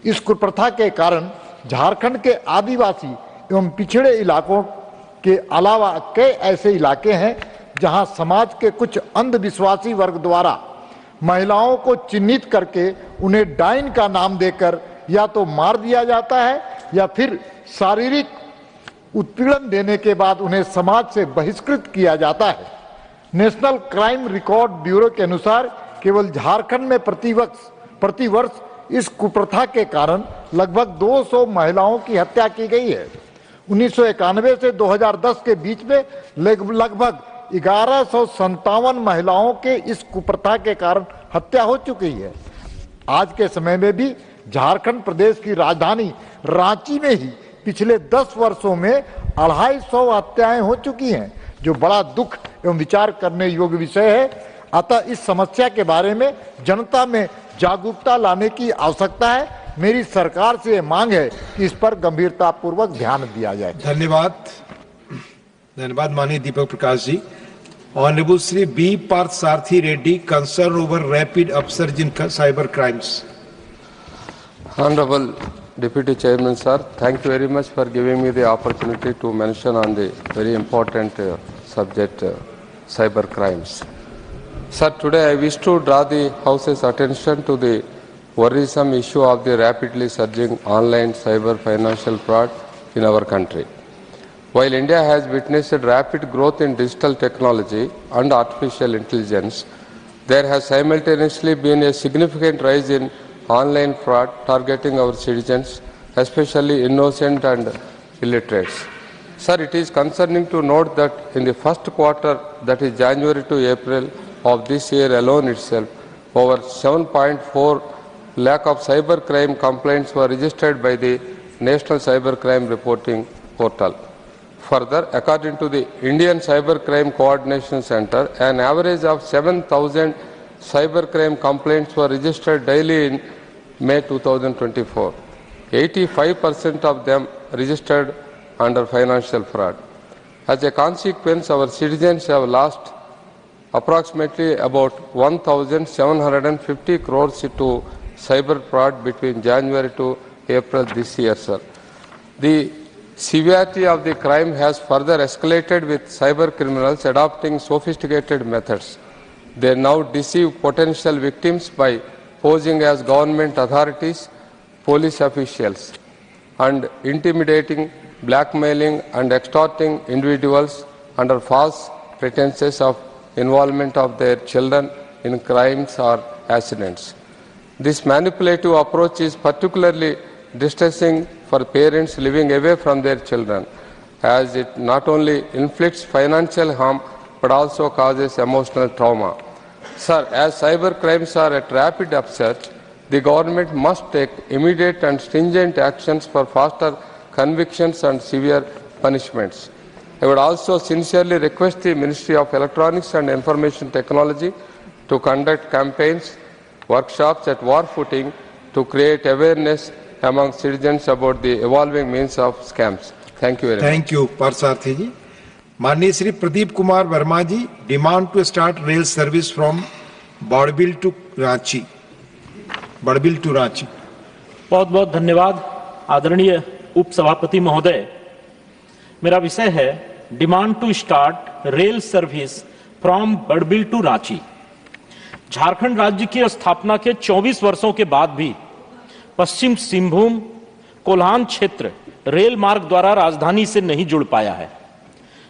इस कुप्रथा के कारण झारखंड के आदिवासी एवं पिछड़े इलाकों के अलावा कई ऐसे इलाके हैं जहां समाज के कुछ अंधविश्वासी वर्ग द्वारा महिलाओं को चिन्हित करके उन्हें डाइन का नाम देकर या तो मार दिया जाता है या फिर शारीरिक उत्पीड़न देने के बाद उन्हें समाज से बहिष्कृत किया जाता है। नेशनल क्राइम रिकॉर्ड ब्यूरो के अनुसार केवल झारखंड में प्रतिवर्ष इस कुप्रथा के कारण लगभग 200 महिलाओं की हत्या की गई है। 1991 से 2010 के बीच में लगभग 1157 महिलाओं के इस कुप्रथा के कारण हत्या हो चुकी है। आज के समय में भी झारखंड प्रदेश की राजधानी रांची में ही पिछले 10 वर्षों में 250 हत्याएं हो चुकी हैं, जो बड़ा दुख एवं विचार करने योग्य विषय है। अतः इस समस्या के बारे में जनता में जागरूकता लाने की आवश्यकता है। मेरी सरकार से मांग है कि इस पर गंभीरता पूर्वक ध्यान दिया जाए। धन्यवाद। धन्यवाद माननीय Deepak Prakash ji. Honourable Shri B Partha Sarathi Reddy, concern over rapid upsurge in cyber crimes. Honorable Deputy Chairman sir, thank you very much for giving me the opportunity to mention on the very important subject cyber crimes. Sir, today I wish to draw the House's attention to the worrisome issue of the rapidly surging online cyber financial fraud in our country. While India has witnessed rapid growth in digital technology and artificial intelligence, there has simultaneously been a significant rise in online fraud targeting our citizens, especially innocent and illiterates. Sir, it is concerning to note that in the first quarter, that is January to April of this year alone itself, over 7.4 lakh of cybercrime complaints were registered by the National Cybercrime Reporting Portal. Further, according to the Indian Cybercrime Coordination Center, an average of 7,000 cybercrime complaints were registered daily in May 2024. 85% of them registered under financial fraud. As a consequence, our citizens have lost approximately about 1,750 crores to cyber fraud between January to April this year, sir. The severity of the crime has further escalated with cyber criminals adopting sophisticated methods. They now deceive potential victims by posing as government authorities, police officials, and intimidating, blackmailing, and extorting individuals under false pretenses of involvement of their children in crimes or accidents. This manipulative approach is particularly distressing for parents living away from their children, as it not only inflicts financial harm but also causes emotional trauma. Sir, as cyber crimes are at rapid upsurge, the government must take immediate and stringent actions for faster convictions and severe punishments. I would also sincerely request the Ministry of Electronics and Information Technology to conduct campaigns, workshops at war footing to create awareness among citizens about the evolving means of scams. Thank you very much. Thank you, Parsarthi ji. माननीय Shri Pradeep Kumar Verma ji, demand to start rail service from Barbil to Ranchi. बहुत बहुत धन्यवाद आदरणीय उप सभापति महोदय। मेरा विषय है demand to start rail service from Barbil to Ranchi. Jharkhand राज्य की स्थापना के 24 वर्षों के बाद भी पश्चिम सिंहभूम कोल्हान क्षेत्र रेल मार्ग द्वारा राजधानी से नहीं जुड़ पाया है।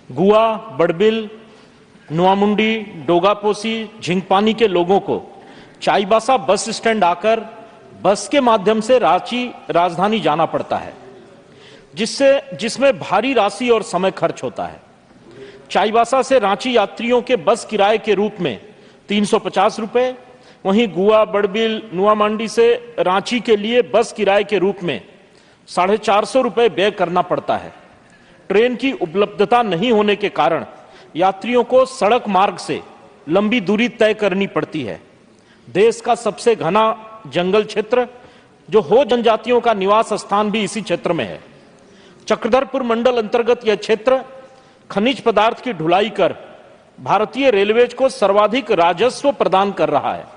गुआ, बड़बिल, नुआमुंडी, डोगापोसी, झिंगपानी के लोगों को चाईबासा बस स्टैंड आकर बस के माध्यम से रांची राजधानी जाना पड़ता है, जिसमें भारी राशि और समय खर्च होता है। चाईबासा से रांची यात्रियों के बस किराए के रूप में 350 रुपए, वहीं गुआ, बड़बिल, नुआमुंडी से रांची के लिए बस किराए के रूप में 450 रुपए व्यय करना पड़ता है। ट्रेन की उपलब्धता नहीं होने के कारण यात्रियों को सड़क मार्ग से लंबी दूरी तय करनी पड़ती है। देश का सबसे घना जंगल क्षेत्र जो हो जनजातियों का निवास स्थान भी इसी क्षेत्र में है। चक्रधरपुर मंडल अंतर्गत यह क्षेत्र खनिज पदार्थ की ढुलाई कर भारतीय रेलवेज को सर्वाधिक राजस्व प्रदान कर रहा है।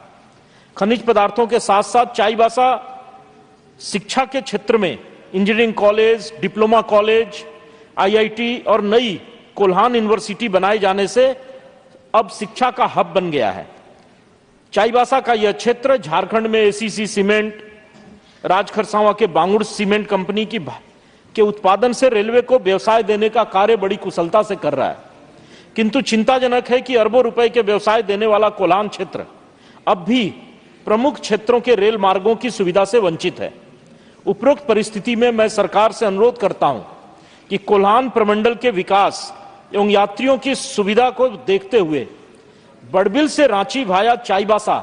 खनिज पदार्थों के साथ साथ चाईबासा शिक्षा के क्षेत्र में engineering college, diploma college, IIT और नई कोल्हान यूनिवर्सिटी बनाए जाने से अब शिक्षा का हब बन गया है। चाईबासा का यह क्षेत्र झारखंड में एसीसी सीमेंट, राजखरसावा के बांगुड़ सीमेंट कंपनी के उत्पादन से रेलवे को व्यवसाय देने का कार्य बड़ी कुशलता से कर रहा है। किंतु चिंताजनक है कि अरबों रुपए के व्यवसाय देने वाला कोल्हान क्षेत्र अब भी प्रमुख क्षेत्रों के रेल मार्गों की सुविधा से वंचित है। उपरोक्त परिस्थिति में मैं सरकार से अनुरोध करता हूं कि कोल्हान प्रमंडल के विकास एवं यात्रियों की सुविधा को देखते हुए बड़बिल से रांची भाया चाईबासा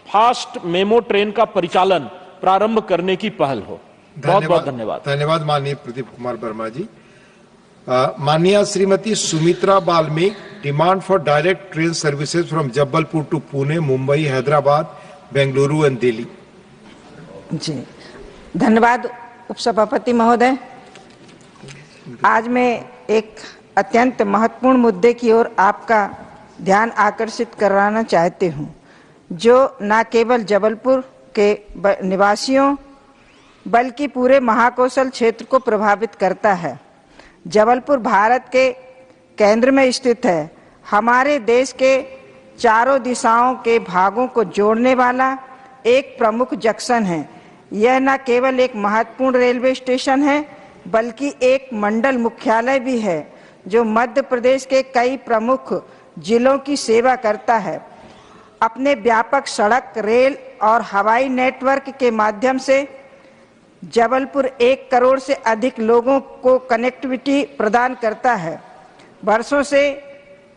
फास्ट मेमो ट्रेन का परिचालन प्रारंभ करने की पहल हो। बहुत बहुत धन्यवाद। धन्यवाद माननीय प्रदीप कुमार वर्मा जी। माननीय Shrimati Sumitra Balmik, demand for direct train services from Jabalpur to Pune, Mumbai, Hyderabad, Bengaluru and Delhi. जी धन्यवाद उपसभापति महोदय। आज मैं एक अत्यंत महत्वपूर्ण मुद्दे की ओर आपका ध्यान आकर्षित कराना चाहती हूं, जो न केवल जबलपुर के निवासियों बल्कि पूरे महाकौशल क्षेत्र को प्रभावित करता है। जबलपुर भारत के केंद्र में स्थित है। हमारे देश के चारों दिशाओं के भागों को जोड़ने वाला एक प्रमुख जंक्शन है। यह न केवल एक महत्वपूर्ण रेलवे स्टेशन है बल्कि एक मंडल मुख्यालय भी है, जो मध्य प्रदेश के कई प्रमुख जिलों की सेवा करता है। अपने व्यापक सड़क, रेल और हवाई नेटवर्क के माध्यम से जबलपुर 1 करोड़ से अधिक लोगों को कनेक्टिविटी प्रदान करता है। वर्षों से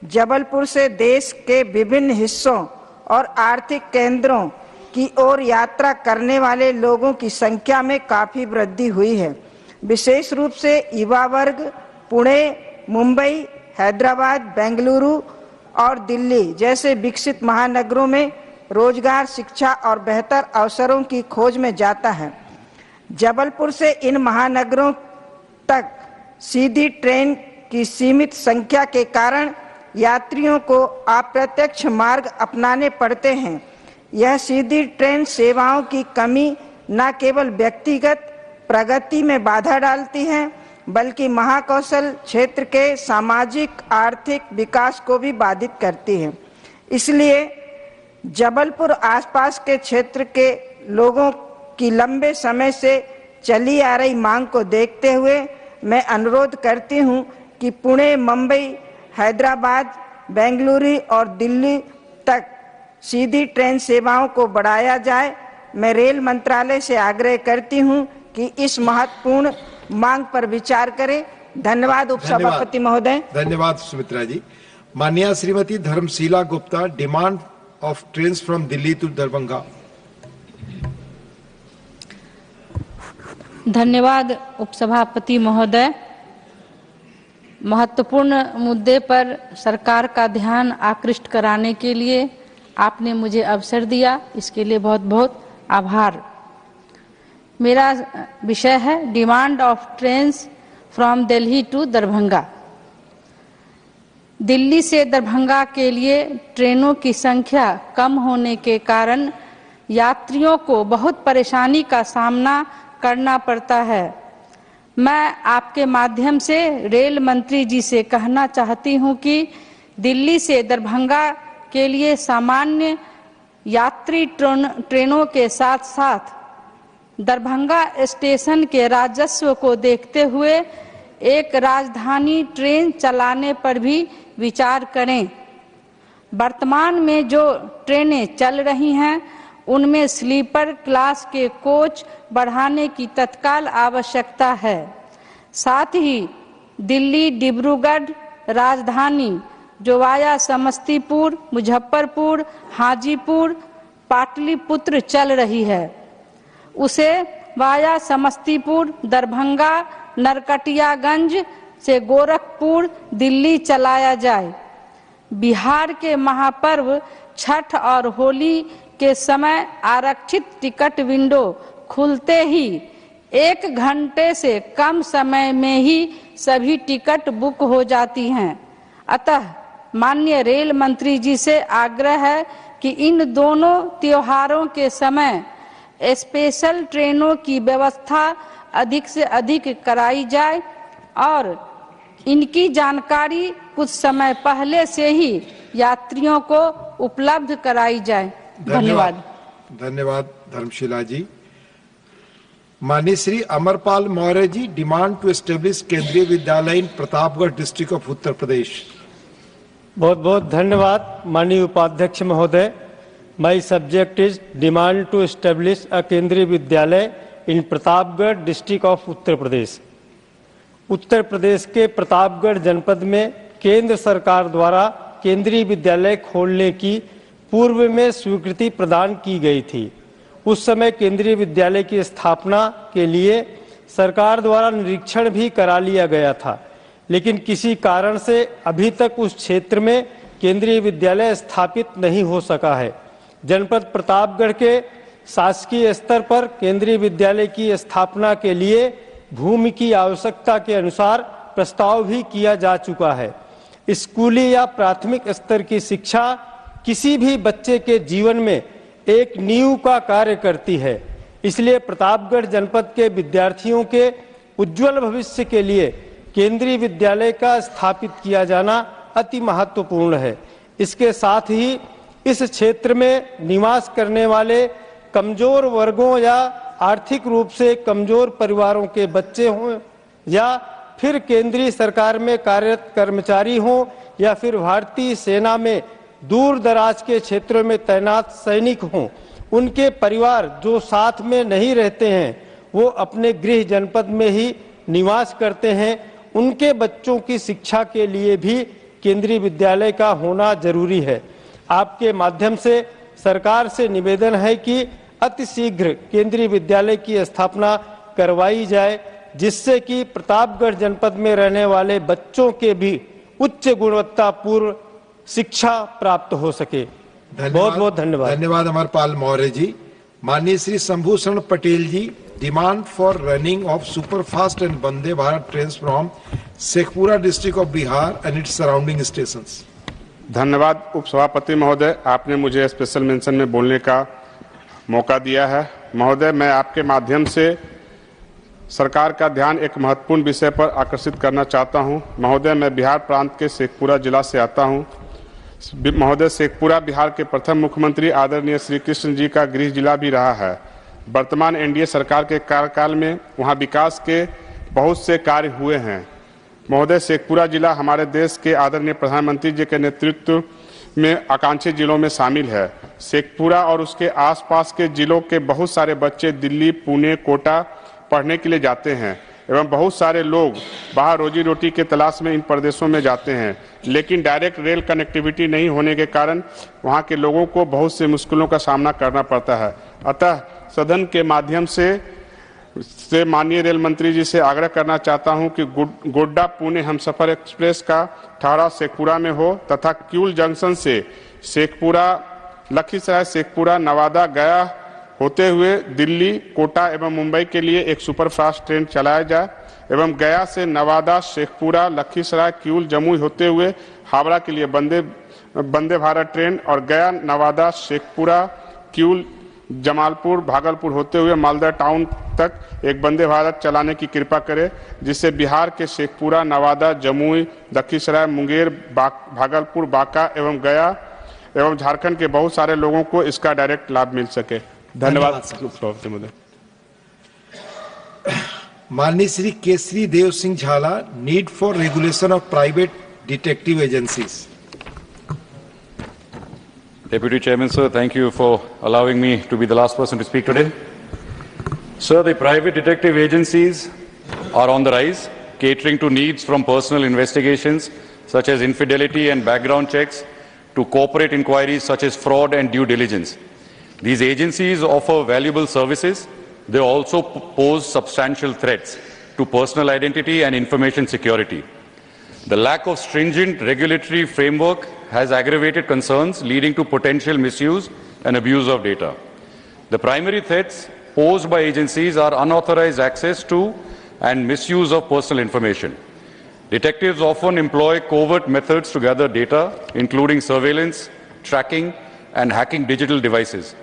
जबलपुर से देश के विभिन्न हिस्सों और आर्थिक केंद्रों की ओर यात्रा करने वाले लोगों की संख्या में काफी वृद्धि हुई है। विशेष रूप से युवा वर्ग पुणे, मुंबई, हैदराबाद, बेंगलुरु और दिल्ली जैसे विकसित महानगरों में रोजगार, शिक्षा और बेहतर अवसरों की खोज में जाता है। जबलपुर से इन महानगरों तक सीधी ट्रेन की सीमित संख्या के कारण यात्रियों को अप्रत्यक्ष मार्ग अपनाने पड़ते हैं। यह सीधी ट्रेन सेवाओं की कमी न केवल व्यक्तिगत प्रगति में बाधा डालती है बल्कि महाकौशल क्षेत्र के सामाजिक आर्थिक विकास को भी बाधित करती है। इसलिए जबलपुर आसपास के क्षेत्र के लोगों की लंबे समय से चली आ रही मांग को देखते हुए मैं अनुरोध करती हूं कि पुणे, मुंबई, हैदराबाद, बेंगलुरु और दिल्ली तक सीधी ट्रेन सेवाओं को बढ़ाया जाए। मैं रेल मंत्रालय से आग्रह करती हूं कि इस महत्वपूर्ण मांग पर विचार करें। धन्यवाद उपसभापति महोदय। धन्यवाद सुमित्रा जी। माननीय Shrimati Dharmshila Gupta, demand of trains from Delhi to Darbhanga. धन्यवाद उपसभापति महोदय। महत्वपूर्ण मुद्दे पर सरकार का ध्यान आकृष्ट कराने के लिए आपने मुझे अवसर दिया, इसके लिए बहुत बहुत आभार। मेरा विषय है demand of trains from Delhi to Darbhanga. Delhi से दरभंगा के लिए ट्रेनों की संख्या कम होने के कारण यात्रियों को बहुत परेशानी का सामना करना पड़ता है। मैं आपके माध्यम से रेल मंत्री जी से कहना चाहती हूं कि दिल्ली से दरभंगा के लिए सामान्य यात्री ट्रेनों के साथ साथ दरभंगा स्टेशन के राजस्व को देखते हुए एक राजधानी ट्रेन चलाने पर भी विचार करें। वर्तमान में जो ट्रेनें चल रही हैं उनमें स्लीपर क्लास के कोच बढ़ाने की तत्काल आवश्यकता है। साथ ही दिल्ली डिब्रूगढ़ राजधानी जो वाया समस्तीपुर, मुजफ्फरपुर, हाजीपुर, पाटलिपुत्र चल रही है, उसे वाया समस्तीपुर, दरभंगा, नरकटियागंज से गोरखपुर, दिल्ली चलाया जाए। बिहार के महापर्व छठ और होली के समय आरक्षित टिकट विंडो खुलते ही 1 घंटे से कम समय में ही सभी टिकट बुक हो जाती हैं। अतः माननीय रेल मंत्री जी से आग्रह है कि इन दोनों त्योहारों के समय स्पेशल ट्रेनों की व्यवस्था अधिक से अधिक कराई जाए और इनकी जानकारी कुछ समय पहले से ही यात्रियों को उपलब्ध कराई जाए। धन्यवाद। धन्यवाद धर्मशिला जी। माननीय Shri Amarpal Maurya ji, demand to establish Kendriya Vidyalaya in Pratapgarh district of Uttar Pradesh. बहुत बहुत धन्यवाद माननीय उपाध्यक्ष महोदय। My subject is demand to establish a Kendriya Vidyalaya in Pratapgarh district of Uttar Pradesh. Uttar Pradesh के प्रतापगढ़ जनपद में केंद्र सरकार द्वारा केंद्रीय विद्यालय खोलने की पूर्व में स्वीकृति प्रदान की गई थी। उस समय केंद्रीय विद्यालय की स्थापना के लिए सरकार द्वारा निरीक्षण भी करा लिया गया था, लेकिन किसी कारण से अभी तक उस क्षेत्र में केंद्रीय विद्यालय स्थापित नहीं हो सका है। जनपद प्रतापगढ़ के शासकीय स्तर पर केंद्रीय विद्यालय की स्थापना के लिए भूमि की आवश्यकता के अनुसार प्रस्ताव भी किया जा चुका है। स्कूली या प्राथमिक स्तर की शिक्षा किसी भी बच्चे के जीवन में एक नींव का कार्य करती है, इसलिए प्रतापगढ़ जनपद के विद्यार्थियों के उज्जवल भविष्य के लिए केंद्रीय विद्यालय का स्थापित किया जाना अति महत्वपूर्ण है। इसके साथ ही इस क्षेत्र में निवास करने वाले कमजोर वर्गों या आर्थिक रूप से कमजोर परिवारों के बच्चे हों या फिर केंद्रीय सरकार में कार्यरत कर्मचारी हों या फिर भारतीय सेना में दूर दराज के क्षेत्रों में तैनात सैनिक हों, उनके परिवार जो साथ में नहीं रहते हैं वो अपने गृह जनपद में ही निवास करते हैं, उनके बच्चों की शिक्षा के लिए भी केंद्रीय विद्यालय का होना जरूरी है। आपके माध्यम से सरकार से निवेदन है कि अति शीघ्र केंद्रीय विद्यालय की स्थापना करवाई जाए, जिससे कि प्रतापगढ़ जनपद में रहने वाले बच्चों के भी उच्च गुणवत्तापूर्ण शिक्षा प्राप्त हो सके। बहुत बहुत धन्यवाद। धन्यवाद अमरपाल मौर्य जी। माननीय Shri Shambhushan Patel ji, demand for running of superfast and Vande Bharat trains from Sheikhpura district of Bihar and its surrounding stations. धन्यवाद उपसभापति महोदय, आपने मुझे स्पेशल मेंशन में बोलने का मौका दिया है। महोदय, मैं आपके माध्यम से सरकार का ध्यान एक महत्वपूर्ण विषय पर आकर्षित करना चाहता हूं। महोदय, मैं बिहार प्रांत के शेखपुरा जिला से आता हूं। महोदय, शेखपुरा बिहार के प्रथम मुख्यमंत्री आदरणीय श्री कृष्ण जी का गृह जिला भी रहा है। वर्तमान एनडीए सरकार के कार्यकाल में वहां विकास के बहुत से कार्य हुए हैं। महोदय, शेखपुरा जिला हमारे देश के आदरणीय प्रधानमंत्री जी के नेतृत्व में आकांक्षी जिलों में शामिल है। शेखपुरा और उसके आसपास के जिलों के बहुत सारे बच्चे दिल्ली, पुणे, कोटा पढ़ने के लिए जाते हैं एवं बहुत सारे लोग बाहर रोजी रोटी के तलाश में इन प्रदेशों में जाते हैं, लेकिन डायरेक्ट रेल कनेक्टिविटी नहीं होने के कारण वहां के लोगों को बहुत से मुश्किलों का सामना करना पड़ता है। अतः सदन के माध्यम से माननीय रेल मंत्री जी से आग्रह करना चाहता हूं कि गोड्डा पुणे हमसफर एक्सप्रेस का ठहराव शेखपुरा में हो तथा क्यूल जंक्शन से शेखपुरा, लखीसराय, शेखपुरा, नवादा, गया होते हुए दिल्ली, कोटा एवं मुंबई के लिए एक सुपरफास्ट ट्रेन चलाया जाए एवं गया से नवादा, शेखपुरा, लखीसराय, क्यूल, जमुई होते हुए हावड़ा के लिए वंदे भारत ट्रेन और गया, नवादा, शेखपुरा, क्यूल, जमालपुर, भागलपुर होते हुए मालदा टाउन तक एक वंदे भारत चलाने की कृपा करें, जिससे बिहार के शेखपुरा, नवादा, जमुई, लखीसराय, मुंगेर, भागलपुर, बांका एवं गया एवं झारखंड के बहुत सारे लोगों को इसका डायरेक्ट लाभ मिल सके। धन्यवाद। माननीय श्री केसरी देव सिंह झाला, need for regulation of private detective agencies. Deputy Chairman, sir, thank you for allowing me to be the last person to speak today. Sir, the private detective agencies are on the rise, catering to needs from personal investigations such as infidelity and background checks to corporate inquiries such as fraud and due diligence. These agencies offer valuable services. They also pose substantial threats to personal identity and information security. The lack of stringent regulatory framework has aggravated concerns leading to potential misuse and abuse of data. The primary threats posed by agencies are unauthorized access to and misuse of personal information. Detectives often employ covert methods to gather data, including surveillance, tracking, and hacking digital devices.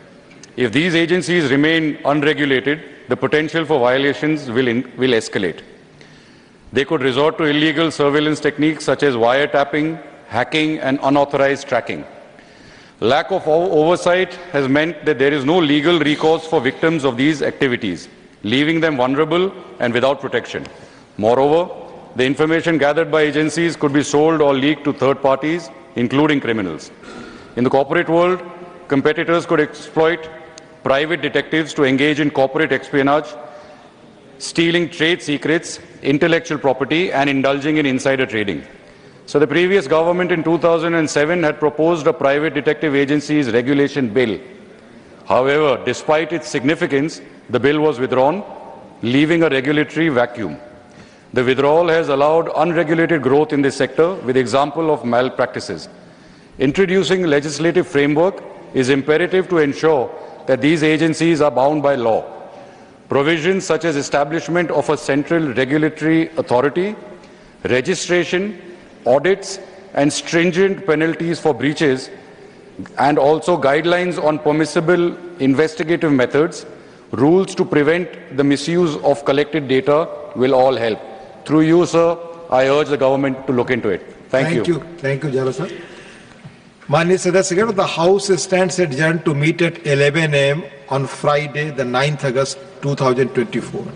If these agencies remain unregulated, the potential for violations will escalate. They could resort to illegal surveillance techniques such as wiretapping, hacking and unauthorized tracking. Lack of oversight has meant that there is no legal recourse for victims of these activities, leaving them vulnerable and without protection. Moreover, the information gathered by agencies could be sold or leaked to third parties, including criminals. In the corporate world, competitors could exploit private detectives to engage in corporate espionage, stealing trade secrets, intellectual property, and indulging in insider trading. So the previous government in 2007 had proposed a private detective agencies regulation bill. However, despite its significance, the bill was withdrawn, leaving a regulatory vacuum. The withdrawal has allowed unregulated growth in this sector with example of malpractices. Introducing legislative framework is imperative to ensure that these agencies are bound by law. Provisions such as establishment of a central regulatory authority, registration, audits, and stringent penalties for breaches, and also guidelines on permissible investigative methods, rules to prevent the misuse of collected data will all help. Through you, sir, I urge the government to look into it. Thank you. Thank you, Jala sir. Mani Sadasya, the House stands adjourned to meet at 11 a.m. on Friday, the 9th August 2024.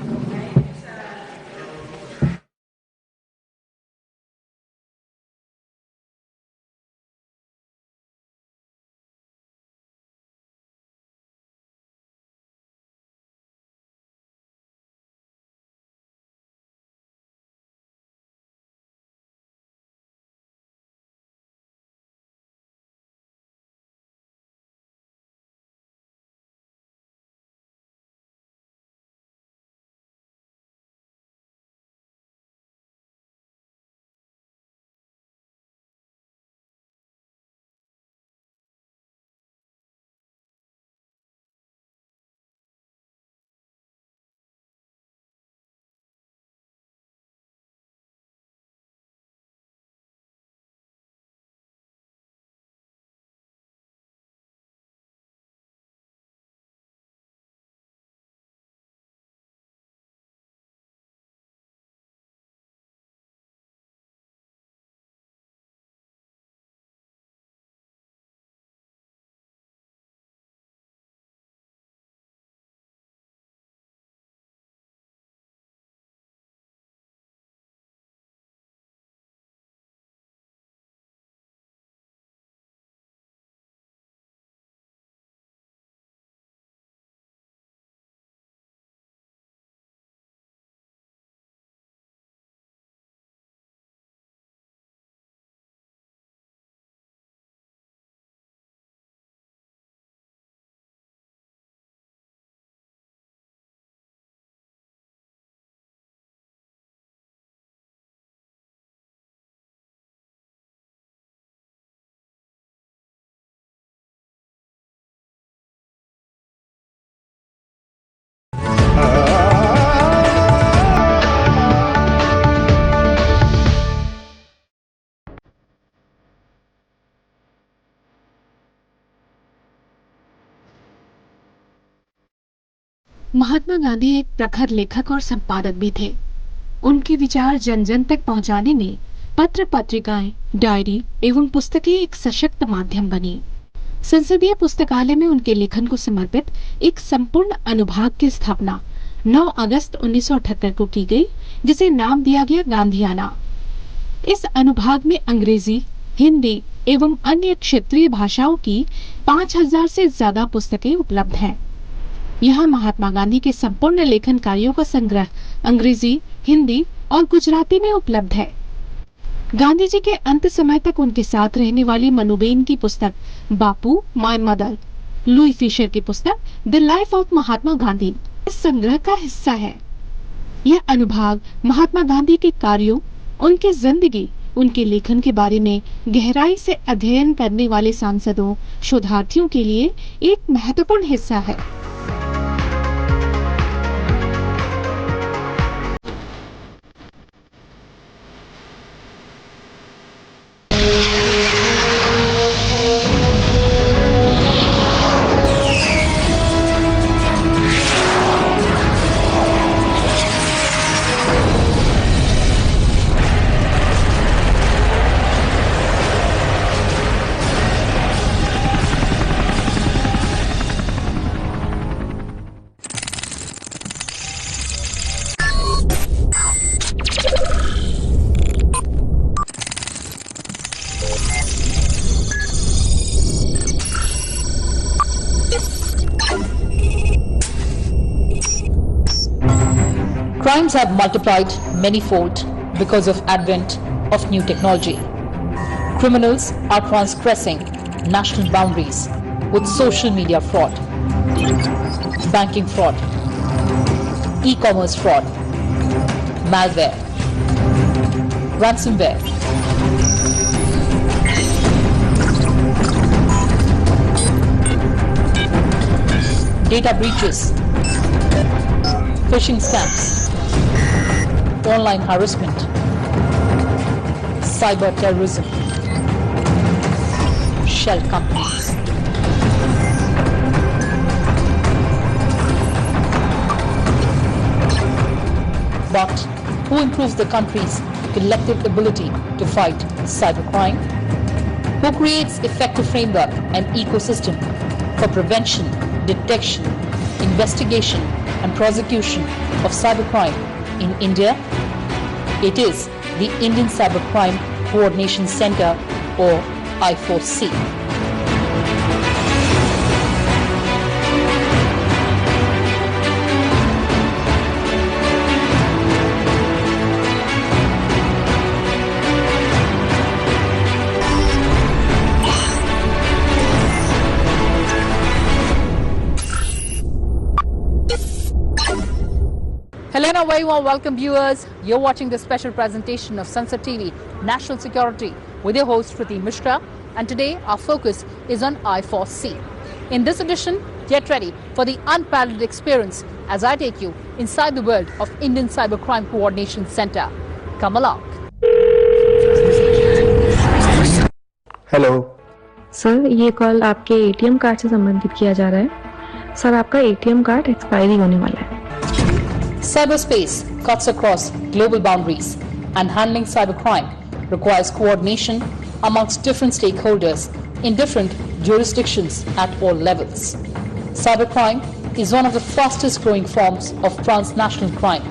Mahatma Gandhi एक प्रखर लेखक और संपादक भी थे। उनके विचार जन जन तक पहुंचाने में पत्र पत्रिकाएं, डायरी एवं पुस्तकें एक सशक्त माध्यम बनी। संसदीय पुस्तकालय में उनके लेखन को समर्पित एक संपूर्ण अनुभाग की स्थापना 9 अगस्त 1978 को की गई, जिसे नाम दिया गया गांधीयाना। इस अनुभाग में अंग्रेजी, हिंदी एवं अन्य क्षेत्रीय भाषाओं की 5000 से ज्यादा पुस्तकें उपलब्ध हैं। यहाँ महात्मा गांधी के संपूर्ण लेखन कार्यों का संग्रह अंग्रेजी, हिंदी और गुजराती में उपलब्ध है। गांधी जी के अंत समय तक उनके साथ रहने वाली मनुबेन की पुस्तक बापू माय मदर, लुई फिशर की पुस्तक the life of Mahatma Gandhi इस संग्रह का हिस्सा है। यह अनुभाग महात्मा गांधी के कार्यों, उनकी जिंदगी, उनके लेखन के बारे में गहराई से अध्ययन करने वाले सांसदों, शोधार्थियों के लिए एक महत्वपूर्ण हिस्सा है। Crimes have multiplied manyfold because of advent of new technology. Criminals are transgressing national boundaries with social media fraud, banking fraud, e-commerce fraud, malware, ransomware, data breaches, phishing scams, online harassment, cyber terrorism, shell companies. But who improves the country's collective ability to fight cybercrime? Who creates effective framework and ecosystem for prevention, detection, investigation and prosecution of cybercrime in India? It is the Indian Cybercrime Coordination Center, or I4C. Hello and a very warm welcome, viewers. You're watching this special presentation of Sunset TV National Security with your host Kriti Mishra, and today our focus is on I4C. In this edition, get ready for the unparalleled experience as I take you inside the world of Indian Cybercrime Coordination Center. Come along. Hello sir, ये call आपके ATM card से संबंधित किया जा रहा है। Sir, आपका ATM card expiry होने वाला है। Cyberspace cuts across global boundaries, and handling cybercrime requires coordination amongst different stakeholders in different jurisdictions at all levels. Cybercrime is one of the fastest growing forms of transnational crime.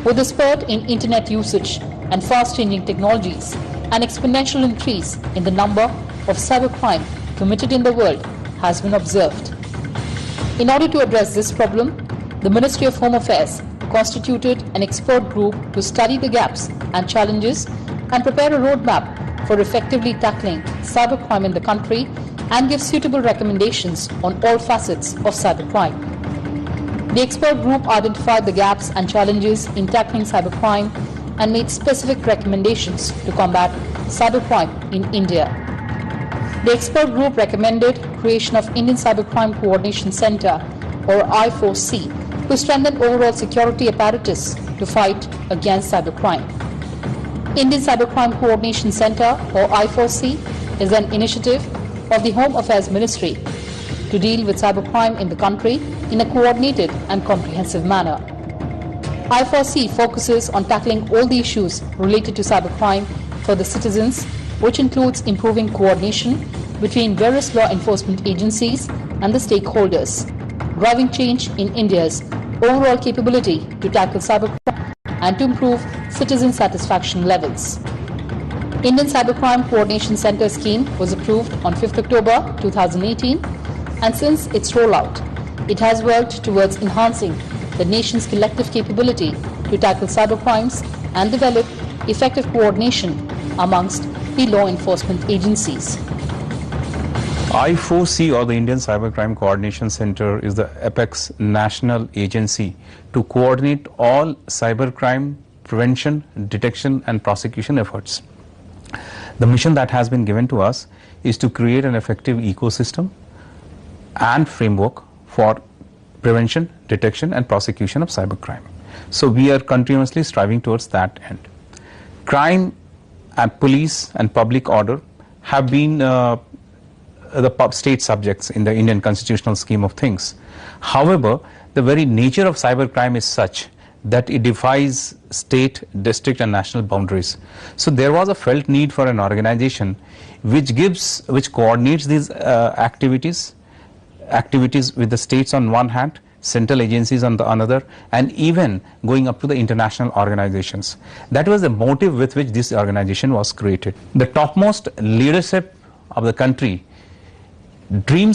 With the spurt in internet usage and fast changing technologies, an exponential increase in the number of cybercrime committed in the world has been observed. In order to address this problem, the Ministry of Home Affairs constituted an expert group to study the gaps and challenges and prepare a roadmap for effectively tackling cybercrime in the country and give suitable recommendations on all facets of cybercrime. The expert group identified the gaps and challenges in tackling cybercrime and made specific recommendations to combat cybercrime in India. The expert group recommended creation of Indian Cybercrime Coordination Center, or I4C, to strengthen overall security apparatus to fight against cybercrime. Indian Cybercrime Coordination Center, or I4C, is an initiative of the Home Affairs Ministry to deal with cybercrime in the country in a coordinated and comprehensive manner. I4C focuses on tackling all the issues related to cybercrime for the citizens, which includes improving coordination between various law enforcement agencies and the stakeholders, driving change in India's overall capability to tackle cybercrime and to improve citizen satisfaction levels. Indian Cybercrime Coordination Center scheme was approved on 5th October 2018, and since its rollout, it has worked towards enhancing the nation's collective capability to tackle cybercrimes and develop effective coordination amongst the law enforcement agencies. I4C, or the Indian Cybercrime Coordination Center, is the apex national agency to coordinate all cybercrime prevention, detection and prosecution efforts. The mission that has been given to us is to create an effective ecosystem and framework for prevention, detection and prosecution of cybercrime. So we are continuously striving towards that end. Crime and police and public order have been the state subjects in the Indian constitutional scheme of things. However, the very nature of cybercrime is such that it defies state, district and national boundaries. So there was a felt need for an organization which coordinates these activities with the states on one hand, central agencies on the another, and even going up to the international organizations. That was the motive with which this organization was created. The topmost leadership of the country dreams